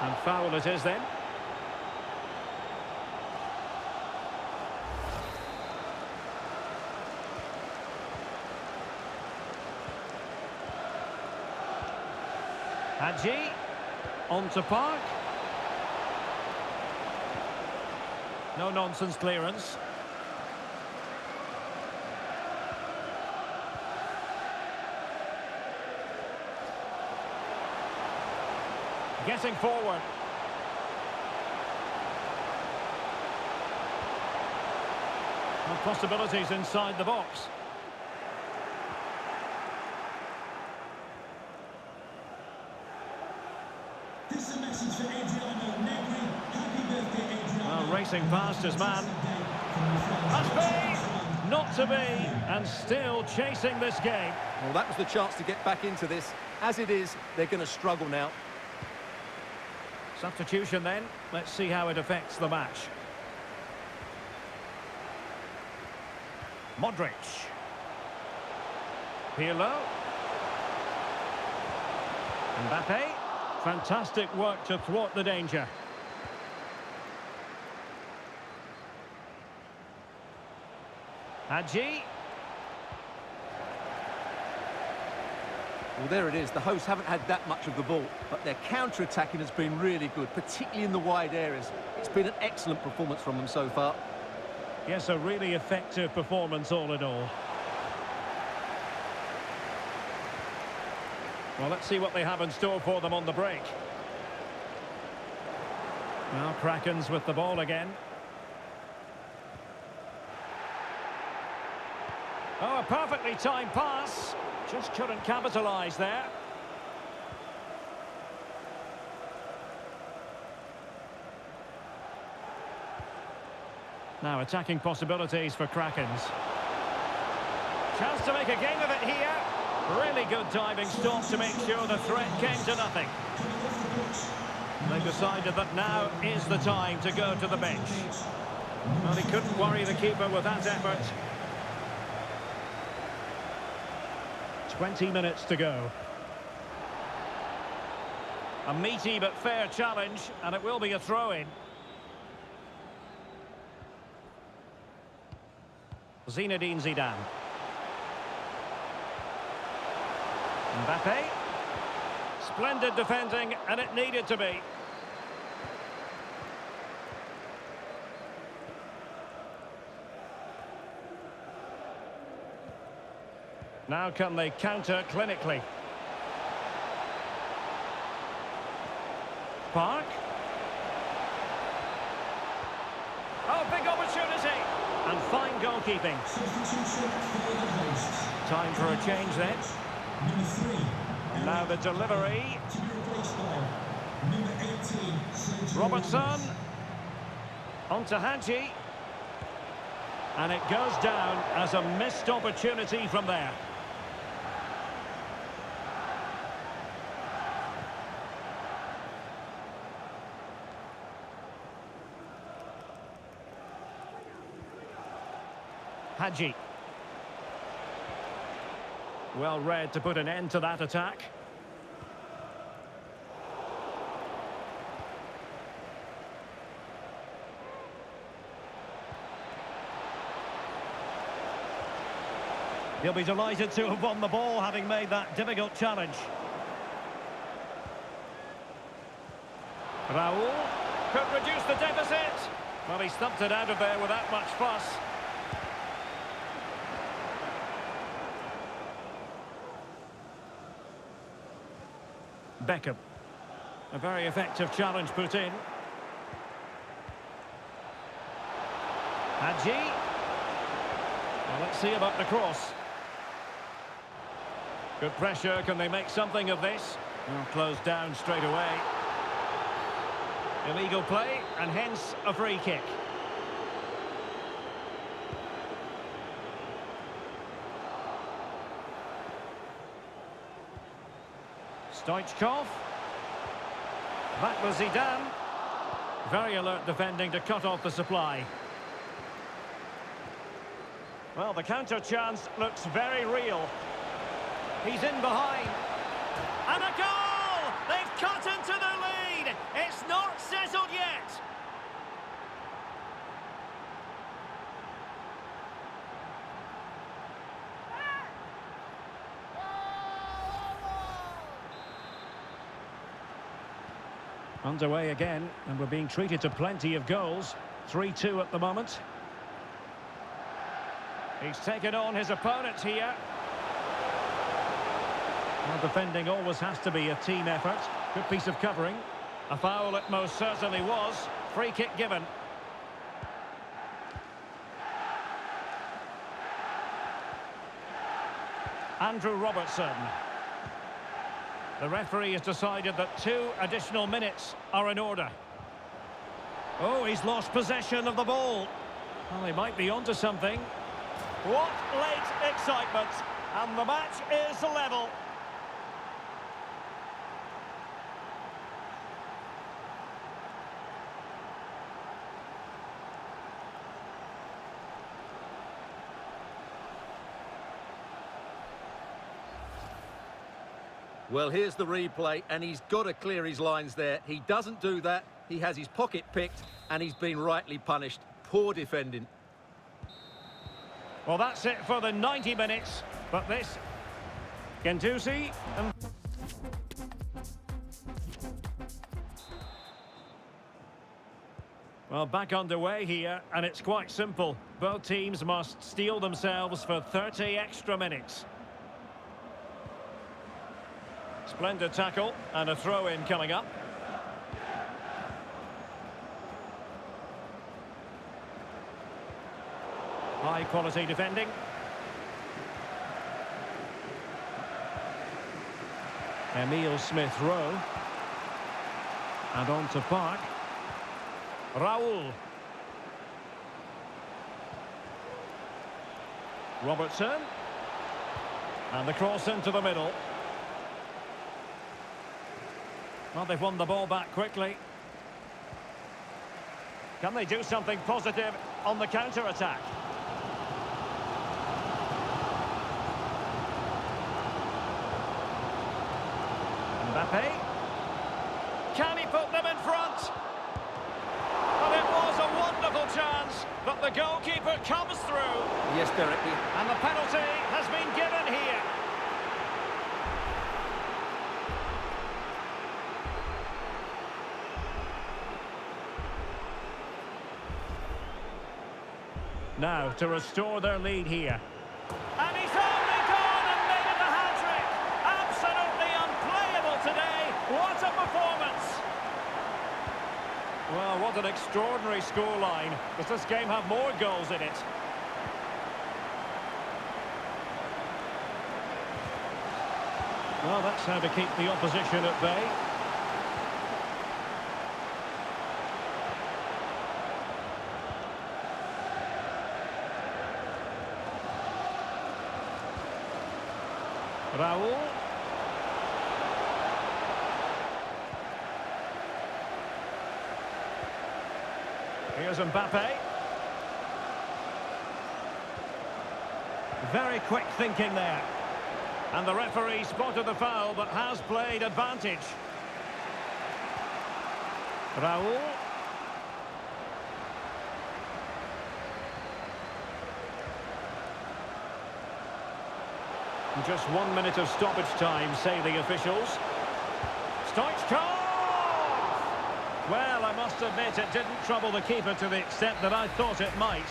[SPEAKER 1] And foul it is then. Hadji. On to Park. No nonsense clearance. Getting forward. And possibilities inside the box.
[SPEAKER 3] This is a message for Adriano Negri. Happy birthday, Adriano.
[SPEAKER 1] Well, racing past his man. Must be, not to be, and still chasing this game.
[SPEAKER 2] Well, that was the chance to get back into this. As it is, they're going to struggle now.
[SPEAKER 1] Substitution then. Let's see how it affects the match. Pirlo. Mbappe. Fantastic work to thwart the danger. Hadji.
[SPEAKER 2] Well, there it is. The hosts haven't had that much of the ball, but their counter-attacking has been really good, particularly in the wide areas. It's been an excellent performance from them so far.
[SPEAKER 1] Yes, a really effective performance all in all. Well, let's see what they have in store for them on the break. Now Krakens with the ball again. Oh, a perfectly timed pass. Just couldn't capitalise there. Now attacking possibilities for Krakens. Chance to make a game of it here. Really good diving stop to make sure the threat came to nothing. They've decided that now is the time to go to the bench. Well, he couldn't worry the keeper with that effort. 20 minutes to go. A meaty but fair challenge, and it will be a throw-in. Zinedine Zidane. Mbappe. Splendid defending, and it needed to be. Now can they counter clinically? Park. Oh, big opportunity. And fine goalkeeping. Time for a change then.
[SPEAKER 3] Number 3.
[SPEAKER 1] Now the delivery.
[SPEAKER 3] To be replaced by number 18, Sergio
[SPEAKER 1] Robertson.
[SPEAKER 3] Ramos.
[SPEAKER 1] On to Hadji. And it goes down as a missed opportunity from there. Hadji. Well read to put an end to that attack. He'll be delighted to have won the ball, having made that difficult challenge. Raul could reduce the deficit. Well, he stumped it out of there without much fuss. Beckham. A very effective challenge put in. Hadji. Well, let's see about the cross. Good pressure. Can they make something of this? Well, closed down straight away. Illegal play, and hence a free kick. Stoichkov. That was Zidane. Very alert defending to cut off the supply. Well, the counter chance looks very real. He's in behind. And a goal! They've cut into the lead! It's not settled yet! Underway again, and we're being treated to plenty of goals. 3-2 at the moment. He's taken on his opponent here. Well, defending always has to be a team effort. Good piece of covering. A foul it most certainly was. Free kick given. Andrew Robertson. The referee has decided that 2 additional minutes are in order. Oh, he's lost possession of the ball. Well, he might be onto something. What late excitement. And the match is level.
[SPEAKER 2] Well, here's the replay, and he's got to clear his lines there. He doesn't do that. He has his pocket picked, and he's been rightly punished. Poor defending.
[SPEAKER 1] Well, that's it for the 90 minutes. But this... Gendouzi and... Well, back underway here, and it's quite simple. Both teams must steel themselves for 30 extra minutes. Splendid tackle, and a throw-in coming up. High-quality defending. Emile Smith-Rowe. And on to Park. Raul. Robertson. And the cross into the middle. Well, they've won the ball back quickly. Can they do something positive on the counter-attack? Mbappe. Can he put them in front? Well, it was a wonderful chance, but the goalkeeper comes through.
[SPEAKER 2] Yes, Derek.
[SPEAKER 1] And the penalty has been given here. Now, to restore their lead here. And he's only gone and made it a hat-trick! Absolutely unplayable today! What a performance! Well, what an extraordinary scoreline. Does this game have more goals in it? Well, that's how to keep the opposition at bay. Raul. Here's Mbappe. Very quick thinking there. And the referee spotted the foul, but has played advantage. Raul. Just 1 minute of stoppage time, say the officials. Stoichkov! Well, I must admit it didn't trouble the keeper to the extent that I thought it might.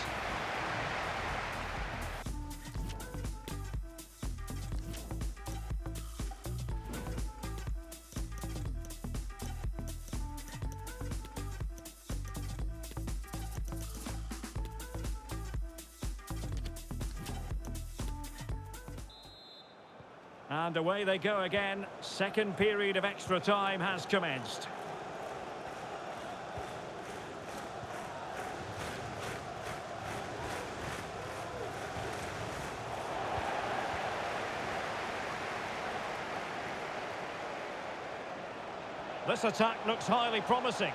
[SPEAKER 1] And away they go again. Second period of extra time has commenced. This attack looks highly promising.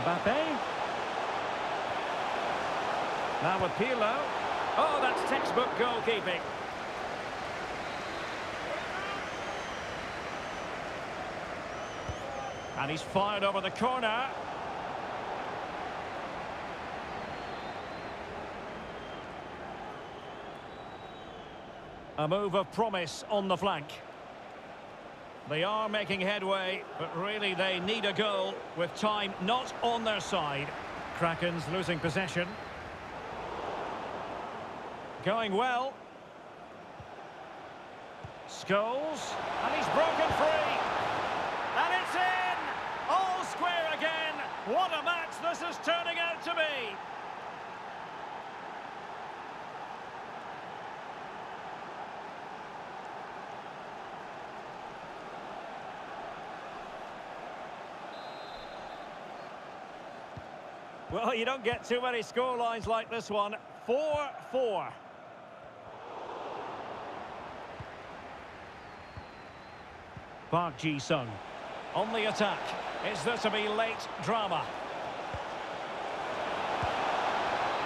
[SPEAKER 1] Mbappe. Now with Pirlo. Oh, that's textbook goalkeeping. And he's fired over the corner. A move of promise on the flank. They are making headway, but really they need a goal with time not on their side. Kraken's losing possession. Going well. Scholes. And he's broken free. And it's in! All square again. What a match this is turning out to be. Well, you don't get too many scorelines like this one. 4-4. Park Ji-sung on the attack. Is there to be late drama?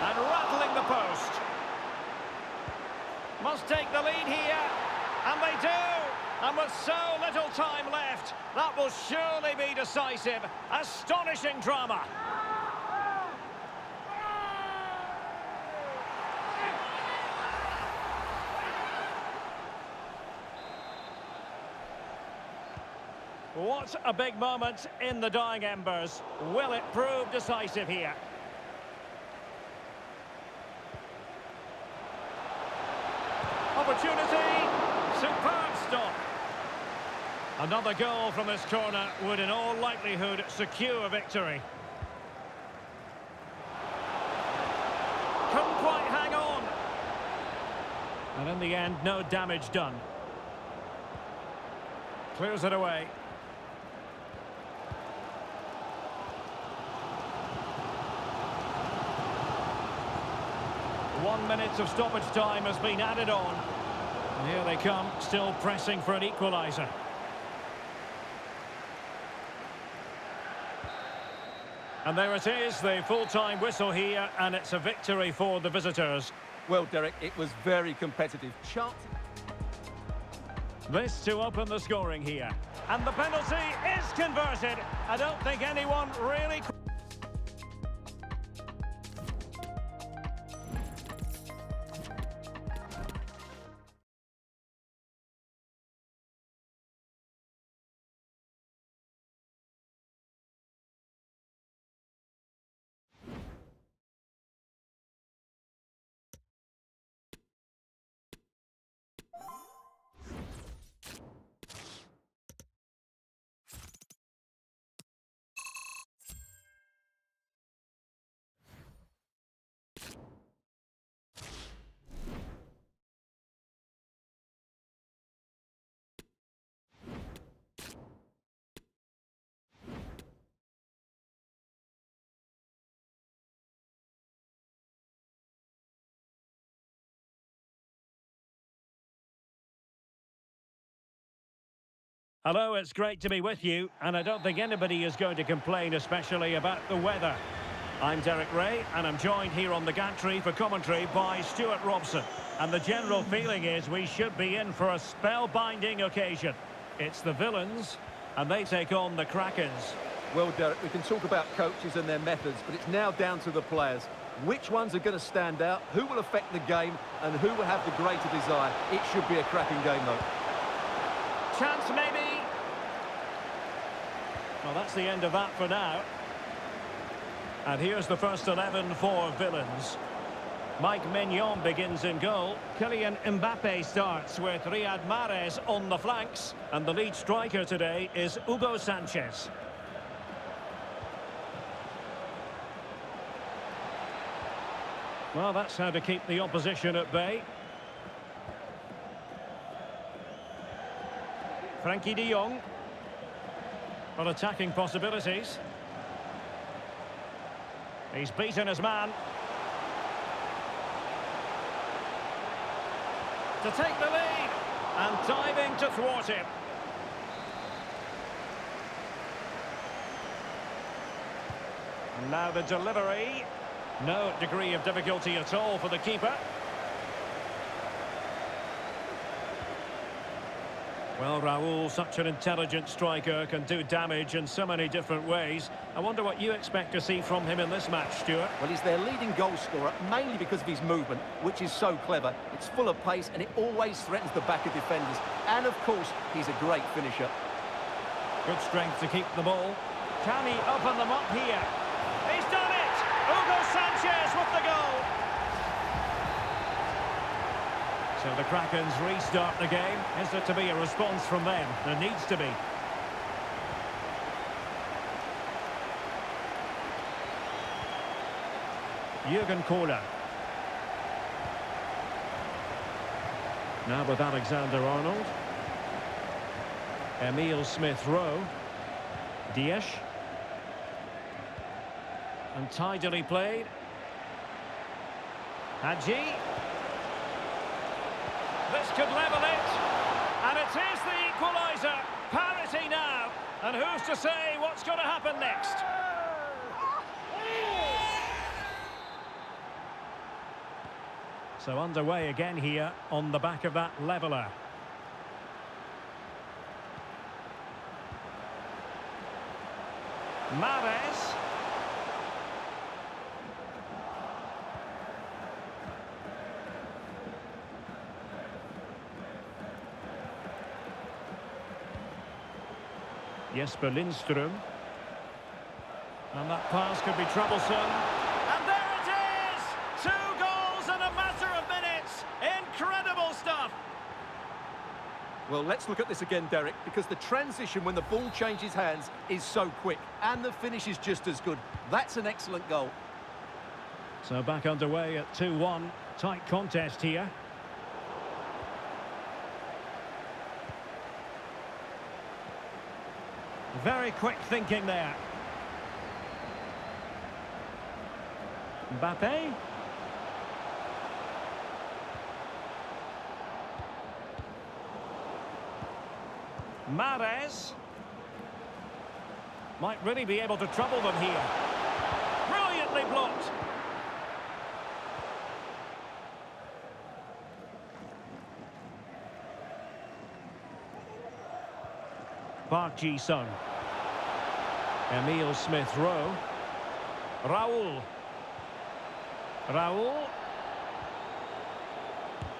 [SPEAKER 1] And rattling the post. Must take the lead here. And they do. And with so little time left, that will surely be decisive. Astonishing drama. What a big moment in the dying embers. Will it prove decisive here? Opportunity. Superb stop. Another goal from this corner would in all likelihood secure victory. Couldn't quite hang on. And in the end, no damage done. Clears it away. One minute of stoppage time has been added on. And here they come, still pressing for an equaliser. And there it is, the full-time whistle here, and it's a victory for the visitors.
[SPEAKER 2] Well, Derek, it was very competitive. Chance.
[SPEAKER 1] This to open the scoring here. And the penalty is converted. I don't think anyone really... Hello, it's great to be with you, and I don't think anybody is going to complain, especially about the weather. I'm Derek Ray, and I'm joined here on the gantry for commentary by Stuart Robson. And the general feeling is we should be in for a spellbinding occasion. It's the villains, and they take on the Krakens.
[SPEAKER 2] Well, Derek, we can talk about coaches and their methods, but it's now down to the players. Which ones are going to stand out, who will affect the game, and who will have the greater desire? It should be a cracking game, though.
[SPEAKER 1] Chance maybe. Well, that's the end of that for now. And here's the first 11 for Villains. Mike Mignon begins in goal. Kylian Mbappe starts with Riyad Mahrez on the flanks. And the lead striker today is Hugo Sanchez. Well, that's how to keep the opposition at bay. Frankie de Jong. Well, attacking possibilities. He's beaten his man. To take the lead. And diving to thwart him. And now the delivery. No degree of difficulty at all for the keeper. Well, Raul, such an intelligent striker, can do damage in so many different ways. I wonder what you expect to see from him in this match, Stuart.
[SPEAKER 2] Well, he's their leading goal scorer, mainly because of his movement, which is so clever. It's full of pace, and it always threatens the back of defenders. And, of course, he's a great finisher.
[SPEAKER 1] Good strength to keep the ball. Can he open them up here? He's done it! Hugo Sanchez with the goal! So the Krakens restart the game. Is there to be a response from them? There needs to be. Jurgen Kohler. Now with Alexander-Arnold. Emile Smith-Rowe. Diaz. And tidily played. Hadji. This could level it. And it is the equaliser. Parity now. And who's to say what's going to happen next? So underway again here on the back of that leveller. Mahrez. Jesper Lindström. And that pass could be troublesome. And there it is! 2 goals in a matter of minutes. Incredible stuff.
[SPEAKER 2] Well, let's look at this again, Derek, because the transition when the ball changes hands is so quick, and the finish is just as good. That's an excellent goal.
[SPEAKER 1] So back underway at 2-1. Tight contest here. Very quick thinking there. Mbappe. Mahrez. Might really be able to trouble them here. Brilliantly blocked. Park Ji-sung. Emile Smith-Rowe. Raul. Raul.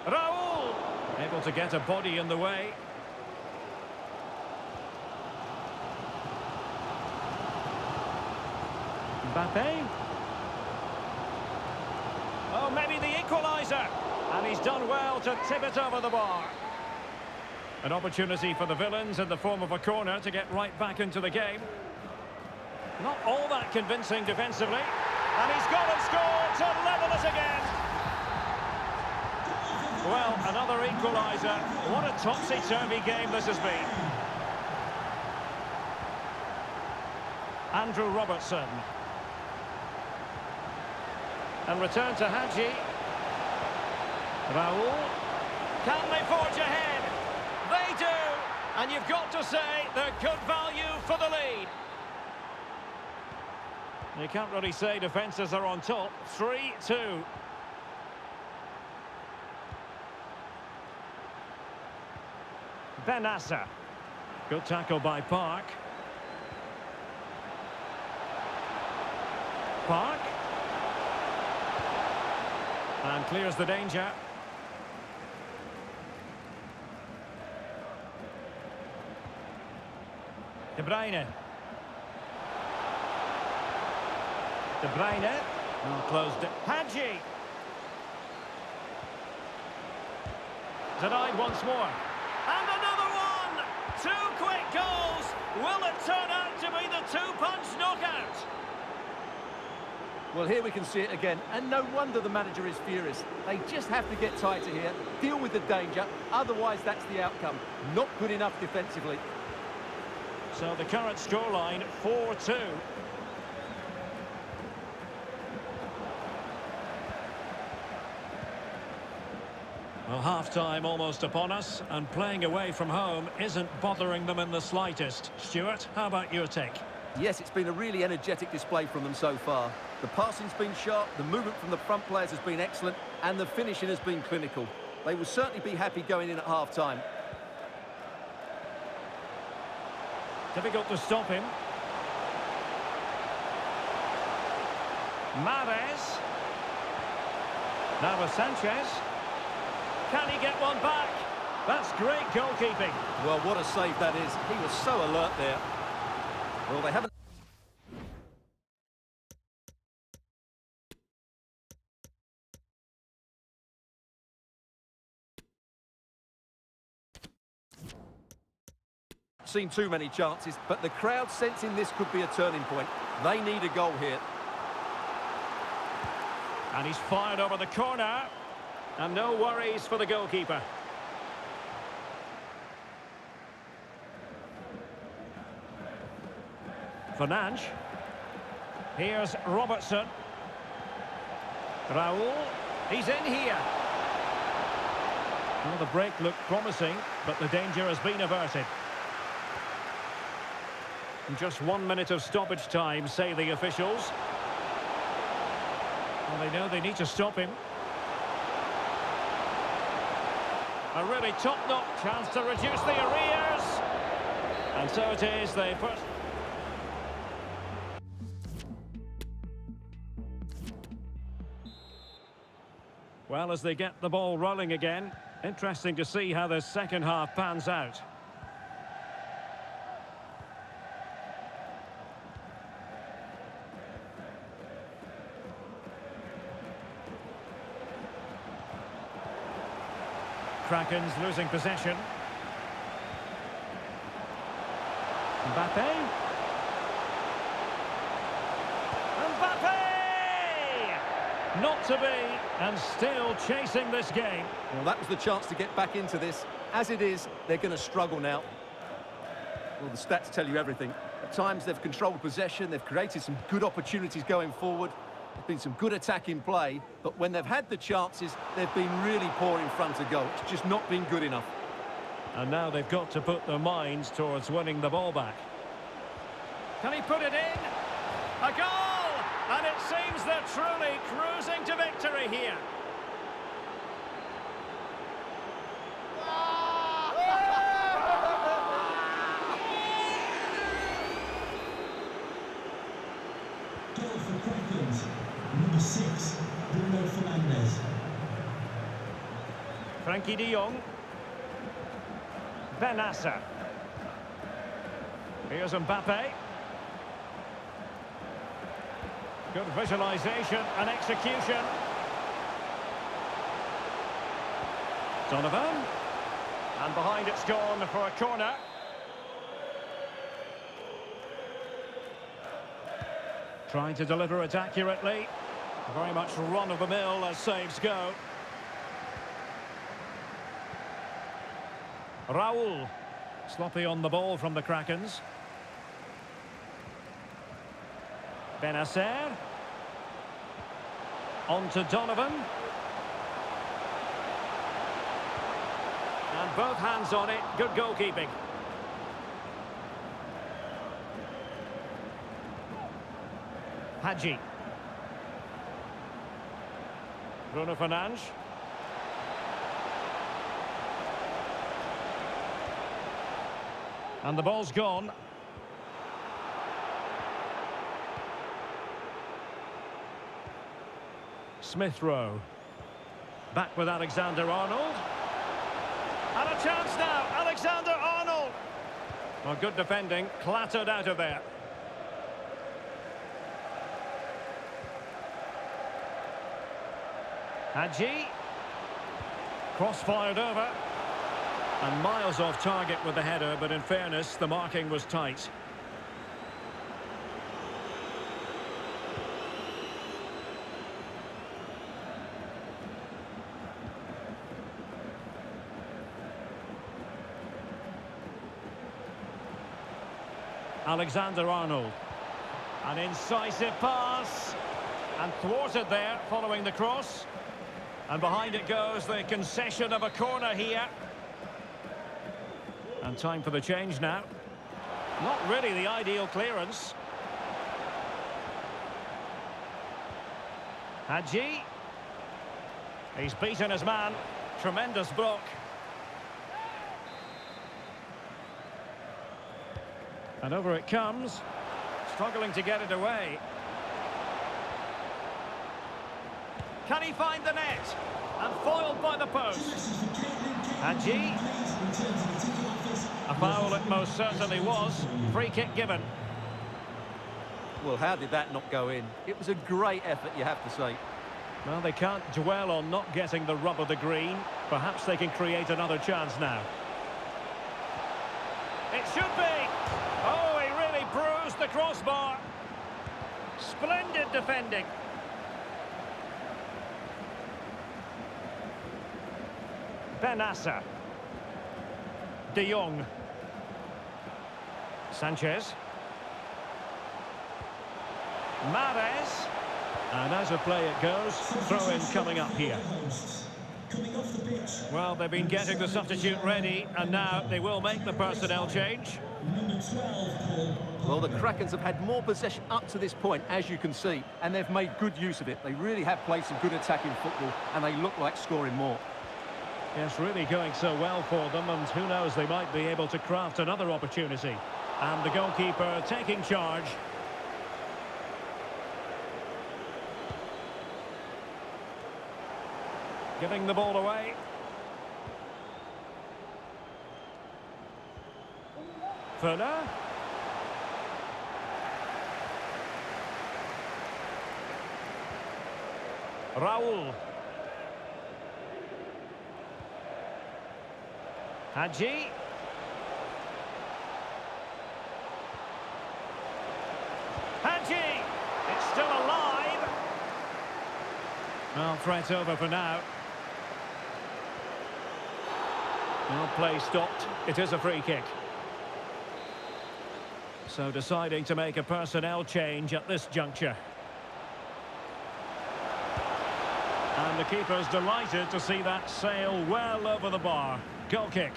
[SPEAKER 1] Raul! Able to get a body in the way. Mbappe. Oh, maybe the equaliser. And he's done well to tip it over the bar. An opportunity for the villains in the form of a corner to get right back into the game. Not all that convincing defensively. And he's gone and scored to level it again. Well, another equaliser. What a topsy-turvy game this has been. Andrew Robertson. And return to Hadji. Raul. Can they forge ahead? They do. And you've got to say they're good value for the lead. You can't really say defences are on top. 3-2. Benassa. Good tackle by Park. Park. And clears the danger. De Bruyne. De Bruyne. Well, closed it. Hadji. Denied once more. And another one! 2 quick goals! Will it turn out to be the 2-punch knockout?
[SPEAKER 2] Well, here we can see it again, and no wonder the manager is furious. They just have to get tighter here, deal with the danger, otherwise that's the outcome. Not good enough defensively.
[SPEAKER 1] So the current scoreline, 4-2. Well, half-time almost upon us, and playing away from home isn't bothering them in the slightest. Stuart, how about your take?
[SPEAKER 2] Yes, it's been a really energetic display from them so far. The passing's been sharp, the movement from the front players has been excellent, and the finishing has been clinical. They will certainly be happy going in at half-time.
[SPEAKER 1] Difficult to stop him. Mahrez. Now with Sanchez. Can he get one back? That's great goalkeeping.
[SPEAKER 2] Well, what a save that is. He was so alert there. Well, they haven't... seen too many chances, but the crowd sensing this could be a turning point. They need a goal here.
[SPEAKER 1] And he's fired over the corner. And no worries for the goalkeeper. Fernandes. Here's Robertson. Raul. He's in here. Well, the break looked promising, but the danger has been averted. And just 1 minute of stoppage time, say the officials. Well, they know they need to stop him. A really top-notch chance to reduce the arrears. And so it is, they first... Well, as they get the ball rolling again, interesting to see how the second half pans out. Kraken's losing possession. Mbappe. Not to be, and still chasing this game.
[SPEAKER 2] Well, that was the chance to get back into this. As it is, they're going to struggle now. Well, the stats tell you everything. At times, they've controlled possession, they've created some good opportunities going forward. There's been some good attacking play, but when they've had the chances, they've been really poor in front of goal. It's just not been good enough.
[SPEAKER 1] And now they've got to put their minds towards winning the ball back. Can he put it in? A goal! And it seems they're truly cruising to victory here.
[SPEAKER 3] Goal for Krakens, number 6, Bruno Fernandes.
[SPEAKER 1] Frankie de Jong. Benassa. Here's Mbappe. Good visualisation and execution. Donovan. And behind it's gone for a corner. Trying to deliver it accurately. Very much run-of-the-mill as saves go. Raul. Sloppy on the ball from the Krakens. Benasser. On to Donovan. And both hands on it. Good goalkeeping. Hadji. Bruno Fernandes. And the ball's gone. Smith Rowe. Back with Alexander-Arnold. And a chance now, Alexander-Arnold. Well, good defending, clattered out of there. Hadji. Cross fired over. And miles off target with the header, but in fairness, the marking was tight. Alexander-Arnold. An incisive pass. And thwarted there, following the cross. And behind it goes the concession of a corner here. And time for the change now. Not really the ideal clearance. Hadji. He's beaten his man. Tremendous block. And over it comes. Struggling to get it away. Can he find the net? And foiled by the post. Hadji. A foul it most certainly was. Free kick given.
[SPEAKER 2] Well, how did that not go in? It was a great effort, you have to say.
[SPEAKER 1] Well, they can't dwell on not getting the rub of the green. Perhaps they can create another chance now. It should be. Oh, he really bruised the crossbar. Splendid defending. Benassa. De Jong. Sanchez. Mahrez. And as a play it goes, throw-in coming up here. Well, they've been getting the substitute ready, and now they will make the personnel change.
[SPEAKER 2] Well, the Krakens have had more possession up to this point, as you can see, and they've made good use of it. They really have played some good attacking football, and they look like scoring more.
[SPEAKER 1] Yes, really going so well for them, and who knows, they might be able to craft another opportunity. And the goalkeeper taking charge. Giving the ball away. Fuller. Raul. Hadji. Hadji! It's still alive. Well, threat over for now. Well, play stopped. It is a free kick. So deciding to make a personnel change at this juncture. And the keeper's delighted to see that sail well over the bar. Goal kick.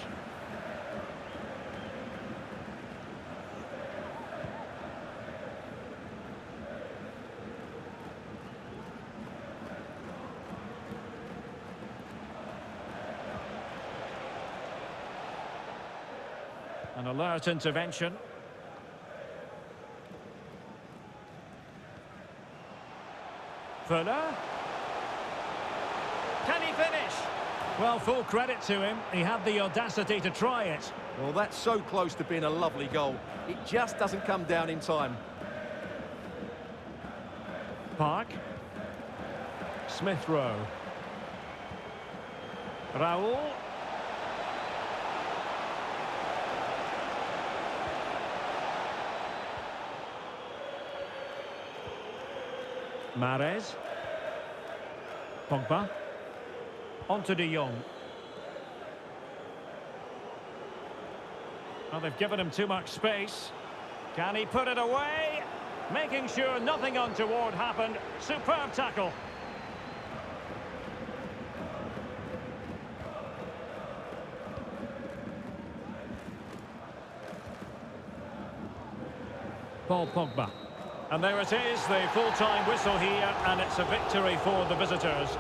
[SPEAKER 1] An alert intervention. Fuller. Can he finish? Well, full credit to him. He had the audacity to try it.
[SPEAKER 2] Well, that's so close to being a lovely goal. It just doesn't come down in time.
[SPEAKER 1] Park. Smith Rowe. Raul. Mahrez. Pogba. On to De Jong. Well, they've given him too much space. Can he put it away? Making sure nothing untoward happened. Superb tackle. Paul Pogba. And there it is, the full-time whistle here, and it's a victory for the visitors.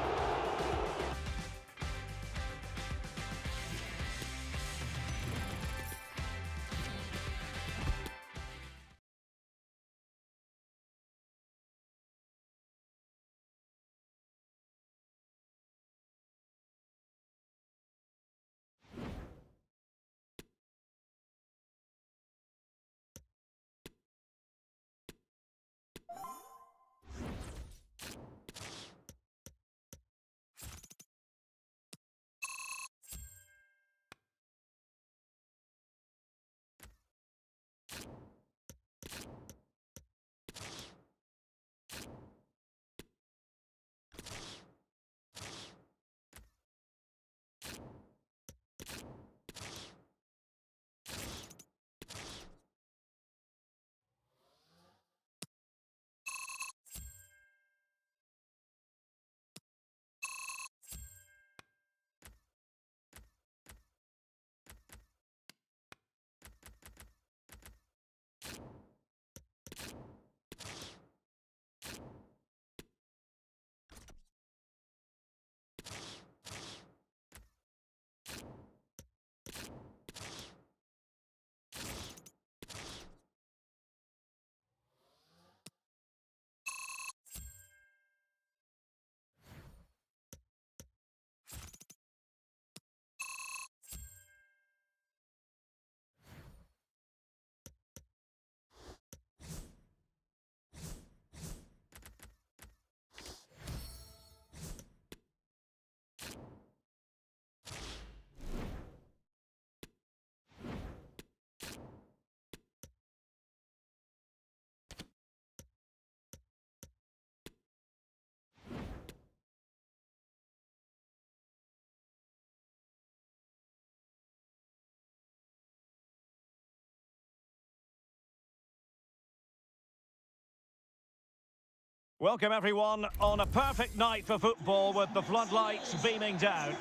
[SPEAKER 1] Welcome everyone on a perfect night for football with the floodlights beaming down.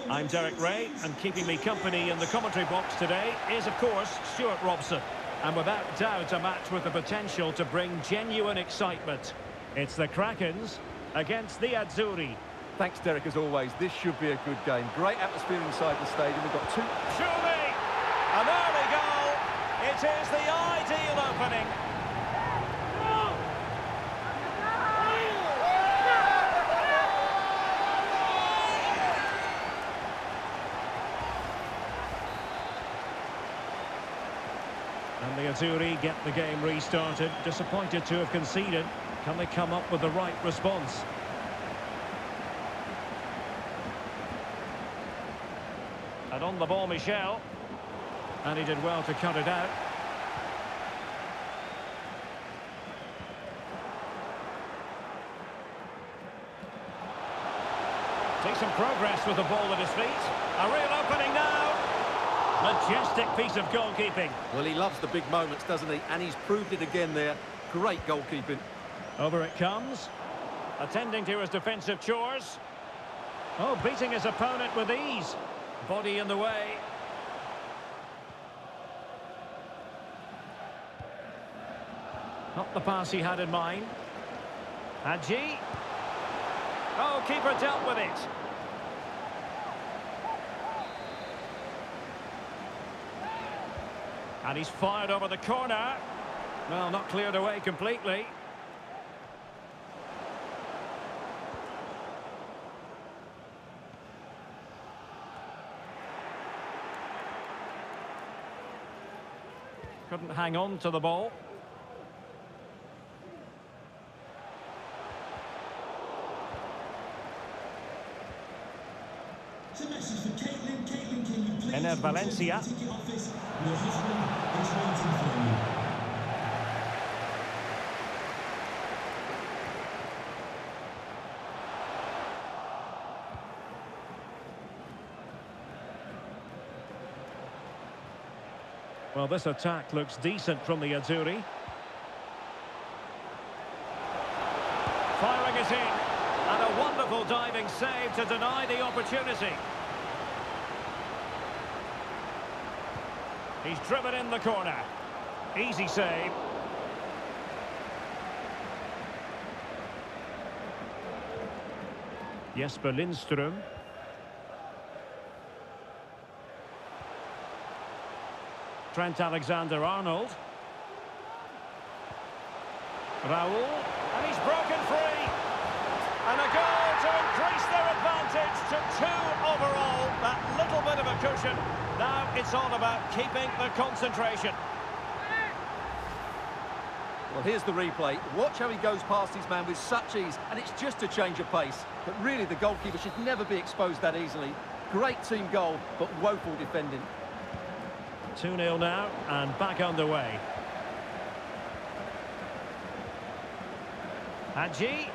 [SPEAKER 1] I'm Derek Ray, and keeping me company in the commentary box today is, of course, Stuart Robson. And without doubt, a match with the potential to bring genuine excitement. It's the Krakens against the Azzurri.
[SPEAKER 2] Thanks, Derek, as always. This should be a good game. Great atmosphere inside the stadium. We've got two...
[SPEAKER 1] Surely! An early goal! It is the ideal opening. And the Azzurri get the game restarted. Disappointed to have conceded. Can they come up with the right response? And on the ball, Michel. And he did well to cut it out. Decent progress with the ball at his feet. A real opening now. Majestic piece of goalkeeping.
[SPEAKER 2] Well, he loves the big moments, doesn't he? And he's proved it again there. Great goalkeeping.
[SPEAKER 1] Over it comes. Attending to his defensive chores. Oh, beating his opponent with ease. Body in the way. Not the pass he had in mind. Hadji. Oh, keeper dealt with it. And he's fired over the corner. Well, not cleared away completely. Couldn't hang on to the ball.
[SPEAKER 3] It's a message for Caitlin. Caitlin, can you please...
[SPEAKER 1] Ener Valencia.
[SPEAKER 3] Ticket office. Your husband is waiting for you.
[SPEAKER 1] Well, this attack looks decent from the Azzurri. Firing it in. And a wonderful diving save to deny the opportunity. He's driven in the corner. Easy save. Jesper Lindström. Trent Alexander-Arnold. Raul. And he's broken free. And a goal to increase their advantage to 2 overall. That little bit of a cushion. Now it's all about keeping the concentration.
[SPEAKER 2] Well, here's the replay. Watch how he goes past his man with such ease, and it's just a change of pace. But really, the goalkeeper should never be exposed that easily. Great team goal, but woeful defending.
[SPEAKER 1] 2-0 now, and back underway. Hadji.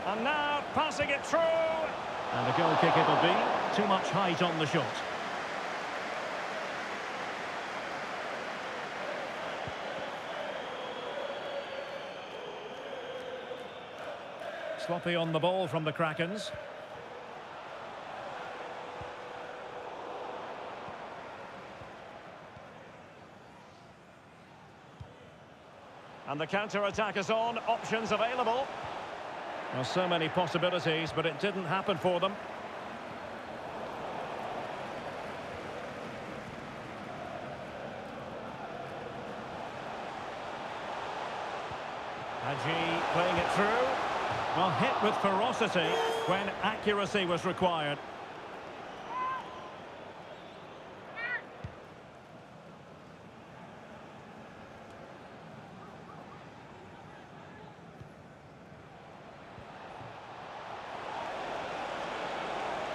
[SPEAKER 1] And now passing it through. And a goal kick it'll be. Too much height on the shot. Sloppy on the ball from the Krakens. And the counter-attack is on. Options available. Well, so many possibilities, but it didn't happen for them. Hadji playing it through. Well, hit with ferocity when accuracy was required.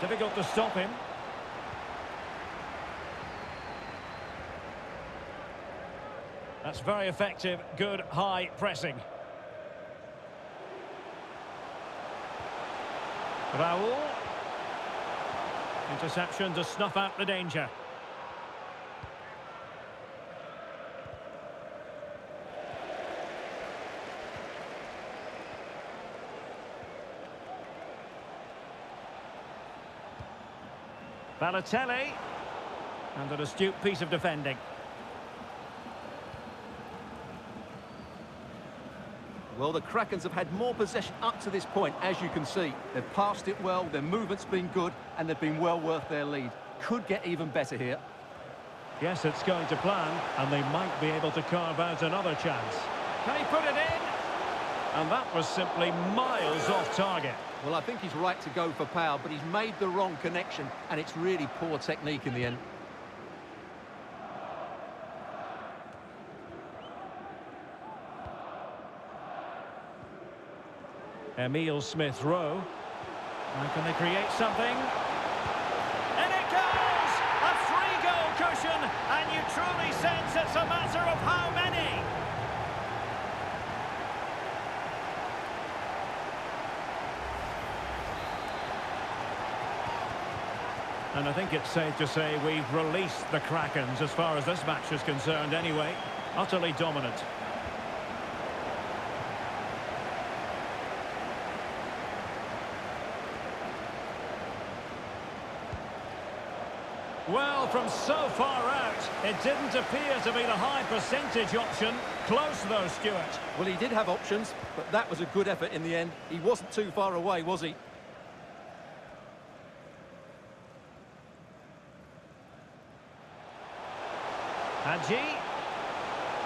[SPEAKER 1] Difficult to stop him. That's very effective, good high pressing. Raul. Interception to snuff out the danger. Balotelli. And an astute piece of defending.
[SPEAKER 2] Well, the Krakens have had more possession up to this point, as you can see. They've passed it well, their movement's been good, and they've been well worth their lead. Could get even better here.
[SPEAKER 1] Yes, it's going to plan, and they might be able to carve out another chance. Can he put it in? And that was simply miles off target.
[SPEAKER 2] Well, I think he's right to go for power, but he's made the wrong connection, and it's really poor technique in the end.
[SPEAKER 1] Emile Smith-Rowe. And can they create something? And it goes! A three-goal cushion, and you truly sense it's a matter of how many. And I think it's safe to say we've released the Krakens as far as this match is concerned anyway. Utterly dominant. Well, from so far out, it didn't appear to be the high percentage option. Close though, Stuart.
[SPEAKER 2] Well, he did have options, but that was a good effort in the end. He wasn't too far away, was he?
[SPEAKER 1] Hadji.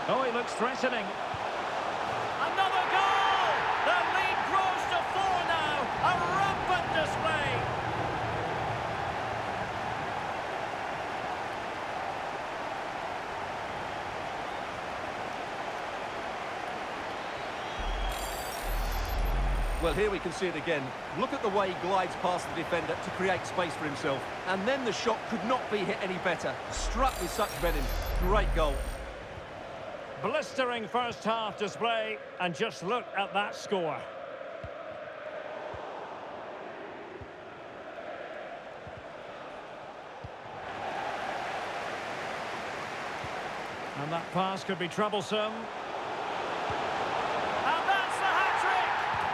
[SPEAKER 1] Oh, he looks threatening. Another goal! The lead grows to 4 now. A rampant display.
[SPEAKER 2] Well, here we can see it again. Look at the way he glides past the defender to create space for himself. And then the shot could not be hit any better. Struck with such venom. Great goal.
[SPEAKER 1] Blistering first half display, and just look at that score. And that pass could be troublesome. And that's the hat-trick!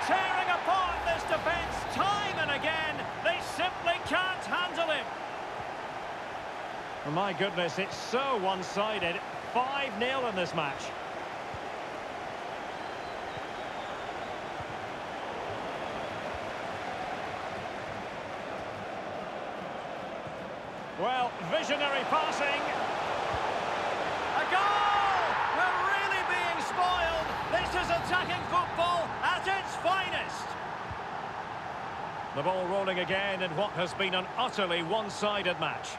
[SPEAKER 1] Tearing apart this defence time and again. They simply can't handle him. Oh, my goodness, it's so one-sided. 5-0 in this match. Well, visionary passing. A goal! We're really being spoiled. This is attacking football at its finest. The ball rolling again in what has been an utterly one-sided match.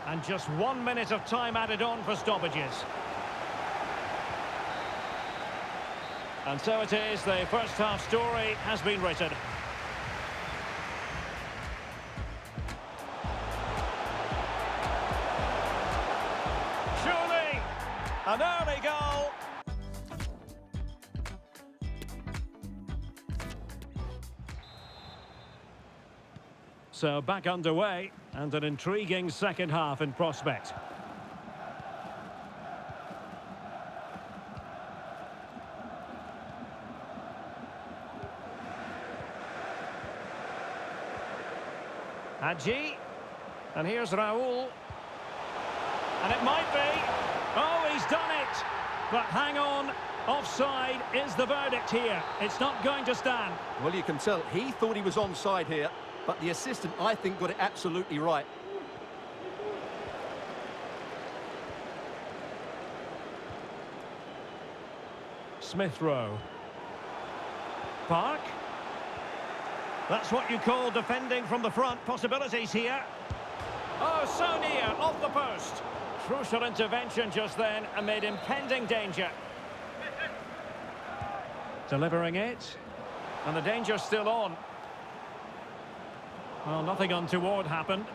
[SPEAKER 1] And just 1 minute of time added on for stoppages. And so it is, the first half story has been written. Surely, an early goal. So back underway, and an intriguing second half in prospect. Hadji, and here's Raoul, and it might be. Oh, he's done it. But hang on, offside is the verdict here. It's not going to stand.
[SPEAKER 2] Well, you can tell he thought he was onside here. But the assistant, I think, got it absolutely right.
[SPEAKER 1] Smith-Rowe. Park. That's what you call defending from the front. Possibilities here. Oh, so near, off the post. Crucial intervention just then amid impending danger. Delivering it. And the danger's still on. Well, nothing untoward happened.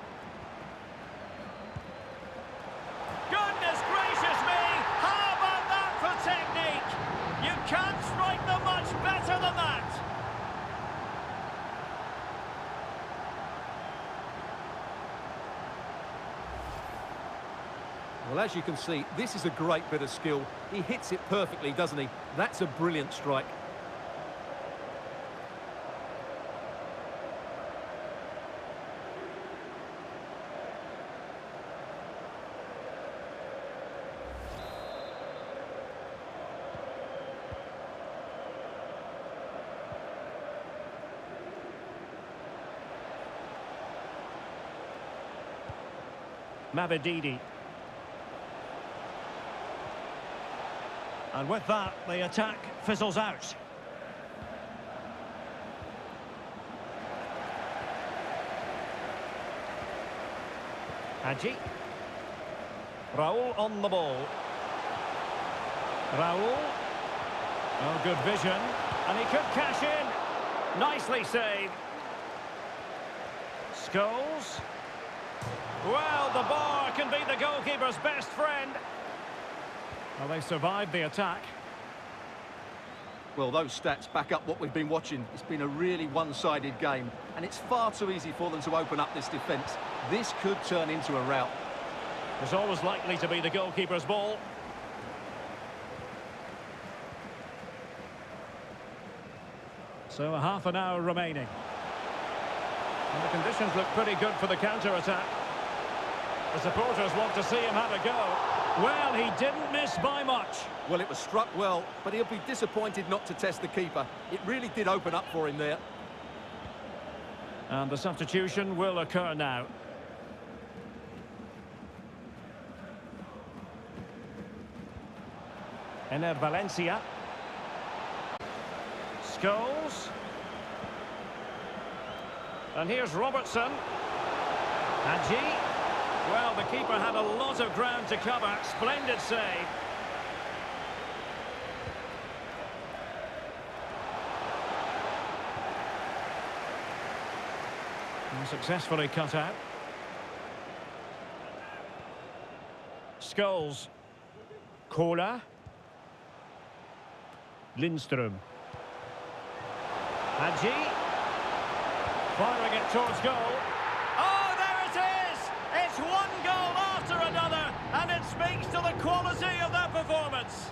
[SPEAKER 1] Goodness gracious me! How about that for technique? You can't strike them much better than that.
[SPEAKER 2] Well, as you can see, this is a great bit of skill. He hits it perfectly, doesn't he? That's a brilliant strike.
[SPEAKER 1] Mavididi. And with that, the attack fizzles out. Hadji. Raul on the ball. Raul. Oh, good vision. And he could cash in. Nicely saved. Scholes. Well, the bar can be the goalkeeper's best friend. Well, they survived the attack.
[SPEAKER 2] Well, those stats back up what we've been watching. It's been a really one-sided game, and it's far too easy for them to open up this defence. This could turn into a rout.
[SPEAKER 1] It's always likely to be the goalkeeper's ball. So a half an hour remaining. And the conditions look pretty good for the counter-attack. The supporters want to see him have a go. Well, he didn't miss by much.
[SPEAKER 2] Well, it was struck well, but he'll be disappointed not to test the keeper. It really did open up for him there.
[SPEAKER 1] And the substitution will occur now. Ener Valencia. Scholes. And here's Robertson. Hadji. Well, the keeper had a lot of ground to cover. Splendid save. And successfully cut out. Scholes. Kohler. Lindström. Hadji. Firing it towards goal. Oh, there it is! It's one goal after another, and it speaks to the quality of that performance.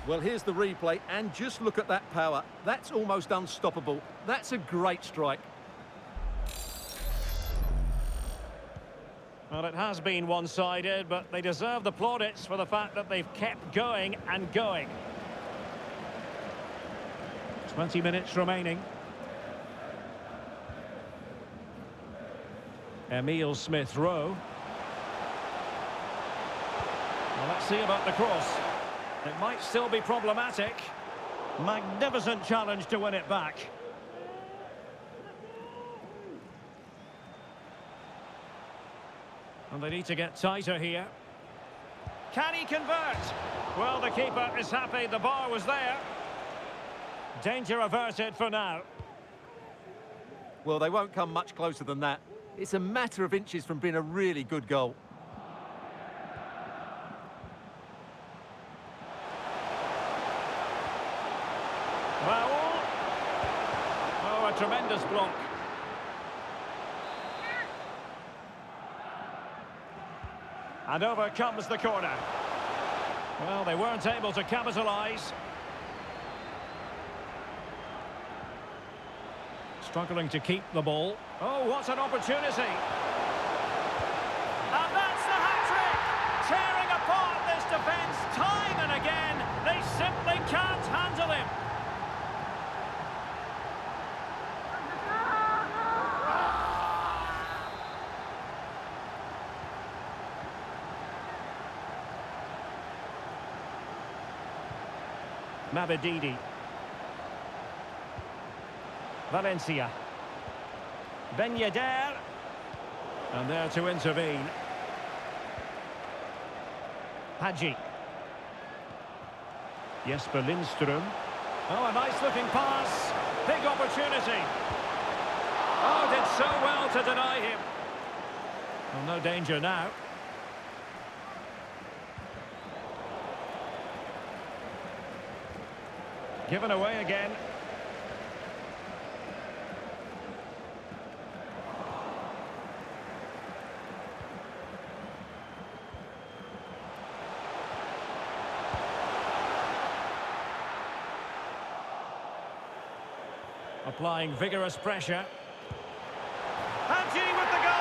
[SPEAKER 2] Well, here's the replay, and just look at that power. That's almost unstoppable. That's a great strike.
[SPEAKER 1] Well, it has been one-sided, but they deserve the plaudits for the fact that they've kept going and going. 20 minutes remaining. Emile Smith-Rowe. Well, let's see about the cross. It might still be problematic. Magnificent challenge to win it back. And they need to get tighter here. Can he convert? Well, the keeper is happy the bar was there. Danger averted for now.
[SPEAKER 2] Well, they won't come much closer than that. It's a matter of inches from being a really good goal.
[SPEAKER 1] Raul. Oh, a tremendous block. And over comes the corner. Well, they weren't able to capitalise. Struggling to keep the ball. Oh, what an opportunity. And that's the hat-trick! Tearing apart this defence time and again. They simply can't handle him. Mavididi. Valencia. Ben Yedder. And there to intervene. Hadji. Jesper Lindström. Oh, a nice looking pass. Big opportunity. Oh, did so well to deny him. Well, no danger now. Given away again. Applying vigorous pressure. Hadji with the goal!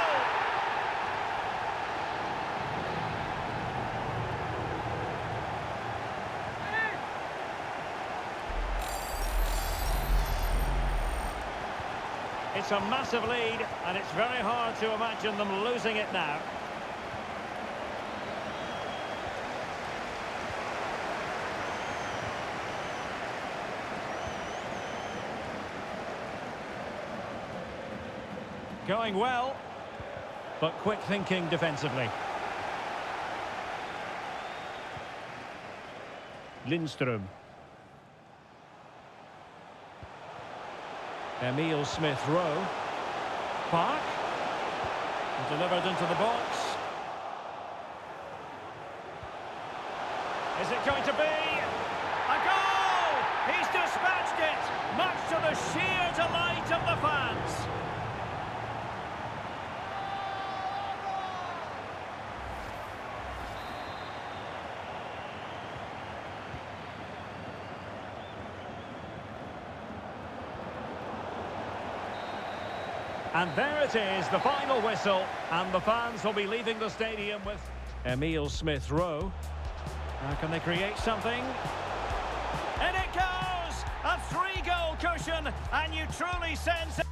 [SPEAKER 1] It's a massive lead, and it's very hard to imagine them losing it now. Going well, but quick thinking defensively. Lindström. Emil Smith-Rowe. Park. Delivered into the box. Is it going to be a goal? He's dispatched it, much to the sheer delight of the fans. And there it is, the final whistle, and the fans will be leaving the stadium with Emil Smith-Rowe. Now can they create something? And it goes! A 3-goal cushion, and you truly sense it.